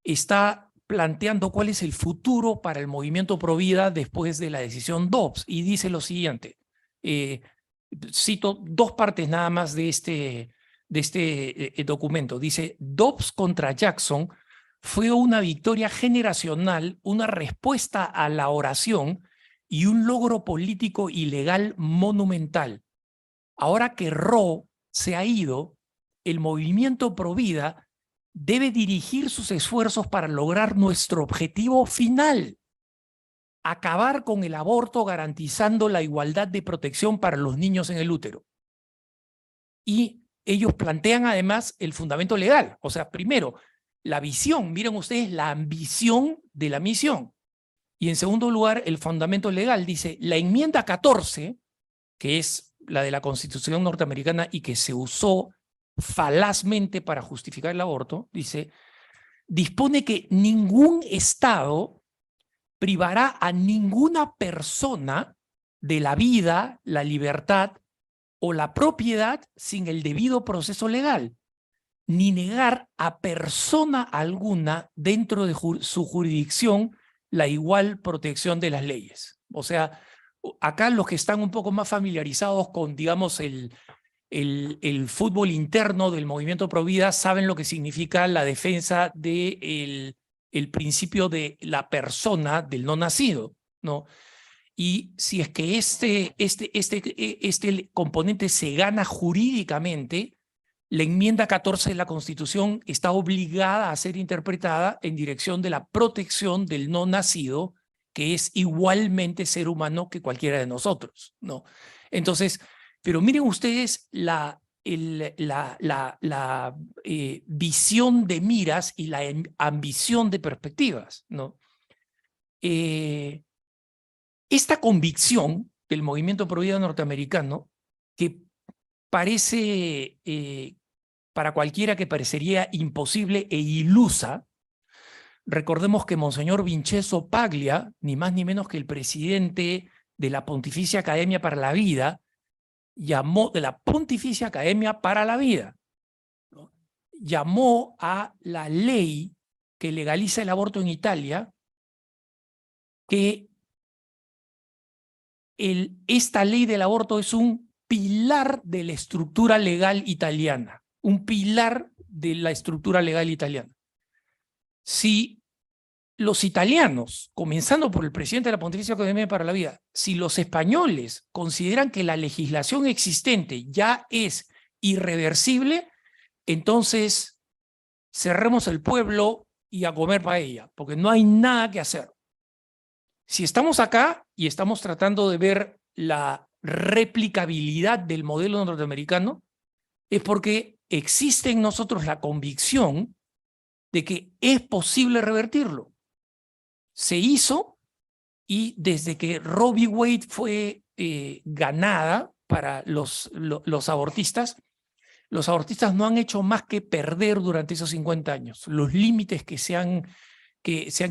Speaker 16: está planteando cuál es el futuro para el movimiento pro vida después de la decisión Dobbs, y dice lo siguiente, cito 2 partes nada más de este documento. Dice: Dobbs contra Jackson fue una victoria generacional, una respuesta a la oración y un logro político y legal monumental. Ahora que Roe se ha ido, el movimiento pro vida debe dirigir sus esfuerzos para lograr nuestro objetivo final: acabar con el aborto garantizando la igualdad de protección para los niños en el útero. Y ellos plantean además el fundamento legal. O sea, primero, la visión, miren ustedes la ambición de la misión. Y en segundo lugar, el fundamento legal dice: la enmienda 14, que es la de la Constitución norteamericana y que se usó falazmente para justificar el aborto, dispone que ningún Estado privará a ninguna persona de la vida, la libertad o la propiedad sin el debido proceso legal, ni negar a persona alguna dentro de su jurisdicción la igual protección de las leyes. O sea, acá los que están un poco más familiarizados con, digamos, el fútbol interno del movimiento pro vida saben lo que significa la defensa del principio de la persona del no nacido, ¿no? Y si es que este componente se gana jurídicamente, la enmienda 14 de la Constitución está obligada a ser interpretada en dirección de la protección del no nacido, que es igualmente ser humano que cualquiera de nosotros, ¿no? Entonces, pero miren ustedes la visión de miras y la ambición de perspectivas, ¿no? Esta convicción del movimiento pro vida norteamericano, que parece, para cualquiera que parecería imposible e ilusa, recordemos que Monseñor Vincenzo Paglia, ni más ni menos que el presidente de la Pontificia Academia para la Vida, llamó ¿no? Llamó a la ley que legaliza el aborto en Italia, que esta ley del aborto es un pilar de la estructura legal italiana, un pilar de la estructura legal italiana. Si los italianos, comenzando por el presidente de la Pontificia Academia para la Vida, si los españoles consideran que la legislación existente ya es irreversible, entonces cerremos el pueblo y a comer paella, porque no hay nada que hacer. Si estamos acá y estamos tratando de ver la replicabilidad del modelo norteamericano, es porque existe en nosotros la convicción de que es posible revertirlo. Se hizo, y desde que Roe v. Wade fue ganada para los abortistas no han hecho más que perder durante esos 50 años. Los límites que se han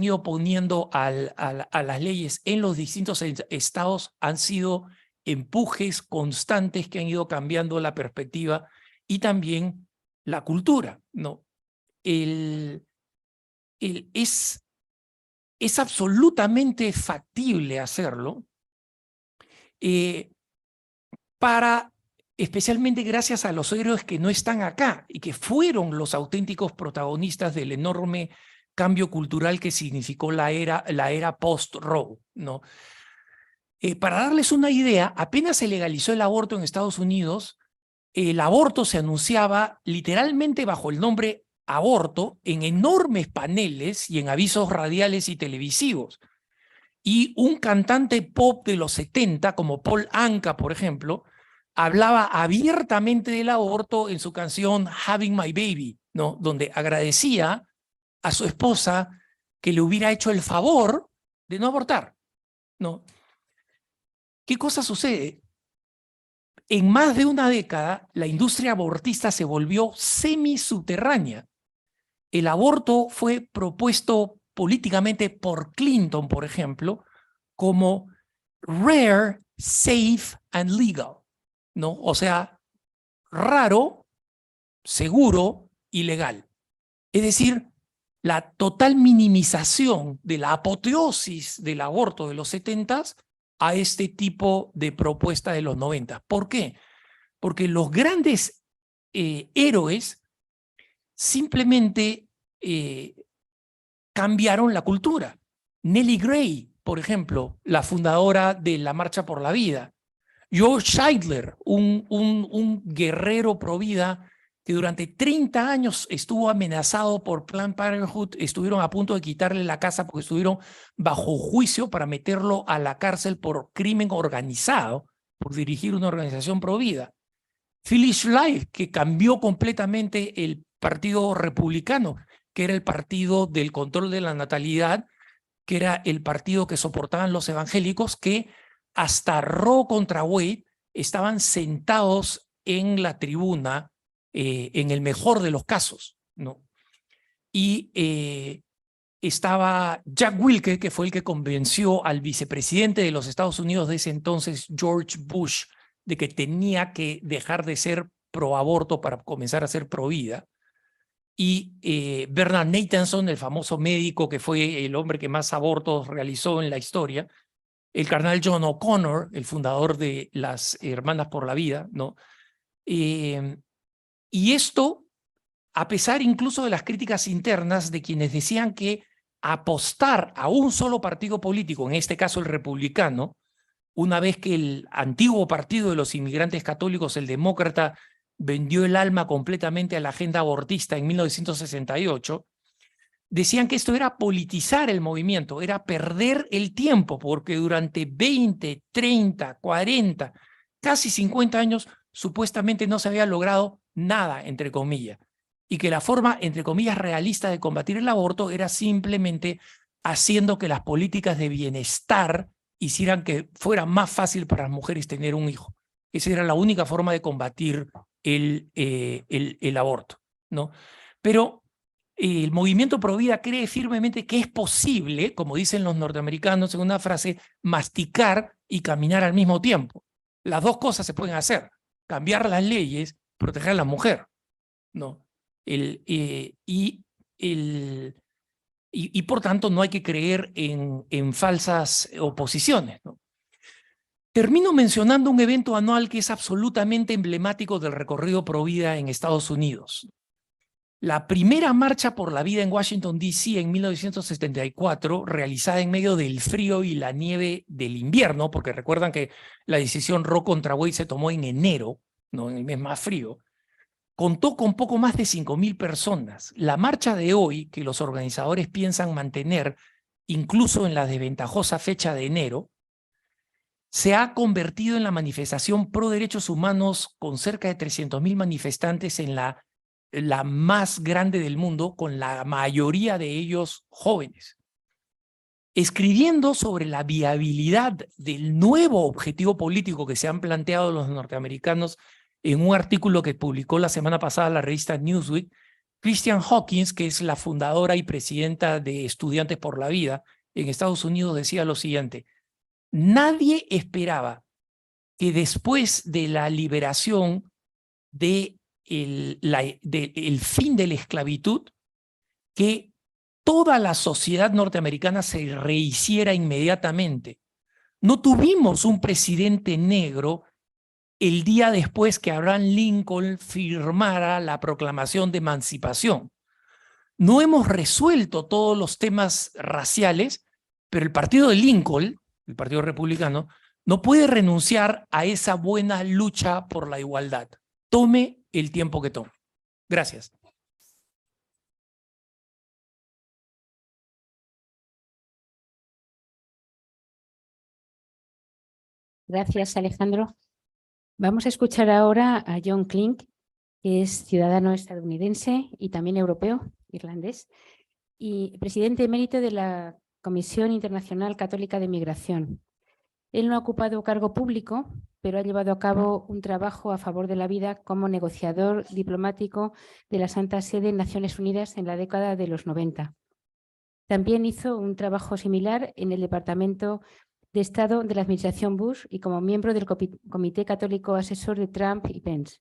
Speaker 16: ido poniendo a las leyes en los distintos estados han sido empujes constantes que han ido cambiando la perspectiva y también la cultura, ¿no? Es absolutamente factible hacerlo, especialmente gracias a los héroes que no están acá y que fueron los auténticos protagonistas del enorme cambio cultural que significó la era post-Roe, ¿no? Para darles una idea, apenas se legalizó el aborto en Estados Unidos, el aborto se anunciaba literalmente bajo el nombre aborto en enormes paneles y en avisos radiales y televisivos. Y un cantante pop de los 70, como Paul Anka, por ejemplo, hablaba abiertamente del aborto en su canción Having My Baby, ¿no? Donde agradecía a su esposa que le hubiera hecho el favor de no abortar, ¿no? ¿Qué cosa sucede? En más de una década, la industria abortista se volvió semisubterránea. El aborto fue propuesto políticamente por Clinton, por ejemplo, como rare, safe and legal, ¿no? O sea, raro, seguro y legal. Es decir, la total minimización de la apoteosis del aborto de los 70s a este tipo de propuesta de los 90. ¿Por qué? Porque los grandes héroes simplemente cambiaron la cultura. Nellie Gray, por ejemplo, la fundadora de la Marcha por la Vida. George Scheidler, un guerrero pro vida que durante 30 años estuvo amenazado por Planned Parenthood, estuvieron a punto de quitarle la casa porque estuvieron bajo juicio para meterlo a la cárcel por crimen organizado, por dirigir una organización pro vida. Phyllis Schley, que cambió completamente el Partido Republicano, que era el partido del control de la natalidad, que era el partido que soportaban los evangélicos, que hasta Roe contra Wade estaban sentados en la tribuna en el mejor de los casos, ¿no? Y estaba Jack Wilke, que fue el que convenció al vicepresidente de los Estados Unidos de ese entonces, George Bush, de que tenía que dejar de ser pro aborto para comenzar a ser pro vida. Y Bernard Nathanson, el famoso médico que fue el hombre que más abortos realizó en la historia, el cardenal John O'Connor, el fundador de las Hermanas por la Vida, ¿no? Y esto, a pesar incluso de las críticas internas de quienes decían que apostar a un solo partido político, en este caso el republicano, una vez que el antiguo partido de los inmigrantes católicos, el demócrata, vendió el alma completamente a la agenda abortista en 1968, decían que esto era politizar el movimiento, era perder el tiempo, porque durante 20, 30, 40, casi 50 años, supuestamente no se había logrado nada, entre comillas, y que la forma, entre comillas, realista de combatir el aborto era simplemente haciendo que las políticas de bienestar hicieran que fuera más fácil para las mujeres tener un hijo. Esa era la única forma de combatir el aborto, ¿no? Pero el movimiento pro vida cree firmemente que es posible, como dicen los norteamericanos en una frase, masticar y caminar al mismo tiempo. Las dos cosas se pueden hacer: cambiar las leyes, proteger a la mujer, ¿no? Y por tanto no hay que creer en falsas oposiciones, ¿no? Termino mencionando un evento anual que es absolutamente emblemático del recorrido pro vida en Estados Unidos. La primera marcha por la vida en Washington, D.C. en 1974, realizada en medio del frío y la nieve del invierno, porque recuerdan que la decisión Roe contra Wade se tomó en enero, ¿no? En el mes más frío, contó con poco más de 5.000 personas. La marcha de hoy, que los organizadores piensan mantener incluso en la desventajosa fecha de enero, se ha convertido en la manifestación pro derechos humanos con cerca de 300.000 manifestantes en la más grande del mundo, con la mayoría de ellos jóvenes. Escribiendo sobre la viabilidad del nuevo objetivo político que se han planteado los norteamericanos en un artículo que publicó la semana pasada la revista Newsweek, Christian Hawkins, que es la fundadora y presidenta de Estudiantes por la Vida en Estados Unidos, decía lo siguiente: nadie esperaba que después de la liberación del fin de la esclavitud, que toda la sociedad norteamericana se rehiciera inmediatamente. No tuvimos un presidente negro el día después que Abraham Lincoln firmara la Proclamación de Emancipación. No hemos resuelto todos los temas raciales, pero el partido de Lincoln, el Partido Republicano, no puede renunciar a esa buena lucha por la igualdad. Tome el tiempo que tome. Gracias.
Speaker 17: Gracias, Alejandro. Vamos a escuchar ahora a John Klink, que es ciudadano estadounidense y también europeo, irlandés, y presidente emérito de la Comisión Internacional Católica de Migración. Él no ha ocupado cargo público, pero ha llevado a cabo un trabajo a favor de la vida como negociador diplomático de la Santa Sede en Naciones Unidas en la década de los 90. También hizo un trabajo similar en el Departamento de Estado de la Administración Bush y como miembro del Comité Católico Asesor de Trump y Pence.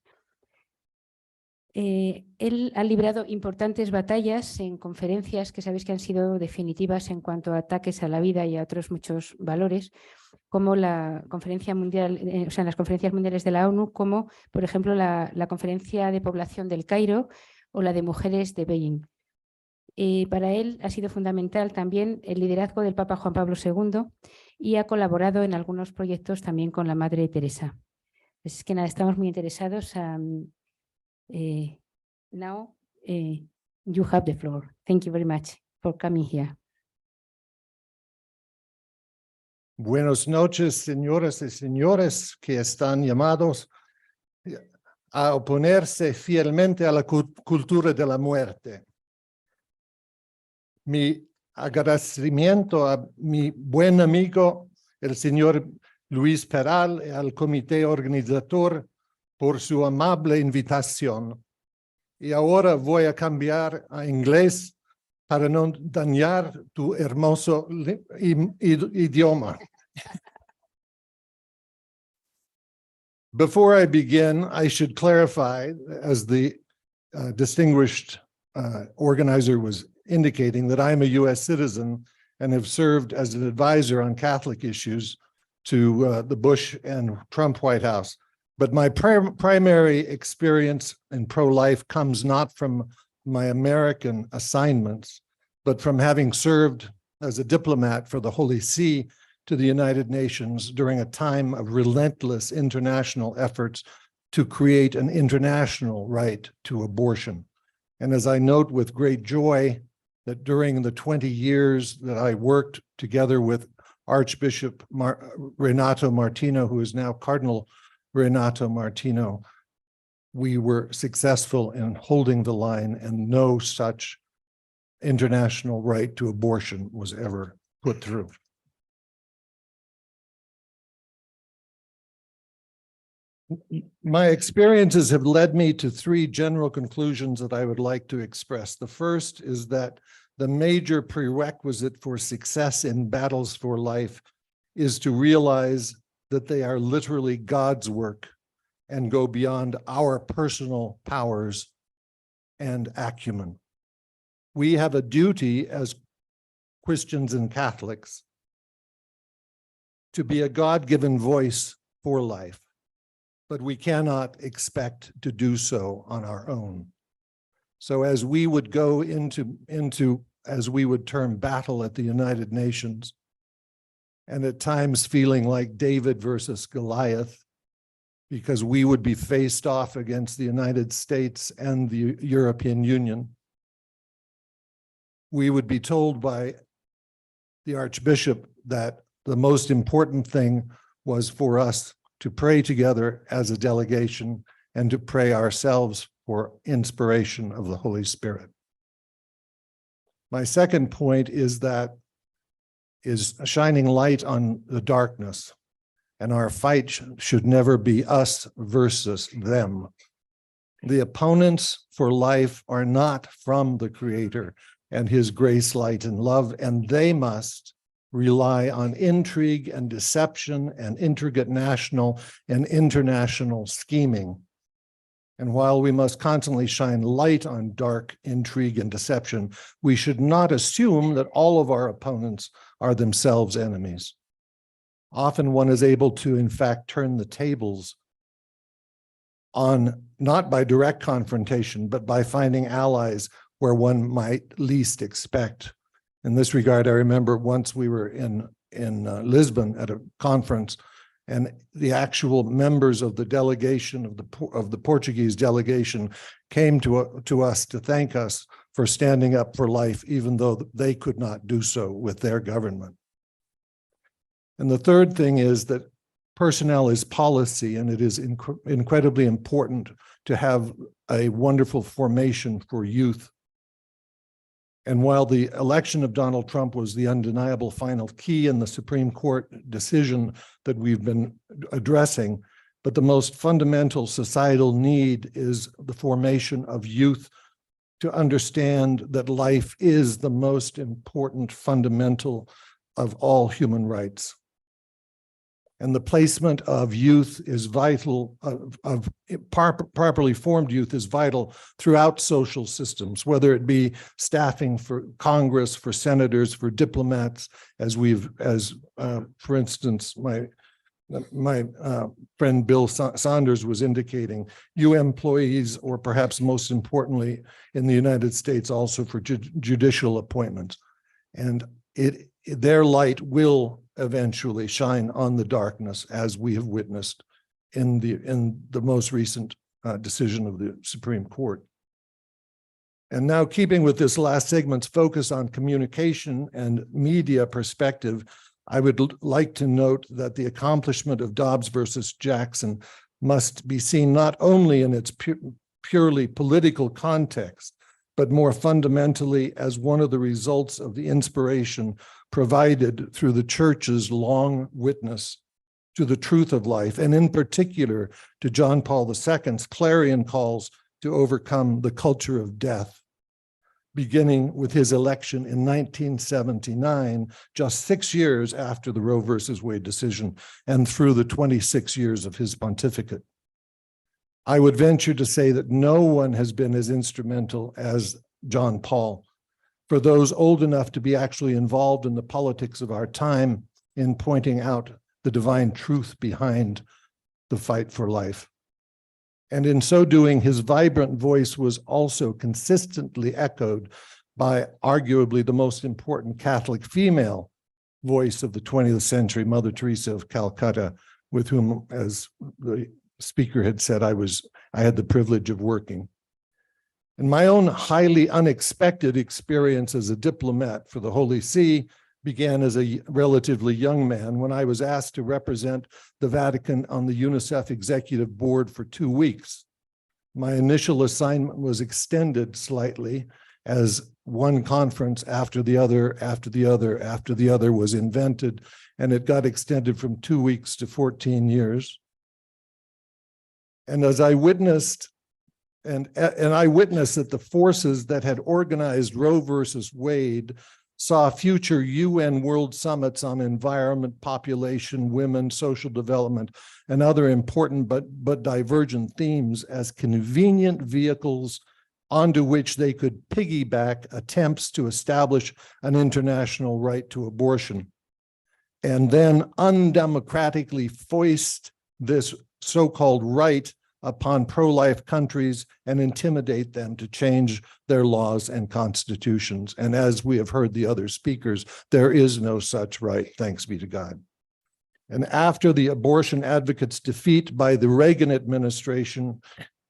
Speaker 17: Él ha librado importantes batallas en conferencias que sabéis que han sido definitivas en cuanto a ataques a la vida y a otros muchos valores, como la conferencia mundial, o sea, en las conferencias mundiales de la ONU, como por ejemplo la Conferencia de Población del Cairo o la de Mujeres de Beijing. Para él ha sido fundamental también el liderazgo del Papa Juan Pablo II y ha colaborado en algunos proyectos también con la Madre Teresa. Es que nada, estamos muy interesados. Now you have the floor. Thank you very much for coming here.
Speaker 18: Buenas noches, señoras y señores que están llamados a oponerse fielmente a la cultura de la muerte. Mi agradecimiento a mi buen amigo, el señor Luis Peral, y al comité organizador por su amable invitación. Y ahora voy a cambiar a inglés para no dañar tu hermoso idioma. Before I begin, I should clarify, as the distinguished organizer was indicating, that I'm a U.S. citizen and have served as an advisor on Catholic issues to the Bush and Trump White House. But my primary experience in pro-life comes not from my American assignments, but from having served as a diplomat for the Holy See to the United Nations during a time of relentless international efforts to create an international right to abortion. And as I note with great joy that during the 20 years that I worked together with Archbishop Renato Martino, who is now Cardinal Renato Martino, we were successful in holding the line, and no such international right to abortion was ever put through. My experiences have led me to three general conclusions that I would like to express. The first is that the major prerequisite for success in battles for life is to realize that they are literally God's work and go beyond our personal powers and acumen. We have a duty as Christians and Catholics to be a God-given voice for life, but we cannot expect to do so on our own. So as we would go into as we would term battle at the United Nations, and at times feeling like David versus Goliath, because we would be faced off against the United States and the European Union, we would be told by the Archbishop that the most important thing was for us to pray together as a delegation and to pray ourselves for inspiration of the Holy Spirit. My second point is a shining light on the darkness, and our fight should never be us versus them. The opponents for life are not from the Creator and his grace, light, and love, and they must rely on intrigue and deception and intricate national and international scheming. And while we must constantly shine light on dark intrigue and deception, we should not assume that all of our opponents are themselves enemies. Often one is able to, in fact, turn the tables on, not by direct confrontation, but by finding allies where one might least expect. In this regard, I remember once we were in Lisbon at a conference, and the actual members of the delegation of the Portuguese delegation came to us to thank us for standing up for life, even though they could not do so with their government. And the third thing is that personnel is policy, and it is incredibly important to have a wonderful formation for youth. And while the election of Donald Trump was the undeniable final key in the Supreme Court decision that we've been addressing, but the most fundamental societal need is the formation of youth to understand that life is the most important fundamental of all human rights. And the placement of youth is vital, properly formed youth is vital throughout social systems, whether it be staffing for Congress, for senators, for diplomats, for instance, my friend Bill Saunders was indicating, UN employees, or perhaps most importantly in the United States, also for judicial appointments. And their light will eventually shine on the darkness, as we have witnessed in the most recent decision of the Supreme Court. And now, keeping with this last segment's focus on communication and media perspective, I would like to note that the accomplishment of Dobbs versus Jackson must be seen not only in its purely political context, but more fundamentally as one of the results of the inspiration provided through the church's long witness to the truth of life, and in particular to John Paul II's clarion calls to overcome the culture of death, beginning with his election in 1979, just 6 years after the Roe versus Wade decision, and through the 26 years of his pontificate. I would venture to say that no one has been as instrumental as John Paul. For those old enough to be actually involved in the politics of our time, in pointing out the divine truth behind the fight for life. And in so doing, his vibrant voice was also consistently echoed by arguably the most important Catholic female voice of the 20th century, Mother Teresa of Calcutta, with whom, as the speaker had said, I had the privilege of working. And my own highly unexpected experience as a diplomat for the Holy See began as a relatively young man when I was asked to represent the Vatican on the UNICEF Executive Board for 2 weeks. My initial assignment was extended slightly as one conference after the other was invented, and it got extended from 2 weeks to 14 years. And as I witnessed, and I witnessed that the forces that had organized Roe versus Wade saw future UN World Summits on environment, population, women, social development, and other important but divergent themes as convenient vehicles onto which they could piggyback attempts to establish an international right to abortion, and then undemocratically foist this so-called right upon pro-life countries and intimidate them to change their laws and constitutions. And as we have heard the other speakers, there is no such right, thanks be to God. And after the abortion advocates' defeat by the Reagan administration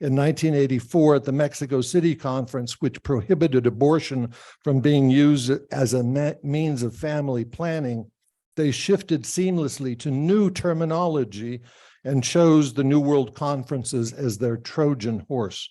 Speaker 18: in 1984 at the Mexico City conference, which prohibited abortion from being used as a means of family planning, they shifted seamlessly to new terminology and chose the New World Conferences as their Trojan horse.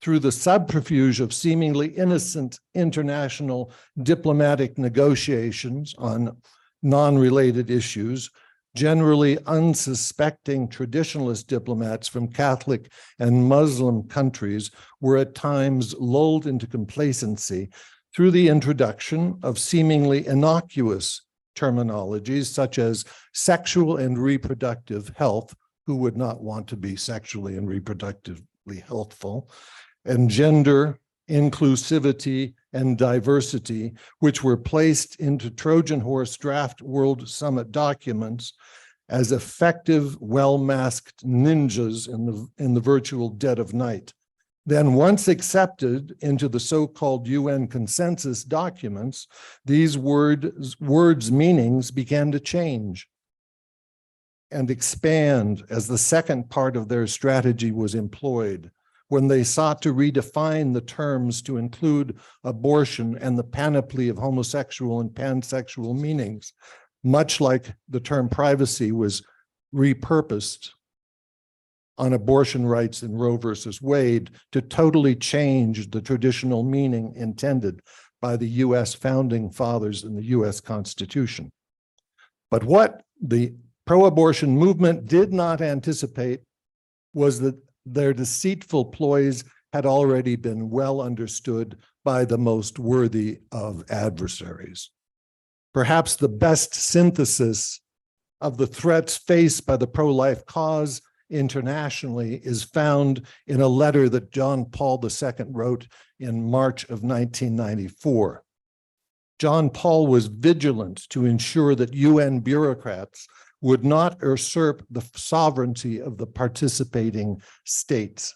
Speaker 18: Through the subterfuge of seemingly innocent international diplomatic negotiations on non-related issues, generally unsuspecting traditionalist diplomats from Catholic and Muslim countries were at times lulled into complacency through the introduction of seemingly innocuous terminologies such as sexual and reproductive health, who would not want to be sexually and reproductively healthful, and gender, inclusivity, and diversity, which were placed into Trojan horse draft World Summit documents as effective, well-masked ninjas in the virtual dead of night. Then, once accepted into the so-called UN consensus documents, these words' meanings began to change and expand as the second part of their strategy was employed, when they sought to redefine the terms to include abortion and the panoply of homosexual and pansexual meanings, much like the term privacy was repurposed on abortion rights in Roe versus Wade to totally change the traditional meaning intended by the US founding fathers in the US Constitution. But what the pro-abortion movement did not anticipate was that their deceitful ploys had already been well understood by the most worthy of adversaries. Perhaps the best synthesis of the threats faced by the pro-life cause internationally is found in a letter that John Paul II wrote in March of 1994. John Paul was vigilant to ensure that UN bureaucrats would not usurp the sovereignty of the participating states.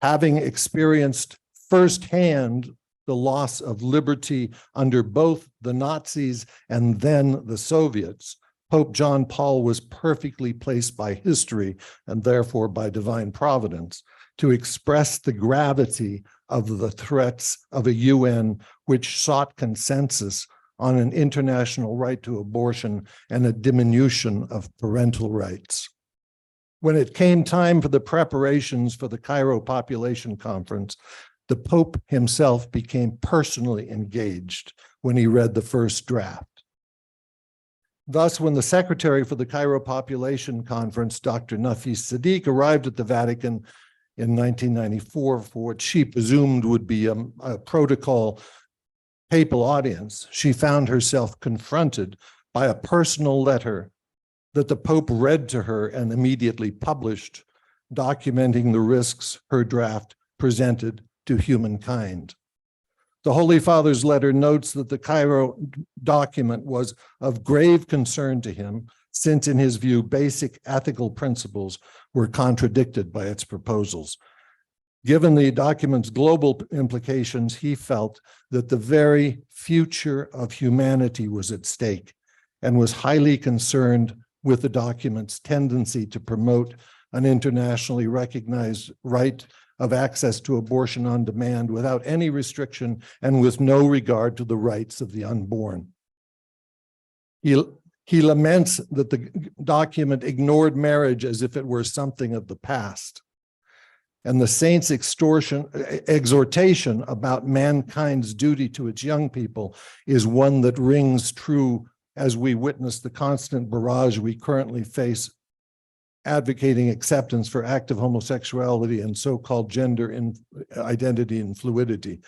Speaker 18: Having experienced firsthand the loss of liberty under both the Nazis and then the Soviets, Pope John Paul was perfectly placed by history and therefore by divine providence to express the gravity of the threats of a UN which sought consensus on an international right to abortion and a diminution of parental rights. When it came time for the preparations for the Cairo Population Conference, the Pope himself became personally engaged when he read the first draft. Thus, when the secretary for the Cairo Population Conference, Dr. Nafis Sadiq, arrived at the Vatican in 1994 for what she presumed would be a protocol papal audience, she found herself confronted by a personal letter that the Pope read to her and immediately published, documenting the risks her draft presented to humankind. The Holy Father's letter notes that the Cairo document was of grave concern to him, since in his view, basic ethical principles were contradicted by its proposals. Given the document's global implications, he felt that the very future of humanity was at stake and was highly concerned with the document's tendency to promote an internationally recognized right of access to abortion on demand without any restriction and with no regard to the rights of the unborn. He laments that the document ignored marriage as if it were something of the past. And the saint's exhortation about mankind's duty to its young people is one that rings true as we witness the constant barrage we currently face advocating acceptance for active homosexuality and so-called gender identity and fluidity.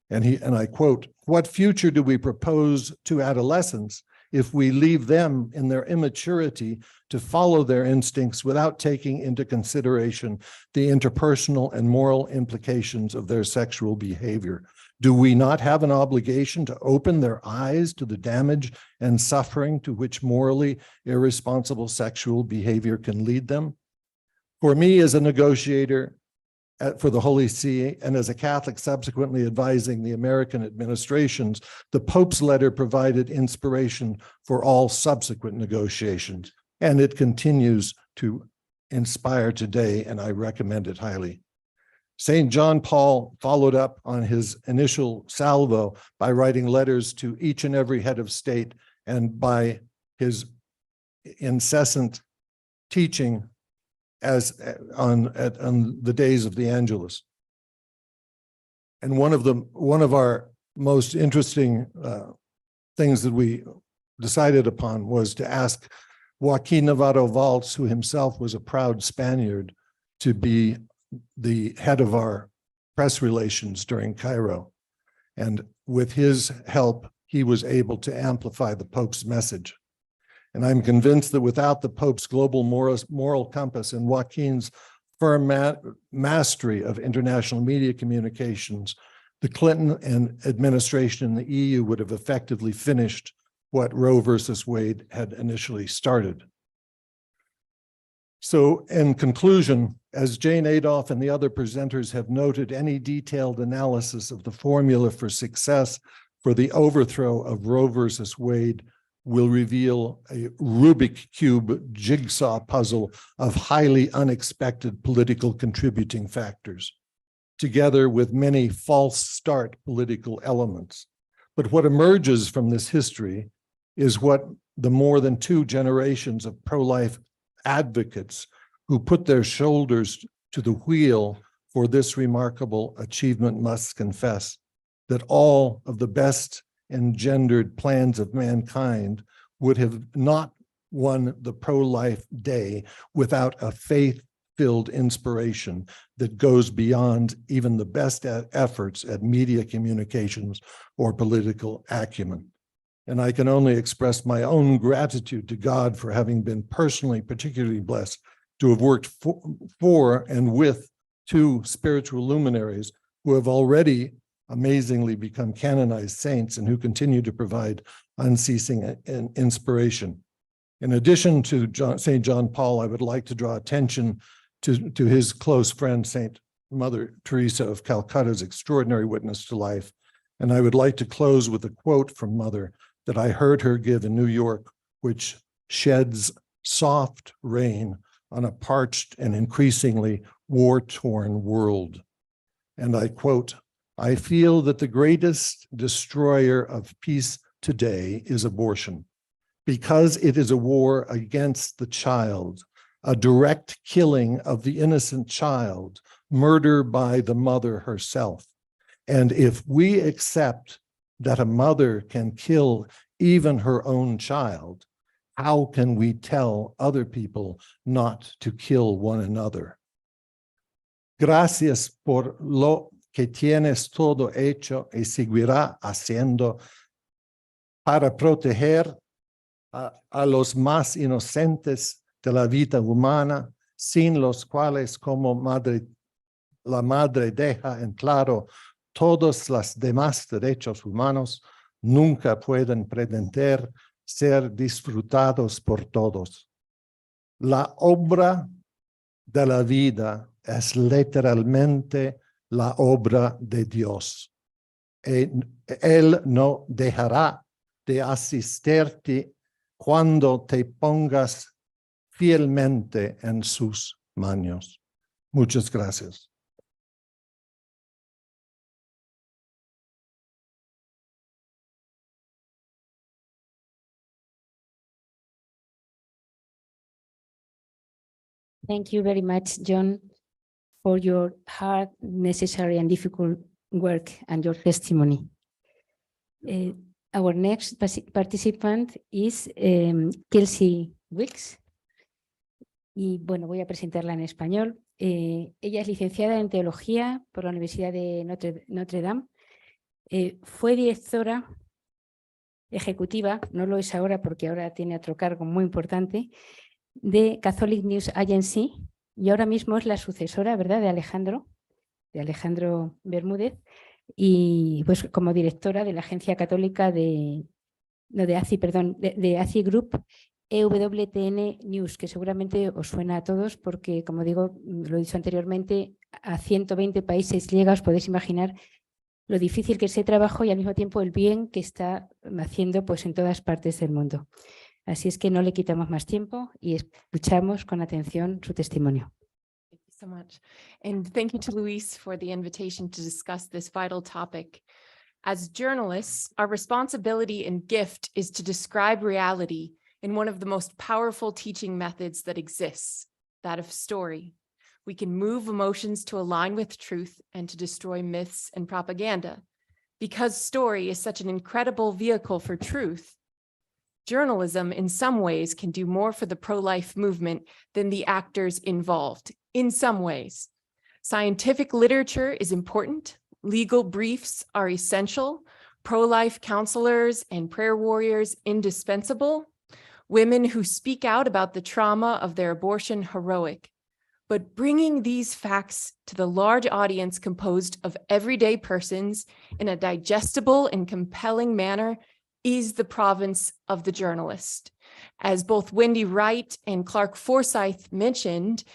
Speaker 18: And I quote, "What future do we propose to adolescents if we leave them in their immaturity to follow their instincts without taking into consideration the interpersonal and moral implications of their sexual behavior? Do we not have an obligation to open their eyes to the damage and suffering to which morally irresponsible sexual behavior can lead them?" For me, as a negotiator for the Holy See and as a Catholic subsequently advising the American administrations, the Pope's letter provided inspiration for all subsequent negotiations, and it continues to inspire today, and I recommend it highly. St. John Paul followed up on his initial salvo by writing letters to each and every head of state and by his incessant teaching on the days of the Angelus. And one of our most interesting things that we decided upon was to ask Joaquin Navarro Valls, who himself was a proud Spaniard, to be the head of our press relations during Cairo. And with his help, he was able to amplify the Pope's message. And I'm convinced that without the Pope's global moral compass and Joaquin's firm mastery of international media communications, the Clinton administration in the EU would have effectively finished what Roe versus Wade had initially started. So in conclusion, as Jane Adolph and the other presenters have noted, any detailed analysis of the formula for success for the overthrow of Roe versus Wade will reveal a Rubik Cube jigsaw puzzle of highly unexpected political contributing factors, together with many false start political elements. But what emerges from this history is what the more than 2 generations of pro-life advocates who put their shoulders to the wheel for this remarkable achievement must confess that all of the best engendered plans of mankind would have not won the pro-life day without a faith-filled inspiration that goes beyond even the best efforts at media communications or political acumen. And I can only express my own gratitude to God for having been personally particularly blessed to have worked for and with two spiritual luminaries who have already amazingly become canonized saints and who continue to provide unceasing inspiration. In addition to St. John Paul, I would like to draw attention to his close friend, St. Mother Teresa of Calcutta's extraordinary witness to life. And I would like to close with a quote from Mother that I heard her give in New York, which sheds soft rain on a parched and increasingly war-torn world. And I quote, "I feel that the greatest destroyer of peace today is abortion, because it is a war against the child, a direct killing of the innocent child, murder by the mother herself. And if we accept that a mother can kill even her own child, how can we tell other people not to kill one another? Gracias por lo que tienes todo hecho y seguirá haciendo para proteger a los más inocentes de la vida humana, sin los cuales como la madre deja en claro todos los demás derechos humanos nunca pueden pretender ser disfrutados por todos. La obra de la vida es literalmente la obra de Dios. Él no dejará de asistirte cuando te pongas fielmente en sus manos. Muchas gracias.
Speaker 17: Thank you very much, John, for your hard, necessary, and difficult work and your testimony. Our next participant is Kelsey Wicks. Y bueno, voy a presentarla en español. Ella es licenciada en Teología por la Universidad de Notre Dame. Fue directora ejecutiva, no lo es ahora porque ahora tiene otro cargo muy importante, de Catholic News Agency, y ahora mismo es la sucesora, ¿verdad?, de Alejandro Bermúdez, y pues como directora de la agencia católica de ACI Group, EWTN News, que seguramente os suena a todos porque, como digo, lo he dicho anteriormente, a 120 países llega. Os podéis imaginar lo difícil que es ese trabajo y al mismo tiempo el bien que está haciendo pues en todas partes del mundo. Así es que no le quitamos más tiempo y escuchamos con atención su testimonio.
Speaker 19: Thank you so much. And thank you to Luis for the invitation to discuss this vital topic. As journalists, our responsibility and gift is to describe reality in one of the most powerful teaching methods that exists, that of story. We can move emotions to align with truth and to destroy myths and propaganda. Because story is such an incredible vehicle for truth, journalism in some ways can do more for the pro-life movement than the actors involved, in some ways. Scientific literature is important. Legal briefs are essential. Pro-life counselors and prayer warriors indispensable. Women who speak out about the trauma of their abortion heroic. But bringing these facts to the large audience composed of everyday persons in a digestible and compelling manner is the province of the journalist. As both Wendy Wright and Clark Forsyth mentioned,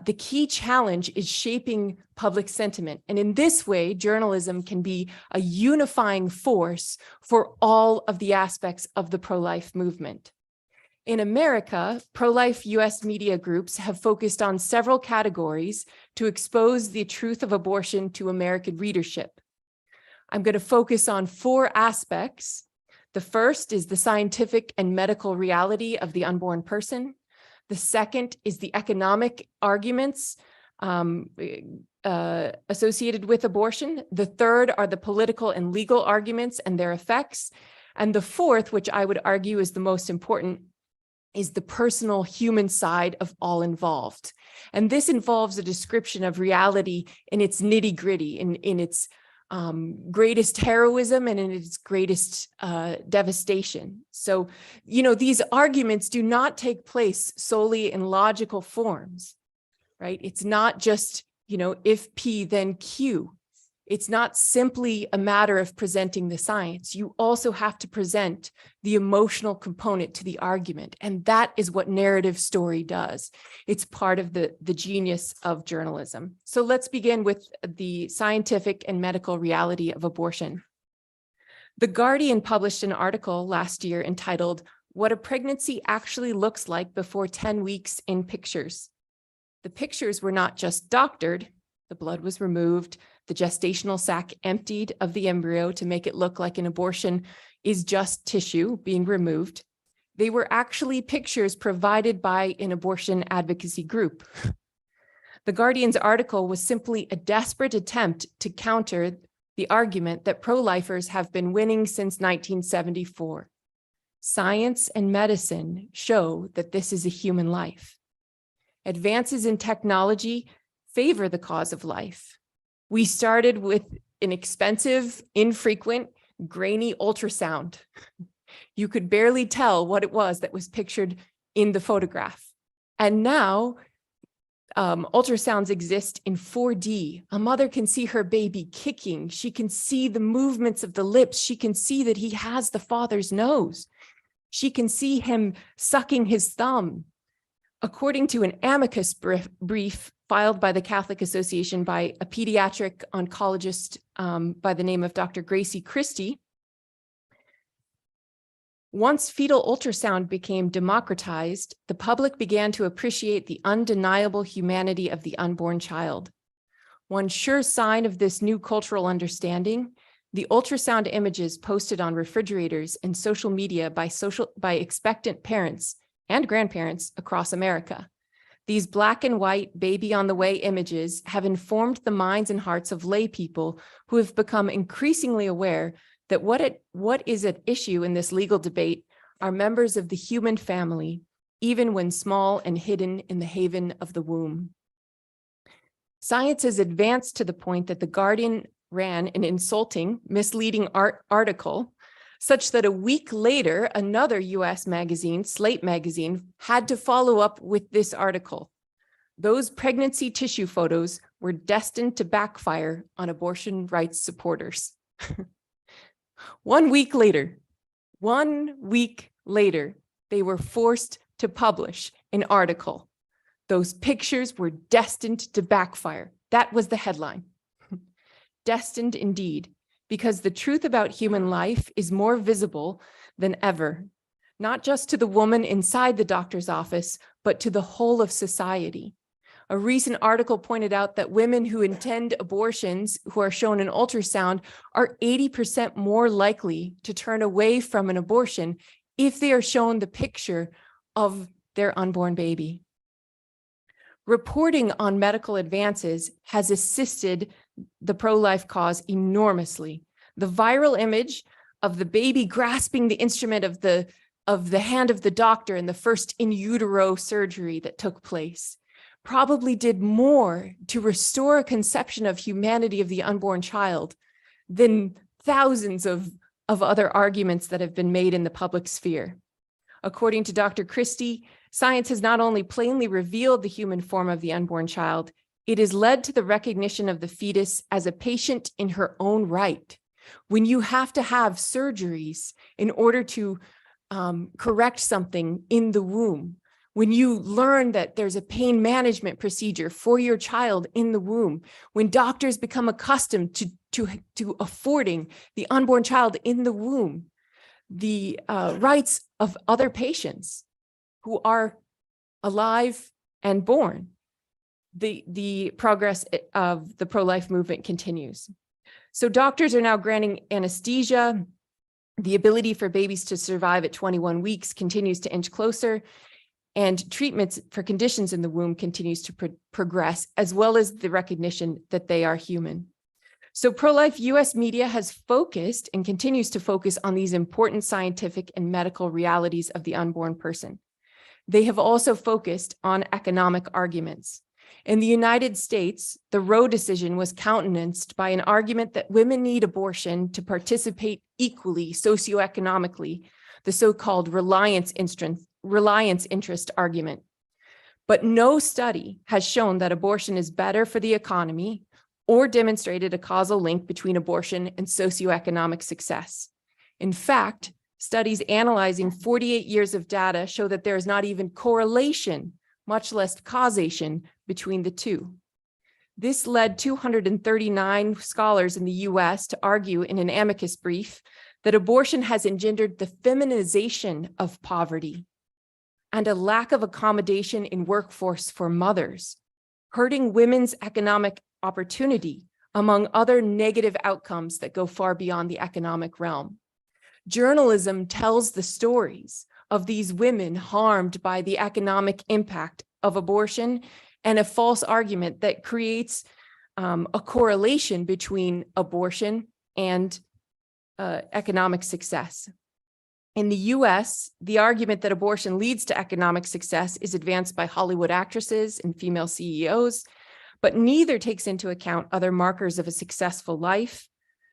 Speaker 19: the key challenge is shaping public sentiment. And in this way, journalism can be a unifying force for all of the aspects of the pro-life movement. In America, pro-life US media groups have focused on several categories to expose the truth of abortion to American readership. I'm going to focus on 4 aspects. The first is the scientific and medical reality of the unborn person. The second is the economic arguments associated with abortion. The third are the political and legal arguments and their effects. And the fourth, which I would argue is the most important, is the personal human side of all involved. And this involves a description of reality in its nitty-gritty, in its greatest heroism and in its greatest devastation. So, you know, these arguments do not take place solely in logical forms, right? It's not just, you know, if P, then Q. It's not simply a matter of presenting the science. You also have to present the emotional component to the argument. And that is what narrative story does. It's part of the genius of journalism. So let's begin with the scientific and medical reality of abortion. The Guardian published an article last year entitled, "What a Pregnancy Actually Looks Like Before 10 Weeks in Pictures." The pictures were not just doctored. The blood was removed, the gestational sac emptied of the embryo to make it look like an abortion is just tissue being removed. They were actually pictures provided by an abortion advocacy group. The Guardian's article was simply a desperate attempt to counter the argument that pro-lifers have been winning since 1974. Science and medicine show that this is a human life. Advances in technology favor the cause of life. We started with an expensive, infrequent, grainy ultrasound. You could barely tell what it was that was pictured in the photograph. And now ultrasounds exist in 4D. A mother can see her baby kicking. She can see the movements of the lips. She can see that he has the father's nose. She can see him sucking his thumb. According to an amicus brief filed by the Catholic Association by a pediatric oncologist by the name of Dr. Gracie Christie, once fetal ultrasound became democratized, the public began to appreciate the undeniable humanity of the unborn child. One sure sign of this new cultural understanding, the ultrasound images posted on refrigerators and social media by expectant parents and grandparents across America. These black and white baby on the way images have informed the minds and hearts of lay people who have become increasingly aware that what is at issue in this legal debate are members of the human family, even when small and hidden in the haven of the womb. Science has advanced to the point that the Guardian ran an insulting, misleading article such that a week later, another US magazine, Slate magazine, had to follow up with this article. Those pregnancy tissue photos were destined to backfire on abortion rights supporters. 1 week later, they were forced to publish an article. Those pictures were destined to backfire. That was the headline. Destined indeed. Because the truth about human life is more visible than ever, not just to the woman inside the doctor's office, but to the whole of society. A recent article pointed out that women who intend abortions, who are shown in ultrasound, are 80% more likely to turn away from an abortion if they are shown the picture of their unborn baby. Reporting on medical advances has assisted the pro-life cause enormously. The viral image of the baby grasping the instrument of the hand of the doctor in the first in utero surgery that took place probably did more to restore a conception of humanity of the unborn child than thousands of other arguments that have been made in the public sphere. According to Dr. Christie, science has not only plainly revealed the human form of the unborn child, it has led to the recognition of the fetus as a patient in her own right. When you have to have surgeries in order to correct something in the womb, when you learn that there's a pain management procedure for your child in the womb, when doctors become accustomed to affording the unborn child in the womb the rights of other patients who are alive and born, the progress of the pro-life movement continues. So doctors are now granting anesthesia. The ability for babies to survive at 21 weeks continues to inch closer. and treatments for conditions in the womb continues to progress, as well as the recognition that they are human. So pro-life US media has focused and continues to focus on these important scientific and medical realities of the unborn person. They have also focused on economic arguments. In the United States, the Roe decision was countenanced by an argument that women need abortion to participate equally socioeconomically, the so-called reliance interest argument. But no study has shown that abortion is better for the economy or demonstrated a causal link between abortion and socioeconomic success. In fact, studies analyzing 48 years of data show that there is not even correlation, much less causation, between the two. This led 239 scholars in the US to argue in an amicus brief that abortion has engendered the feminization of poverty and a lack of accommodation in workforce for mothers, hurting women's economic opportunity, among other negative outcomes that go far beyond the economic realm. Journalism tells the stories of these women harmed by the economic impact of abortion, and a false argument that creates a correlation between abortion and economic success. In the US, the argument that abortion leads to economic success is advanced by Hollywood actresses and female CEOs, but neither takes into account other markers of a successful life,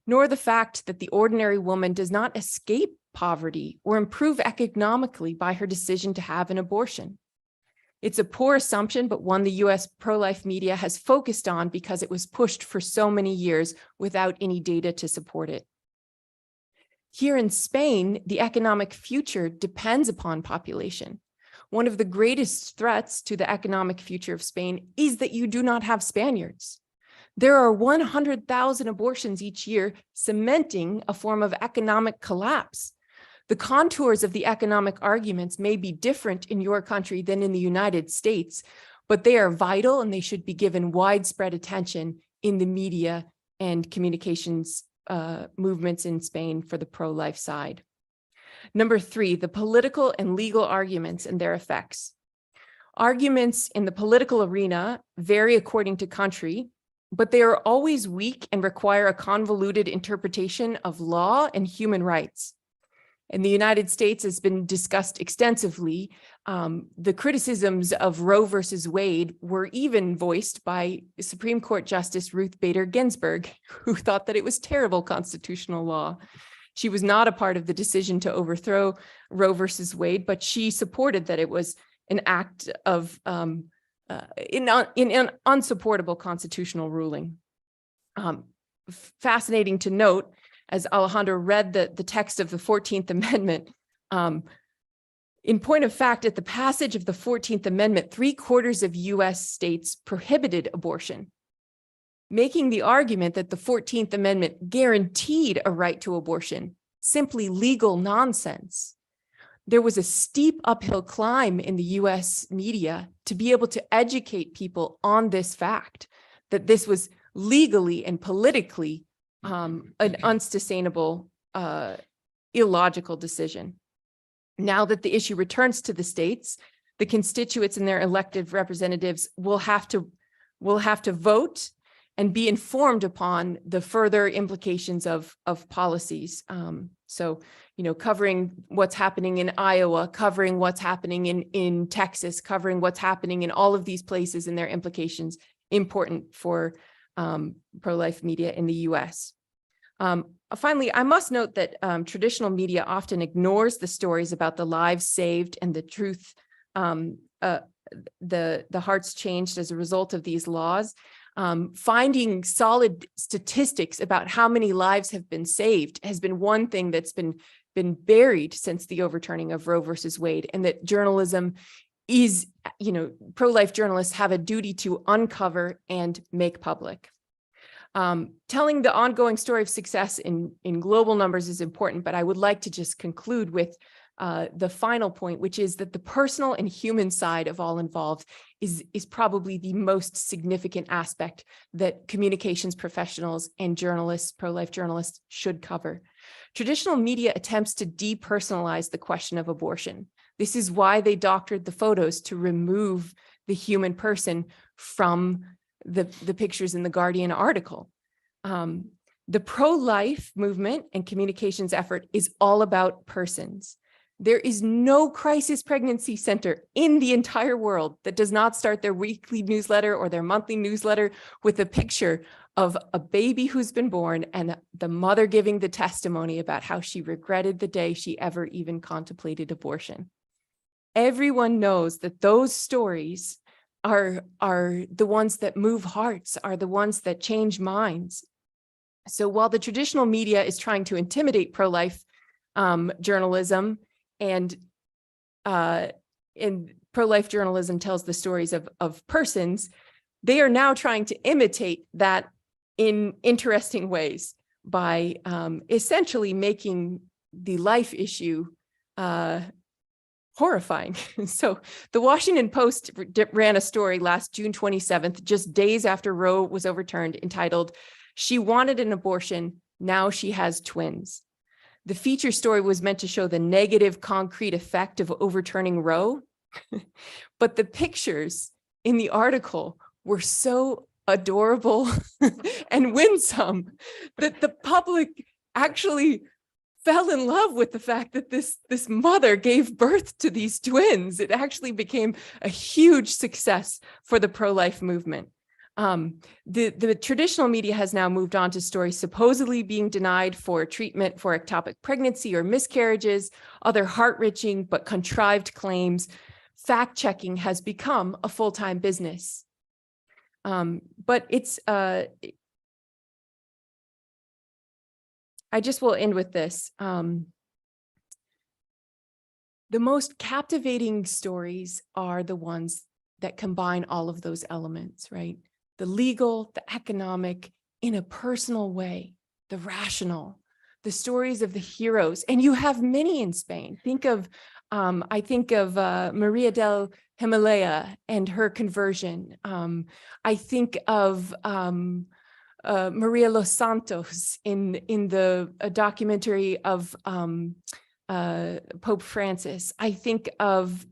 Speaker 19: nor the fact that the ordinary woman does not escape poverty or improve economically by her decision to have an abortion. It's a poor assumption, but one the US pro-life media has focused on because it was pushed for so many years without any data to support it. Here in Spain, the economic future depends upon population. One of the greatest threats to the economic future of Spain is that you do not have Spaniards. There are 100,000 abortions each year, cementing a form of economic collapse. The contours of the economic arguments may be different in your country than in the United States, but they are vital and they should be given widespread attention in the media and communications movements in Spain for the pro-life side. Number 3, the political and legal arguments and their effects. Arguments in the political arena vary according to country, but they are always weak and require a convoluted interpretation of law and human rights. In the United States, has been discussed extensively. The criticisms of Roe versus Wade were even voiced by Supreme Court Justice Ruth Bader Ginsburg, who thought that it was terrible constitutional law. She was not a part of the decision to overthrow Roe versus Wade, but she supported that it was an act of in an unsupportable constitutional ruling. Fascinating to note, as Alejandro read the text of the 14th Amendment, in point of fact, at the passage of the 14th Amendment, 3/4 of US states prohibited abortion, making the argument that the 14th Amendment guaranteed a right to abortion simply legal nonsense. There was a steep uphill climb in the US media to be able to educate people on this fact, that this was legally and politically an unsustainable, illogical decision. Now that the issue returns to the states, the constituents and their elected representatives will have to vote and be informed upon the further implications of policies. So, covering what's happening in Iowa, covering what's happening in Texas, covering what's happening in all of these places and their implications, important for pro-life media in the US. Finally, I must note that traditional media often ignores the stories about the lives saved and the truth, the hearts changed as a result of these laws. Finding solid statistics about how many lives have been saved has been one thing that's been buried since the overturning of Roe versus Wade, and that journalism is, pro-life journalists have a duty to uncover and make public. Telling the ongoing story of success in global numbers is important, but I would like to just conclude with the final point, which is that the personal and human side of all involved is probably the most significant aspect that communications professionals and journalists, pro-life journalists, should cover. Traditional media attempts to depersonalize the question of abortion. This is why they doctored the photos to remove the human person from the pictures in the Guardian article. The pro-life movement and communications effort is all about persons. There is no crisis pregnancy center in the entire world that does not start their weekly newsletter or their monthly newsletter with a picture of a baby who's been born and the mother giving the testimony about how she regretted the day she ever even contemplated abortion. Everyone knows that those stories are the ones that move hearts, are the ones that change minds. So while the traditional media is trying to intimidate pro-life journalism, and pro-life journalism tells the stories of persons, they are now trying to imitate that in interesting ways by essentially making the life issue horrifying. So the Washington Post ran a story last June 27th, just days after Roe was overturned, entitled, "She wanted an abortion, now she has twins." The feature story was meant to show the negative concrete effect of overturning Roe, but the pictures in the article were so adorable and winsome that the public actually fell in love with the fact that this mother gave birth to these twins. It actually became a huge success for the pro-life movement. The traditional media has now moved on to stories supposedly being denied for treatment for ectopic pregnancy or miscarriages, other heart-wrenching but contrived claims. Fact-checking has become a full-time business. But it's, I just will end with this. The most captivating stories are the ones that combine all of those elements, right? The legal, the economic, in a personal way, the rational, the stories of the heroes. And you have many in Spain. Think of, I think of Maria del Himalaya and her conversion. I think of Maria Los Santos in the documentary of Pope Francis. I think of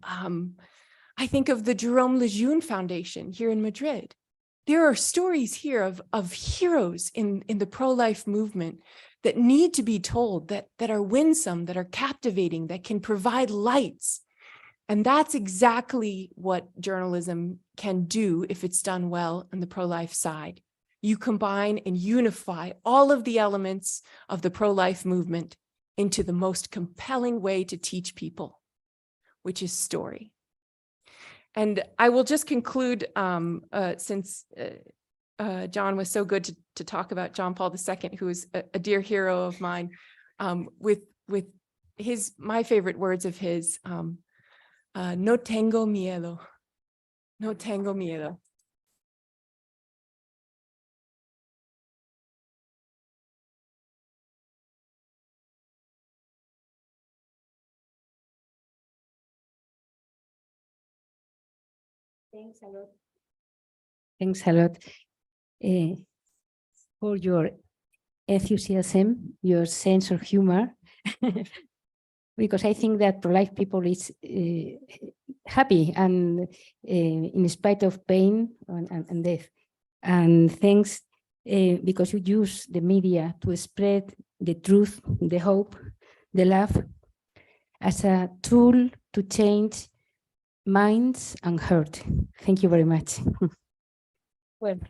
Speaker 19: the Jerome Lejeune Foundation here in Madrid. There are stories here of heroes in the pro-life movement that need to be told, that are winsome, that are captivating, that can provide lights. And that's exactly what journalism can do if it's done well on the pro-life side. You combine and unify all of the elements of the pro-life movement into the most compelling way to teach people, which is story. And I will just conclude, since John was so good to talk about John Paul II, who is a dear hero of mine, with my favorite words of his, no tengo miedo, no tengo miedo.
Speaker 17: Thanks a lot. Thanks a lot for your enthusiasm, your sense of humor, because I think that pro-life people is happy and in spite of pain and death. And thanks because you use the media to spread the truth, the hope, the love as a tool to change minds and heart. Thank you very much. Bueno.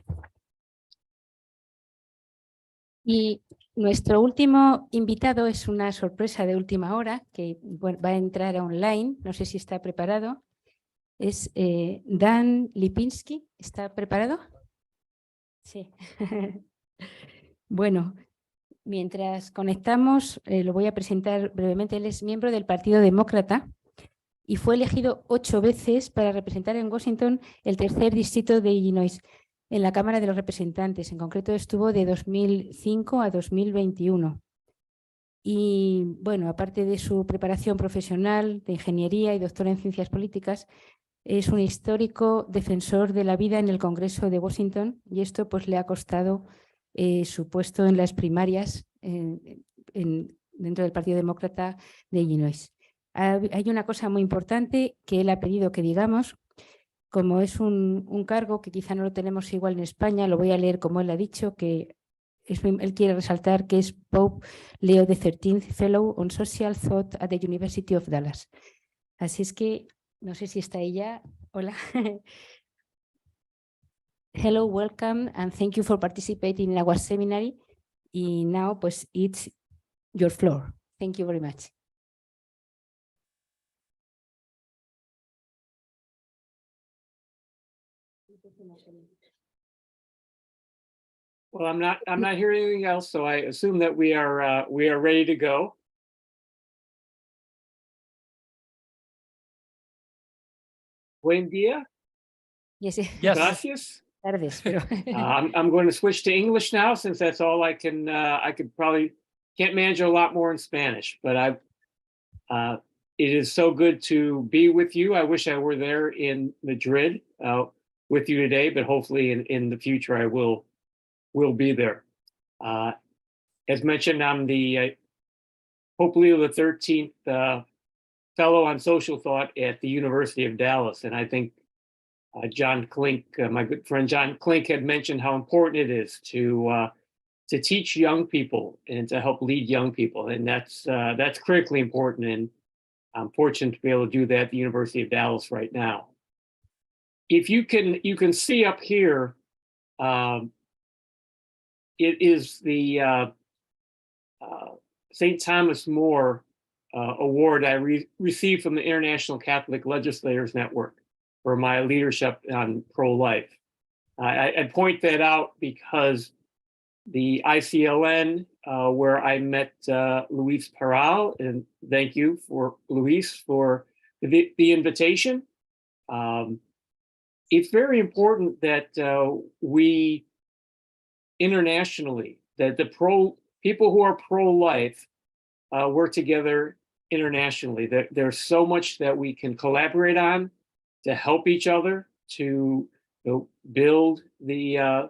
Speaker 17: Y nuestro último invitado es una sorpresa de última hora que va a entrar online. No sé si está preparado. Es Dan Lipinski. ¿Está preparado? Sí. Bueno, mientras conectamos, lo voy a presentar brevemente. Él es miembro del Partido Demócrata y fue elegido 8 veces para representar en Washington el 3er distrito de Illinois en la Cámara de los Representantes. En concreto estuvo de 2005 a 2021. Y bueno, aparte de su preparación profesional de ingeniería y doctor en ciencias políticas, es un histórico defensor de la vida en el Congreso de Washington y esto pues le ha costado su puesto en las primarias dentro del Partido Demócrata de Illinois. Hay una cosa muy importante que él ha pedido que digamos, como es un cargo que quizá no lo tenemos igual en España, lo voy a leer como él ha dicho, que él quiere resaltar que es Pope Leo XIII Fellow on Social Thought at the University of Dallas. Así es que, no sé si está ella. Hola. Hello, welcome, and thank you for participating in our seminary. Y now, pues, it's your floor. Thank you very much.
Speaker 3: Well, I'm not hearing anything else, so I assume that we are ready to go. Buen día.
Speaker 17: Yes.
Speaker 3: Gracias.
Speaker 17: Tardes, pero
Speaker 3: I'm going to switch to English now, since that's all I can. I could probably can't manage a lot more in Spanish, but it is so good to be with you. I wish I were there in Madrid with you today, but hopefully in the future I will be there. As mentioned, I'm the Pope Leo XIII Fellow on Social Thought at the University of Dallas, and I think John Klink, my good friend John Klink, had mentioned how important it is to teach young people and to help lead young people, and that's critically important. And I'm fortunate to be able to do that at the University of Dallas right now. If you can see up here, it is the St. Thomas More award I received from the International Catholic Legislators Network for my leadership on pro-life. I point that out because the ICLN, where I met Luis Peral, and thank you for Luis for the invitation. It's very important that we internationally, that the people who are pro-life work together internationally. There's so much that we can collaborate on to help each other, to build the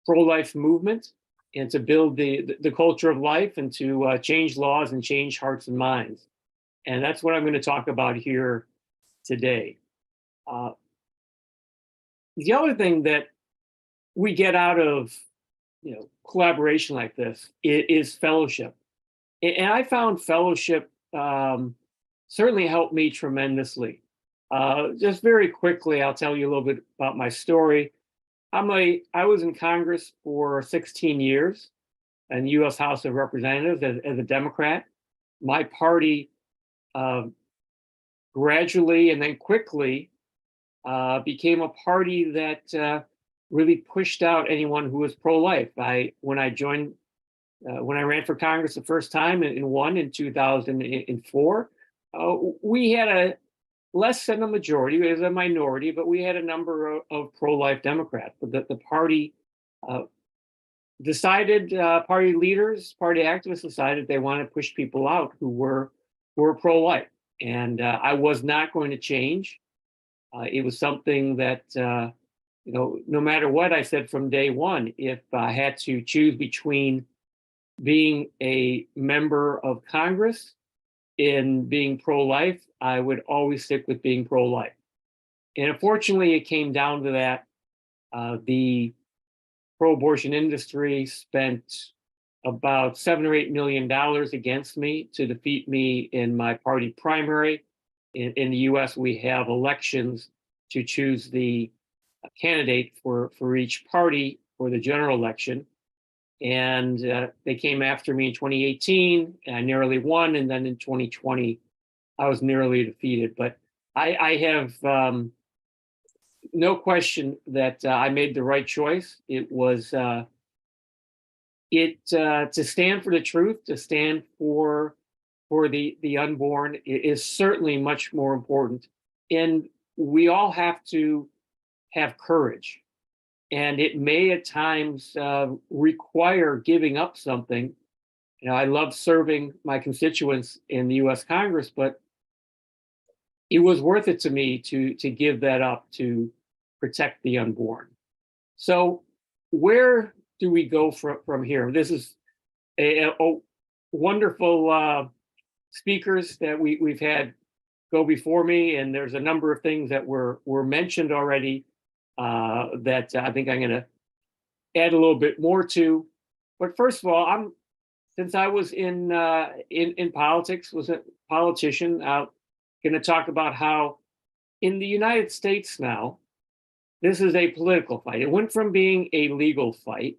Speaker 3: pro-life movement, and to build the culture of life, and to change laws and change hearts and minds. And that's what I'm going to talk about here today. The other thing that we get out of collaboration like this is fellowship. And I found fellowship certainly helped me tremendously. Just very quickly, I'll tell you a little bit about my story. I was in Congress for 16 years in the U.S. House of Representatives as a Democrat. My party gradually and then quickly became a party that really pushed out anyone who was pro-life. When I ran for Congress the first time and won in 2004, we had a less than a majority, it was a minority, but we had a number of pro-life Democrats. But the party decided, party leaders, party activists decided they want to push people out who were pro-life. And I was not going to change. It was something that, no matter what I said from day one, if I had to choose between being a member of Congress and being pro-life, I would always stick with being pro-life. And unfortunately, it came down to that. The pro-abortion industry spent about $7 or $8 million against me to defeat me in my party primary. In the US, we have elections to choose the candidate for each party for the general election. And they came after me in 2018, and I narrowly won. And then in 2020, I was narrowly defeated. But I have no question that I made the right choice. It was to stand for the truth, to stand for the unborn is certainly much more important. And we all have to have courage. And it may at times require giving up something. I love serving my constituents in the US Congress, but it was worth it to me to give that up to protect the unborn. So where do we go from here? This is a wonderful speakers that we've had go before me, and there's a number of things that were mentioned already that I think I'm going to add a little bit more to. But first of all, since I was in politics, was a politician, I'm going to talk about how in the United States now, this is a political fight. It went from being a legal fight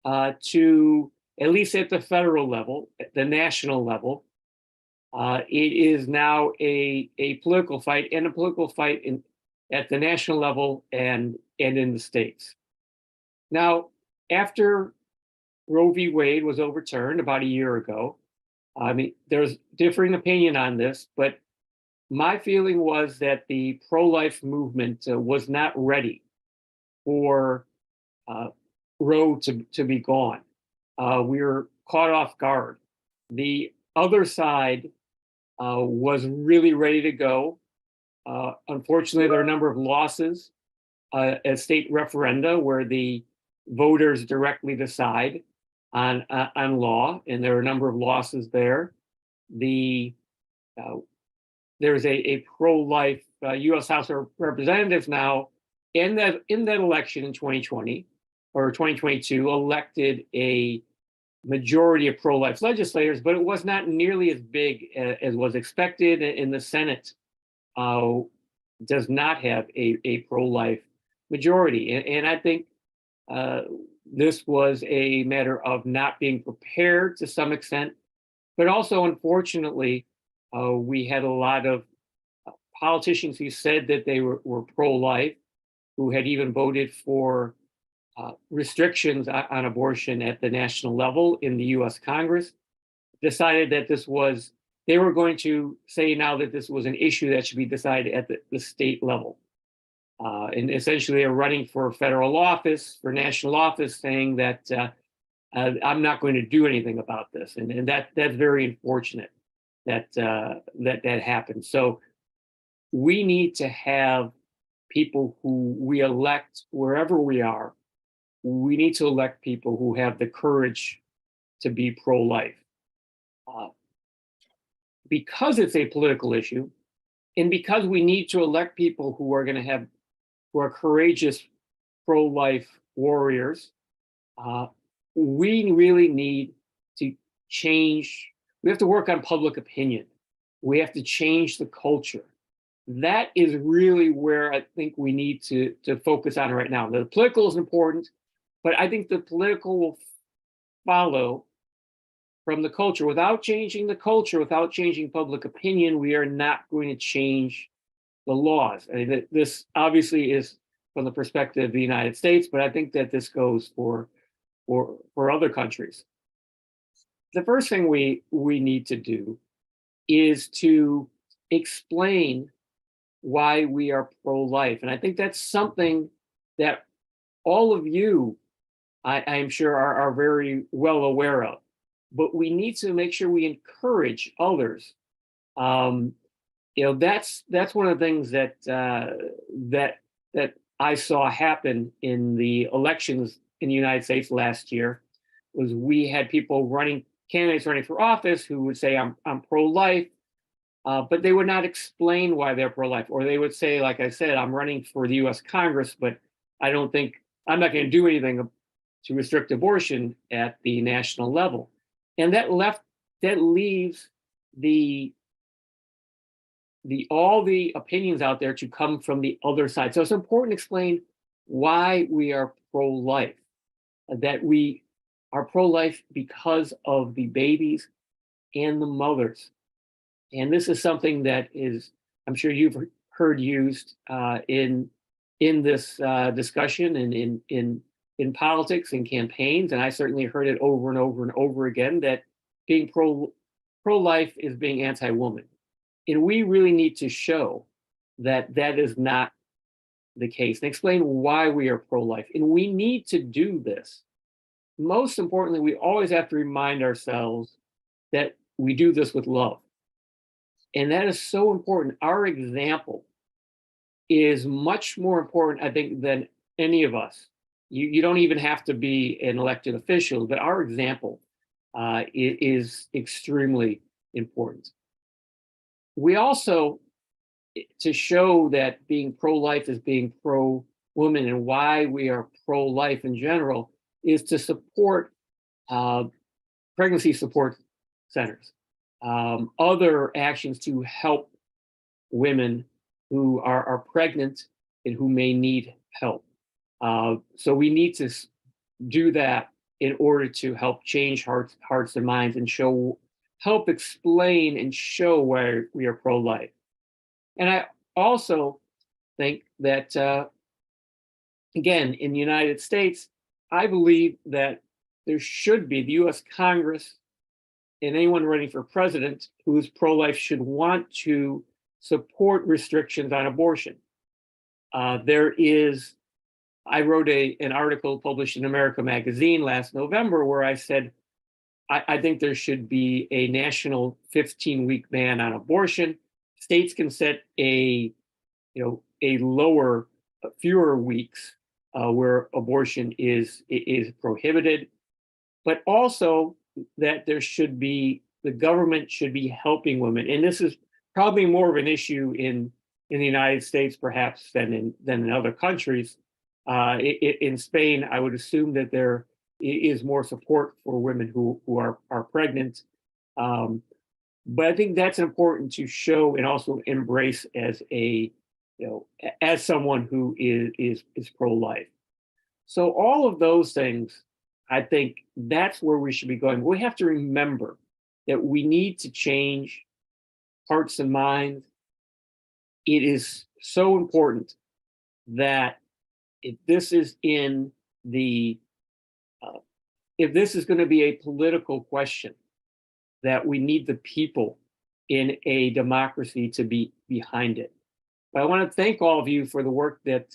Speaker 3: to, at least at the federal level, at the national level, it is now a political fight, and a political fight at the national level and in the states. Now, after Roe v. Wade was overturned about a year ago, I mean, there's differing opinion on this, but my feeling was that the pro-life movement was not ready for Roe to be gone. We were caught off guard. The other side was really ready to go. Unfortunately, there are a number of losses at state referenda where the voters directly decide on law, and there are a number of losses there. There's a pro-life U.S. House of Representatives now in that election in 2020 or 2022 elected a majority of pro-life legislators, but it was not nearly as big as was expected. In the Senate, does not have a pro-life majority, and I think this was a matter of not being prepared to some extent, but also, unfortunately, we had a lot of politicians who said that they were pro-life, who had even voted for restrictions on abortion at the national level in the US Congress, decided that they were going to say now that this was an issue that should be decided at the state level. And essentially are running for federal office, for national office, saying that I'm not going to do anything about this. And that's very unfortunate that happened. So we need to have people who we elect wherever we are. We need to elect people who have the courage to be pro-life. Because it's a political issue, and because we need to elect people who are courageous pro-life warriors, we really need to change. We have to work on public opinion. We have to change the culture. That is really where I think we need to focus on right now. The political is important, but I think the political will follow from the culture. Without changing the culture, without changing public opinion, we are not going to change the laws. I mean, this obviously is from the perspective of the United States, but I think that this goes for other countries. The first thing we need to do is to explain why we are pro-life. And I think that's something that all of you, I'm sure, are very well aware of. But we need to make sure we encourage others. That's one of the things that I saw happen in the elections in the United States last year. Was we had candidates running for office who would say I'm pro-life, but they would not explain why they're pro-life, or they would say, like I said, I'm running for the U.S. Congress, but I'm not going to do anything to restrict abortion at the national level. And that leaves all the opinions out there to come from the other side. So it's important to explain why we are pro-life, that we are pro-life because of the babies and the mothers. And this is something that I'm sure you've heard used in this discussion and in politics and campaigns, and I certainly heard it over and over and over again, that being pro-life is being anti-woman. And we really need to show that that is not the case and explain why we are pro-life. And we need to do this. Most importantly, we always have to remind ourselves that we do this with love. And that is so important. Our example is much more important, I think, than any of us. You don't even have to be an elected official, but our example is extremely important. we also, to show that being pro-life is being pro-woman and why we are pro-life in general, is to support pregnancy support centers, other actions to help women who are pregnant and who may need help. So we need to do that in order to help change hearts and minds and help explain and show why we are pro-life. And I also think that, again, in the United States, I believe that there should be the US Congress and anyone running for president who is pro-life should want to support restrictions on abortion. I wrote an article published in America Magazine last November where I said, I think there should be a national 15-week ban on abortion. States can set a lower, fewer weeks where abortion is prohibited, but also that the government should be helping women. And this is probably more of an issue in the United States, perhaps, than in other countries. In Spain, I would assume that there is more support for women who are pregnant. But I think that's important to show and also embrace as as someone who is pro-life. So all of those things, I think that's where we should be going. We have to remember that we need to change hearts and minds. It is so important that if this is going to be a political question, that we need the people in a democracy to be behind it. But I want to thank all of you for the work that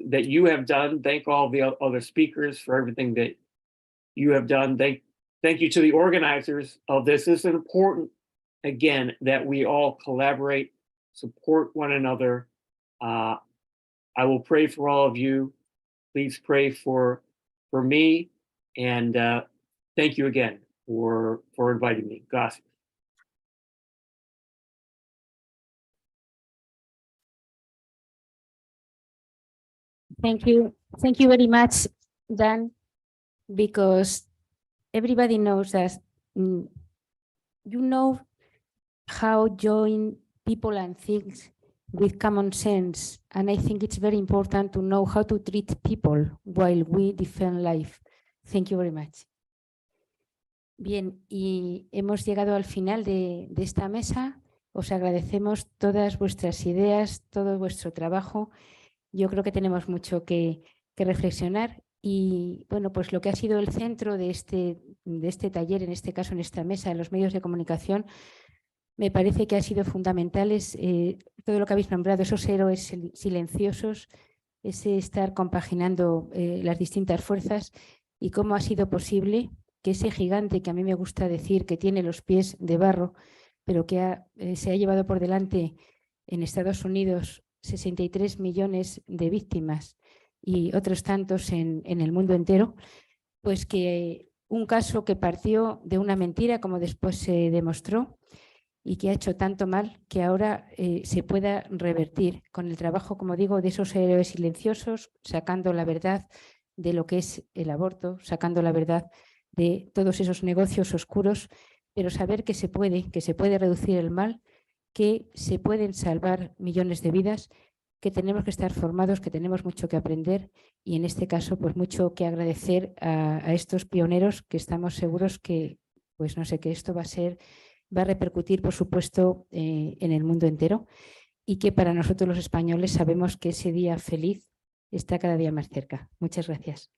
Speaker 3: you have done. Thank all the other speakers for everything that you have done. Thank you to the organizers of this. It's important, again, that we all collaborate, support one another. I will pray for all of you. Please pray for me. And thank you again for inviting me. Gracias.
Speaker 17: Thank you. Thank you very much, Dan, because everybody knows that you know how join people and things with common sense. And I think it's very important to know how to treat people while we defend life. Thank you very much. Bien, y hemos llegado al final de esta mesa. Os agradecemos todas vuestras ideas, todo vuestro trabajo. Yo creo que tenemos mucho que reflexionar y bueno, pues lo que ha sido el centro de este taller, en este caso en esta mesa, en los medios de comunicación, me parece que ha sido fundamental es todo lo que habéis nombrado, esos héroes silenciosos, ese estar compaginando las distintas fuerzas y cómo ha sido posible que ese gigante que a mí me gusta decir que tiene los pies de barro, pero que se ha llevado por delante en Estados Unidos 63 millones de víctimas y otros tantos en el mundo entero, pues que un caso que partió de una mentira, como después se demostró, y que ha hecho tanto mal que ahora se pueda revertir con el trabajo, como digo, de esos héroes silenciosos, sacando la verdad de lo que es el aborto, sacando la verdad de todos esos negocios oscuros, pero saber que se puede reducir el mal, que se pueden salvar millones de vidas, que tenemos que estar formados, que tenemos mucho que aprender y en este caso pues mucho que agradecer a estos pioneros que estamos seguros que pues no sé, que esto va a repercutir por supuesto en el mundo entero y que para nosotros los españoles sabemos que ese día feliz está cada día más cerca. Muchas gracias.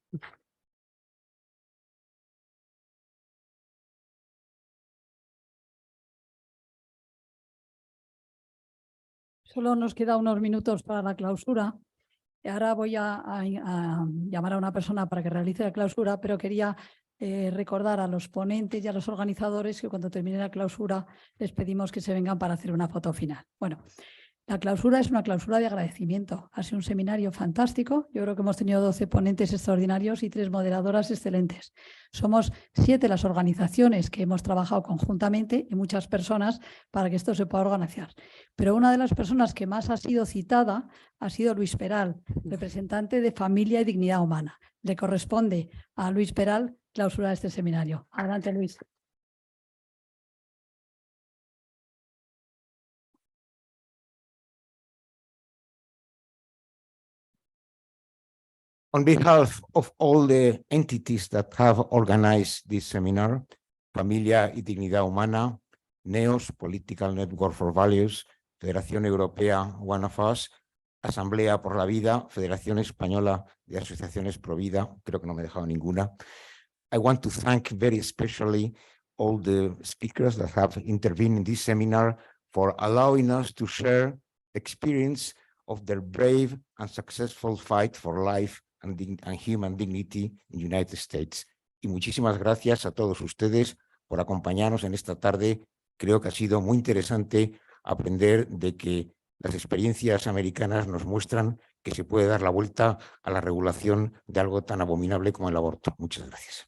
Speaker 6: Solo nos queda unos minutos para la clausura. Ahora voy a llamar a una persona para que realice la clausura, pero quería recordar a los ponentes y a los organizadores que cuando termine la clausura les pedimos que se vengan para hacer una foto final. Bueno, La clausura es una clausura de agradecimiento. Ha sido un seminario fantástico. Yo creo que hemos tenido 12 ponentes extraordinarios y 3 moderadoras excelentes. Somos 7 las organizaciones que hemos trabajado conjuntamente y muchas personas para que esto se pueda organizar. Pero una de las personas que más ha sido citada ha sido Luis Peral, representante de Familia y Dignidad Humana. Le corresponde a Luis Peral clausurar este seminario. Adelante, Luis.
Speaker 20: On behalf of all the entities that have organized this seminar, Familia y Dignidad Humana, NEOS, Political Network for Values, Federación Europea, One of Us, Asamblea por la Vida, Federación Española de Asociaciones Pro Vida, creo que no me he dejado ninguna. I want to thank very especially all the speakers that have intervened in this seminar for allowing us to share experience of their brave and successful fight for life and human dignity in the United States. Y muchísimas gracias a todos ustedes por acompañarnos en esta tarde. Creo que ha sido muy interesante aprender de que las experiencias americanas nos muestran que se puede dar la vuelta a la regulación de algo tan abominable como el aborto. Muchas gracias.